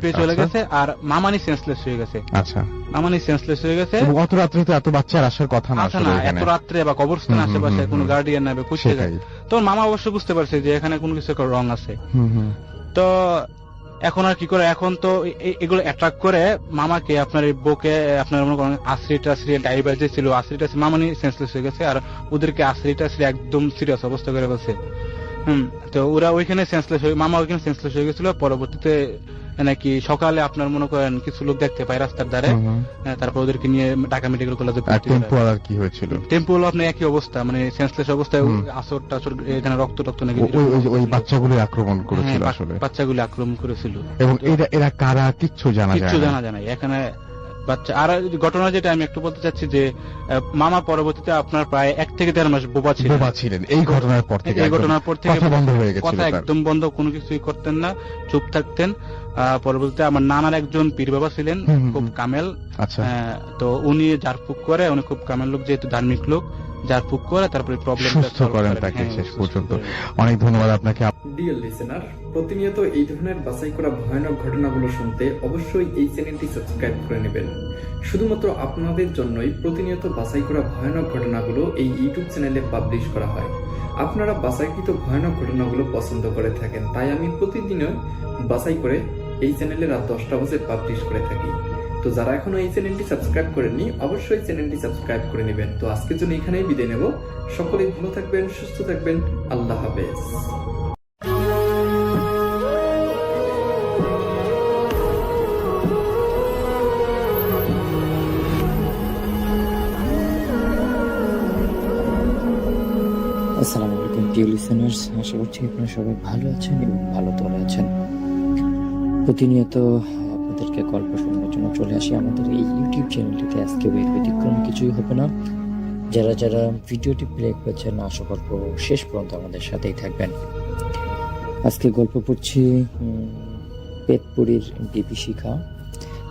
পেয়ে চলে গেছে। আর মামানি সেন্সলেস হয়ে গেছে। আচ্ছা, মামানি সেন্সলেস হয়ে গেছে। অত রাত্রে তো এত বাচ্চার আসার কথা না, এত রাত্রে বা কবরস্থান আশেপাশে কোনো গার্ডিয়ান না, খুঁজতে যায়। তো মামা অবশ্য বুঝতে পারছে যে এখানে কোনো কিছু রং আছে। তো এখন আর কি করে, এখন তো এগুলো অ্যাট্রাক্ট করে মামাকে, আপনার এই বউকে, আপনার মনে করেন আশ্রিটা ডাইভার যে ছিল, আশ্রিটা মামানি সেন্সলেস হয়ে গেছে, আর ওদেরকে আশ্রিটা একদম সিরিয়াস অবস্থা করে বলছে। তো ওরা ওইখানে সেন্সলেস হয়ে, মামা ওইখানে সেন্সলেস হয়ে গেছিল। পরবর্তীতে নাকি সকালে আপনার মনে করেন কিছু লোক দেখতে পায় রাস্তার ধারে, তারপর ওদেরকে নিয়ে ঢাকা মেডিকেল কলেজে। কি হয়েছিল? টেম্পু হলো আপনার একই অবস্থা, মানে সেন্সলেস অবস্থায়, আসর টাচর, এখানে রক্ত নাকি ওই বাচ্চাগুলো আক্রমণ করেছিল, আসলে বাচ্চাগুলো আক্রমণ করেছিল। এবং এরা কারা কিচ্ছু জানা যায় না এখানে বাচ্চা। আর ঘটনা যেটা আমি একটু বলতে চাচ্ছি যে মামা পরবর্তীতে আপনার প্রায় 1 থেকে 1.5 মাস বোবা ছিলেন। এই ঘটনার পর থেকে কথা বন্ধ হয়ে গেছে, কথা একদম বন্ধ, কোনো কিছুই করতেন না, চুপ থাকতেন। পরবর্তীতে আমার নানার একজন পীর বাবা ছিলেন, খুব কামেল। তো উনি ঝাড়ফুঁক করে, উনি খুব কামেল লোক, যেহেতু ধার্মিক লোক, ঝাড়ফুঁক করে তারপরে প্রবলেমটা সলভ করেন তাকে শেষ পর্যন্ত। অনেক ধন্যবাদ আপনাকে। ডিয়ার লিসেনার, প্রতিনিয়ত এই ধরনের বাছাই করা ভয়ানক ঘটনাগুলো শুনতে অবশ্যই এই চ্যানেলটি সাবস্ক্রাইব করে নেবেন। শুধুমাত্র আপনাদের জন্যই প্রতিনিয়ত বাছাই করা ভয়ানক ঘটনাগুলো এই ইউটিউব চ্যানেলে পাবলিশ করা হয়। আপনারা বাছাইকৃত ভয়ানক ঘটনাগুলো পছন্দ করে থাকেন, তাই আমি প্রতিদিনই বাছাই করে এই চ্যানেলে রাত 10টা বাজে পাবলিশ করে থাকি। তো যারা এখনো এই চ্যানেলটি সাবস্ক্রাইব করেননি, অবশ্যই চ্যানেলটি সাবস্ক্রাইব করে নেবেন। তো আজকের জন্য এখানেই বিদায় নেব। সকলেই ভালো থাকবেন, সুস্থ থাকবেন। আল্লাহ হাফেজ। আসসালামু আলাইকুম ডিয়ার লিসেনার্স, আশা করছি আপনারা সবাই ভালো আছেন এবং ভালো তরে আছেন। প্রতিনিয়ত আপনাদেরকে গল্প শোনানোর জন্য চলে আসি আমাদের এই ইউটিউব চ্যানেলটিতে। আজকে এর ব্যতিক্রম কিছুই হবে না। যারা যারা ভিডিওটি প্লে করেছেন, আশা করব শেষ পর্যন্ত আমাদের সাথেই থাকবেন। আজকে গল্প পড়ছি পেতপুরীর বিভীষিকা।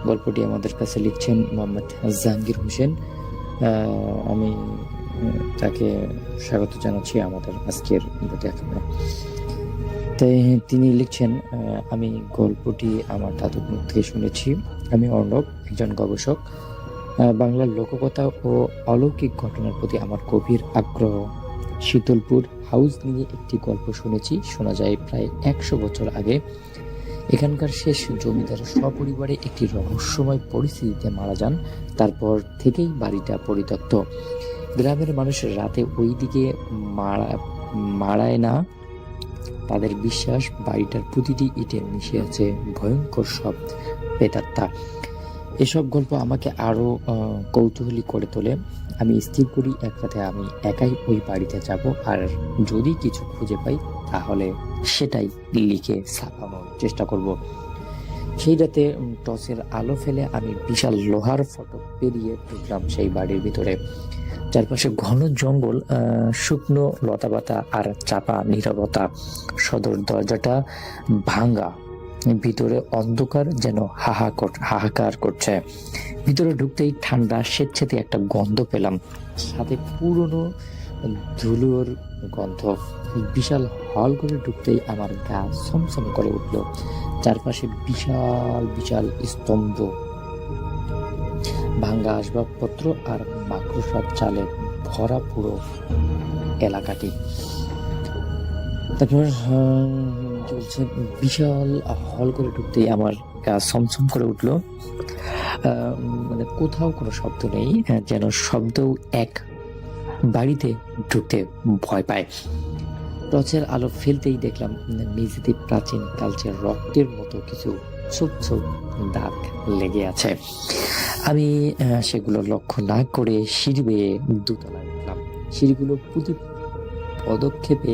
গল্পটি আমাদের কাছে লিখছেন মোহাম্মদ জাহাঙ্গীর হোসেন। আমি তাকে স্বাগত জানাচ্ছি আমাদের আজকের ভিডিও এখানে। তাই তিনি লিখছেন, আমি গল্পটি আমার দাদুর মুখ থেকে শুনেছি। আমি অর্ণব, একজন গবেষক। বাংলার লোককথা ও অলৌকিক ঘটনার প্রতি আমার গভীর আগ্রহ। শীতলপুর হাউস নিয়ে একটি গল্প শুনেছি। শোনা যায় প্রায় 100 বছর আগে এখানকার শেষ জমিদার সপরিবারে একটি রহস্যময় পরিস্থিতিতে মারা যান। তারপর থেকেই বাড়িটা পরিত্যক্ত। গ্রামের মানুষ রাতে ওই দিকে মারায় না। তাদের বিশ্বাস বাড়িটার প্রতিটি ইটে মিশে আছে ভয়ঙ্কর সব প্রেতাত্মা। এসব গল্প আমাকে আরো কৌতূহলী করে তোলে। আমি স্থির করি এক রাতে আমি একাই ওই বাড়িতে যাব, আর যদি কিছু খুঁজে পাই তাহলে সেটাই লিখে ছাপানোর চেষ্টা করব। সেই রাতে টর্চের আলো ফেলে আমি বিশাল লোহার ফটক পেরিয়ে ঢুকলাম সেই বাড়ির ভিতরে। চারপাশে ঘন জঙ্গল, শুকনো লতাপাতা আর চাপা নীরবতা। সদর দরজাটা ভাঙ্গা, ভিতরে অন্ধকার যেন হাহাকার করছে। ভিতরে ঢুকতেই ঠান্ডা স্বেচ্ছাতে একটা গন্ধ পেলাম, সাথে পুরনো ধুলোর গন্ধ। বিশাল হল করে ঢুকতেই আমার গা ছমছম করে উঠল। চারপাশে বিশাল বিশাল স্তম্ভ, ভাঙ্গা আসবাবপত্র আর মাকড়সার চালে ভরা পুরো এলাকাটি। তারপর চলছে, বিশাল হল করে ঢুকতেই আমার গা ছমছম করে উঠল। মানে কোথাও কোনো শব্দ নেই, যেন শব্দও এক বাড়িতে ঢুকতে ভয় পায়। টর্চের আলো ফেলতেই দেখলাম মেঝেতে প্রাচীন কালচের রক্তের মতো কিছু ছোপ ছোপ দাগ লেগে আছে। আমি সেগুলো লক্ষ্য না করে সিঁড়ি বেয়ে দোতলায় উঠলাম। সিঁড়িগুলো প্রতি পদক্ষেপে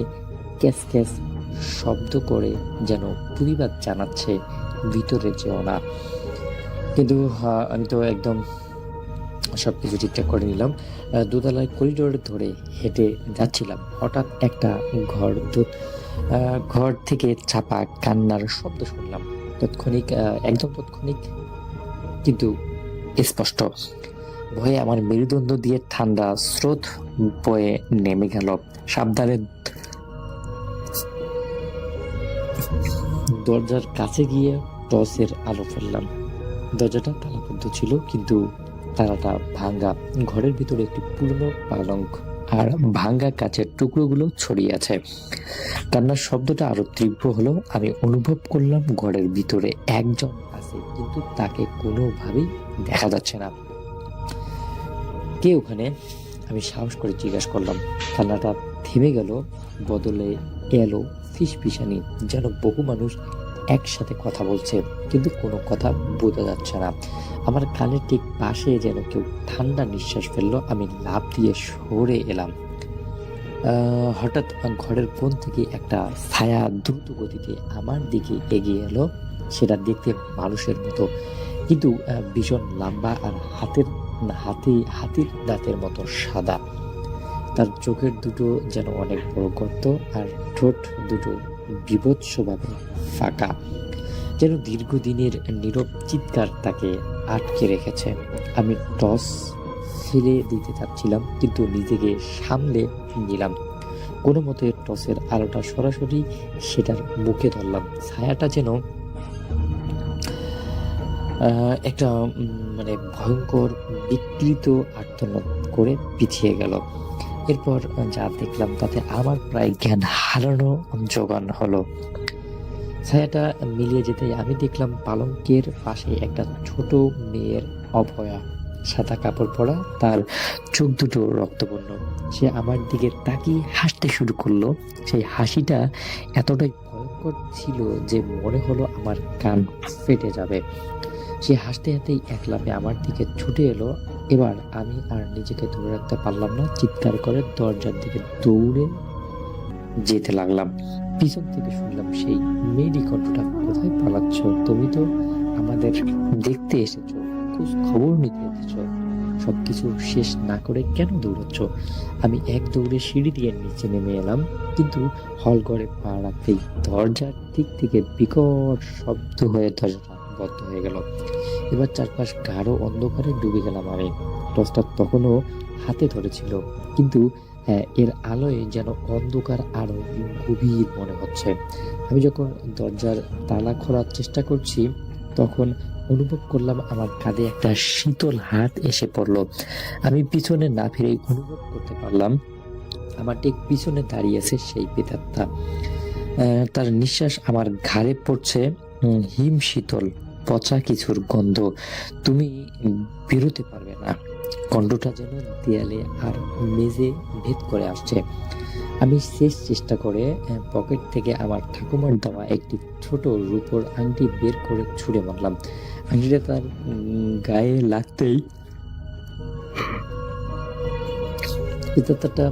ক্যাস ক্যাস শব্দ করে যেন প্রতিবাদ জানাচ্ছে ভিতরে যেও না। কিন্তু আমি তো একদম সবকিছু ঠিকঠাক করে নিলাম। দোতলায় করিডোর ধরে হেঁটে যাচ্ছিলাম। হঠাৎ একটা ঘর থেকে চাপা কান্নার শব্দ শুনলাম। একদম তৎক্ষণিক কিন্তু স্পষ্ট। ভয়ে আমার মেরুদণ্ড দিয়ে ঠান্ডা স্রোত বয়ে নেমে গেল। সাবধানে দরজার কাছে গিয়ে টর্চের আলো ফেললাম। দরজাটা তালাবদ্ধ ছিল, কিন্তু তালাটা ভাঙ্গা। ঘরের ভিতরে একটি পুরনো পালঙ্ক আর ভাঙ্গা কাচের টুকরোগুলো ছড়িয়ে আছে। কান্নার শব্দটা আরো তীব্র হলো। আমি অনুভব করলাম ঘরের ভিতরে একজন আছে, কিন্তু তাকে কোনোভাবেই দেখা যাচ্ছে না। কে ওখানে? আমি সাহস করে জিজ্ঞাসা করলাম। কান্নাটা থেমে গেল, বদলে এলো ফিসফিসানি, যেন বহু মানুষ একসাথে কথা বলছে, কিন্তু কোনো কথা বোঝা যাচ্ছে না। আমার কানের ঠিক পাশে যেন কেউ ঠান্ডা নিঃশ্বাস ফেললো। আমি লাফ দিয়ে সরে এলাম। হঠাৎ ঘরের কোণ থেকে একটা ছায়া দ্রুত গতিতে আমার দিকে এগিয়ে এলো। সেটা দেখতে মানুষের মতো, কিন্তু ভীষণ লম্বা আর হাতির দাঁতের মতো সাদা। তার চোখের দুটো যেন অনেক বড় গর্ত, আর ঠোঁট দুটো বিভৎসভাবে ফাঁকা, যেন দীর্ঘদিনের নীরব চিৎকার তাকে আটকে রেখেছে। আমি টস ফেলে দিতে চাচ্ছিলাম, কিন্তু নিজেকে সামলে নিলাম। কোনো মতে টসের আলোটা সরাসরি সেটার মুখে ধরলাম। ছায়াটা যেন একটা মানে ভয়ঙ্কর বিকৃত আর্তনাদ করে পিছিয়ে গেল। এরপর যা দেখলাম তাতে আমার প্রায় জ্ঞান হারানো জোগান হলো। ছায়াটা মিলিয়ে যেতে আমি দেখলাম পালঙ্কের পাশে একটা ছোট মেয়ের অভয়া, সাদা কাপড় পরা, তার চোখ দুটো রক্তবর্ণ। সে আমার দিকে তাকিয়ে হাসতে শুরু করলো। সেই হাসিটা এতটাই ভয়ঙ্কর ছিল যে মনে হলো আমার কান ফেটে যাবে। সে হাসতে হাসতেই এক লাফে আমার দিকে ছুটে এলো। এবার আমি আর নিজেকে ধরে রাখতে পারলাম না, চিৎকার করে দরজার দিকে দৌড়ে যেতে লাগলাম। পিছন থেকে শুনলাম সেই মেয়েরই কণ্ঠটা, কোথায় পালাচ্ছ? তুমি তো আমাদের দেখতে এসেছো, খোঁজ খবর নিতে এসেছো, সবকিছু শেষ না করে কেন দৌড়াচ্ছ? আমি এক দৌড়ে সিঁড়ি দিয়ে নিচে নেমে এলাম, কিন্তু হল ঘরে পা রাখতেই দরজার দিক থেকে বিকট শব্দ হয়ে দরজাটা বন্ধ হয়ে গেল। এবার চারপাশ গাঢ় অন্ধকারে ডুবে গেলাম আমি। টর্চটা তখনও হাতে ধরেছিল, কিন্তু এর আলোয় যেন অন্ধকার আরো গভীর মনে হচ্ছে। আমি যখন দরজার তালা খোলার চেষ্টা করছি তখন অনুভব করলাম আমার কাঁধে একটা শীতল হাত এসে পড়লো। আমি পিছনে না ফিরে অনুভব করতে পারলাম আমার ঠিক পিছনে দাঁড়িয়েছে সেই প্রেতাত্মা। তার নিঃশ্বাস আমার ঘাড়ে পড়ছে, হিম শীতল পচা কিছুর গন্ধ। তুমি বেরোতে পারবে না। কণ্ঠটা যেন দেয়ালে আর মেঝে ভেদ করে আসছে। আমি শেষ চেষ্টা করে পকেট থেকে আমার ঠাকুমার দেওয়া একটি ছোট রূপোর আংটি বের করে ছুঁড়ে মারলাম। আংটিটা তার গায়ে লাগতেই প্রেতাত্মাটা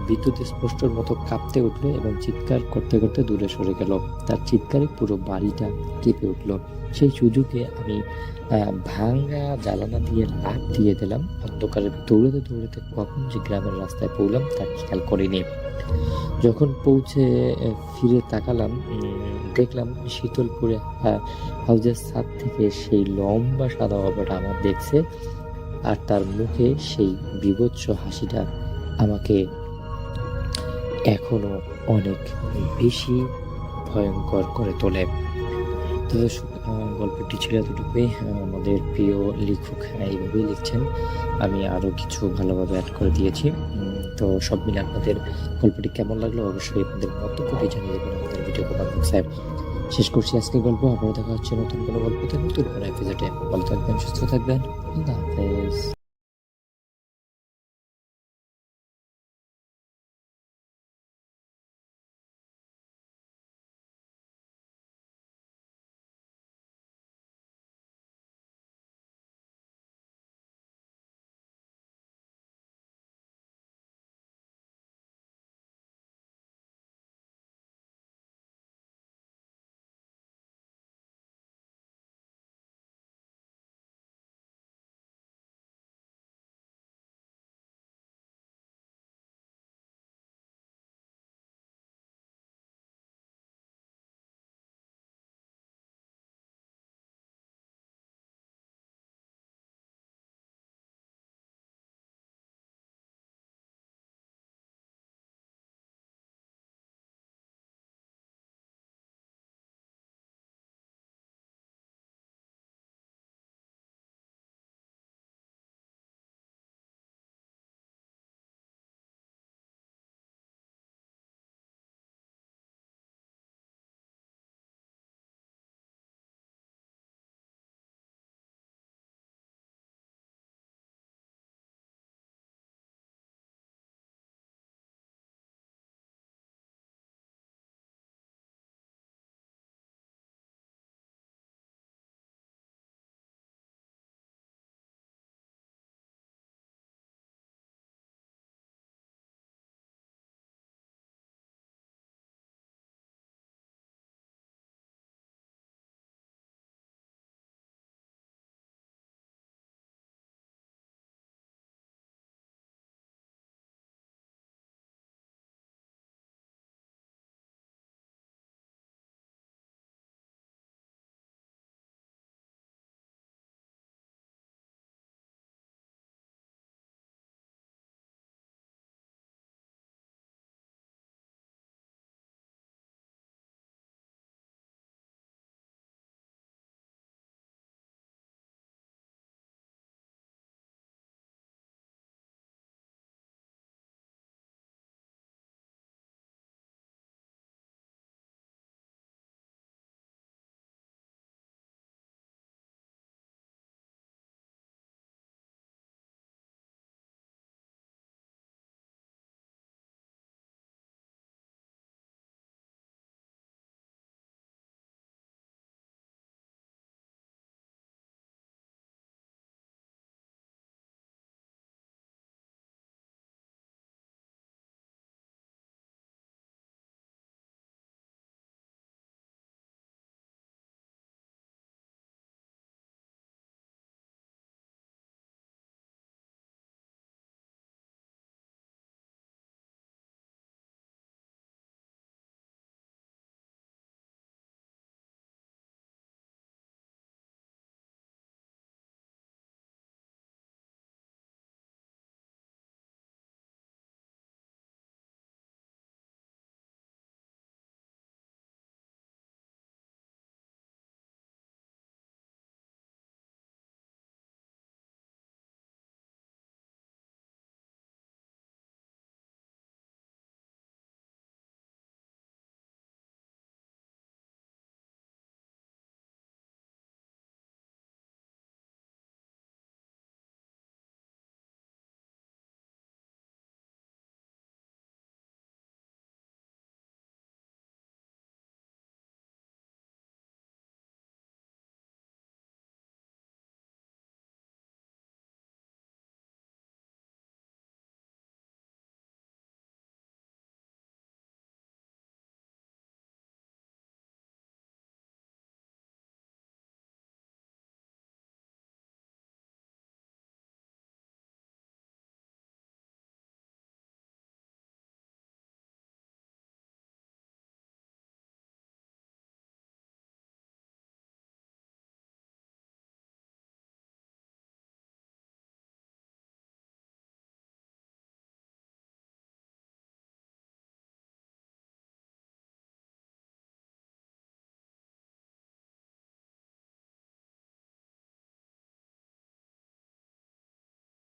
বিদ্যুৎ স্পষ্টর মতো কাঁপতে উঠলো এবং চিৎকার করতে করতে দূরে সরে গেল। তার চিৎকারে পুরো বাড়িটা কেঁপে উঠলো। সেই সুযোগে আমি ভাঙা জানালা দিয়ে লাফ দিয়ে দিলাম। অন্ধকারে দৌড়াতে দৌড়াতে কখন যে গ্রামের রাস্তায় পৌঁছলাম তা খেয়াল করিনি। যখন পৌঁছে ফিরে তাকালাম, দেখলাম শীতলপুরে হাউজের ছাদ থেকে সেই লম্বা সাদা বাবাটা আমার দেখছে, আর তার মুখে সেই বিভৎস হাসিটা আমাকে এখনো অনেক বেশি ভয়ঙ্কর করে তোলে। তো গল্পটি ছিল এতটুকুই। আমাদের প্রিয় লেখক এইভাবেই লিখছেন, আমি আরো কিছু ভালোভাবে অ্যাড করে দিয়েছি। তো সব মিলে আপনাদের গল্পটি কেমন লাগলো অবশ্যই আপনাদের মন্তব্যটি জানিয়ে দেবেন আমাদের ভিডিও কমেন্ট বক্সে। শেষ করছি আজকের গল্প। আবারও দেখা হচ্ছে নতুন কোনো গল্পতে, নতুন কোনো এপিসোডে। ভালো থাকবেন, সুস্থ থাকবেন। আল্লাহ হাফেজ।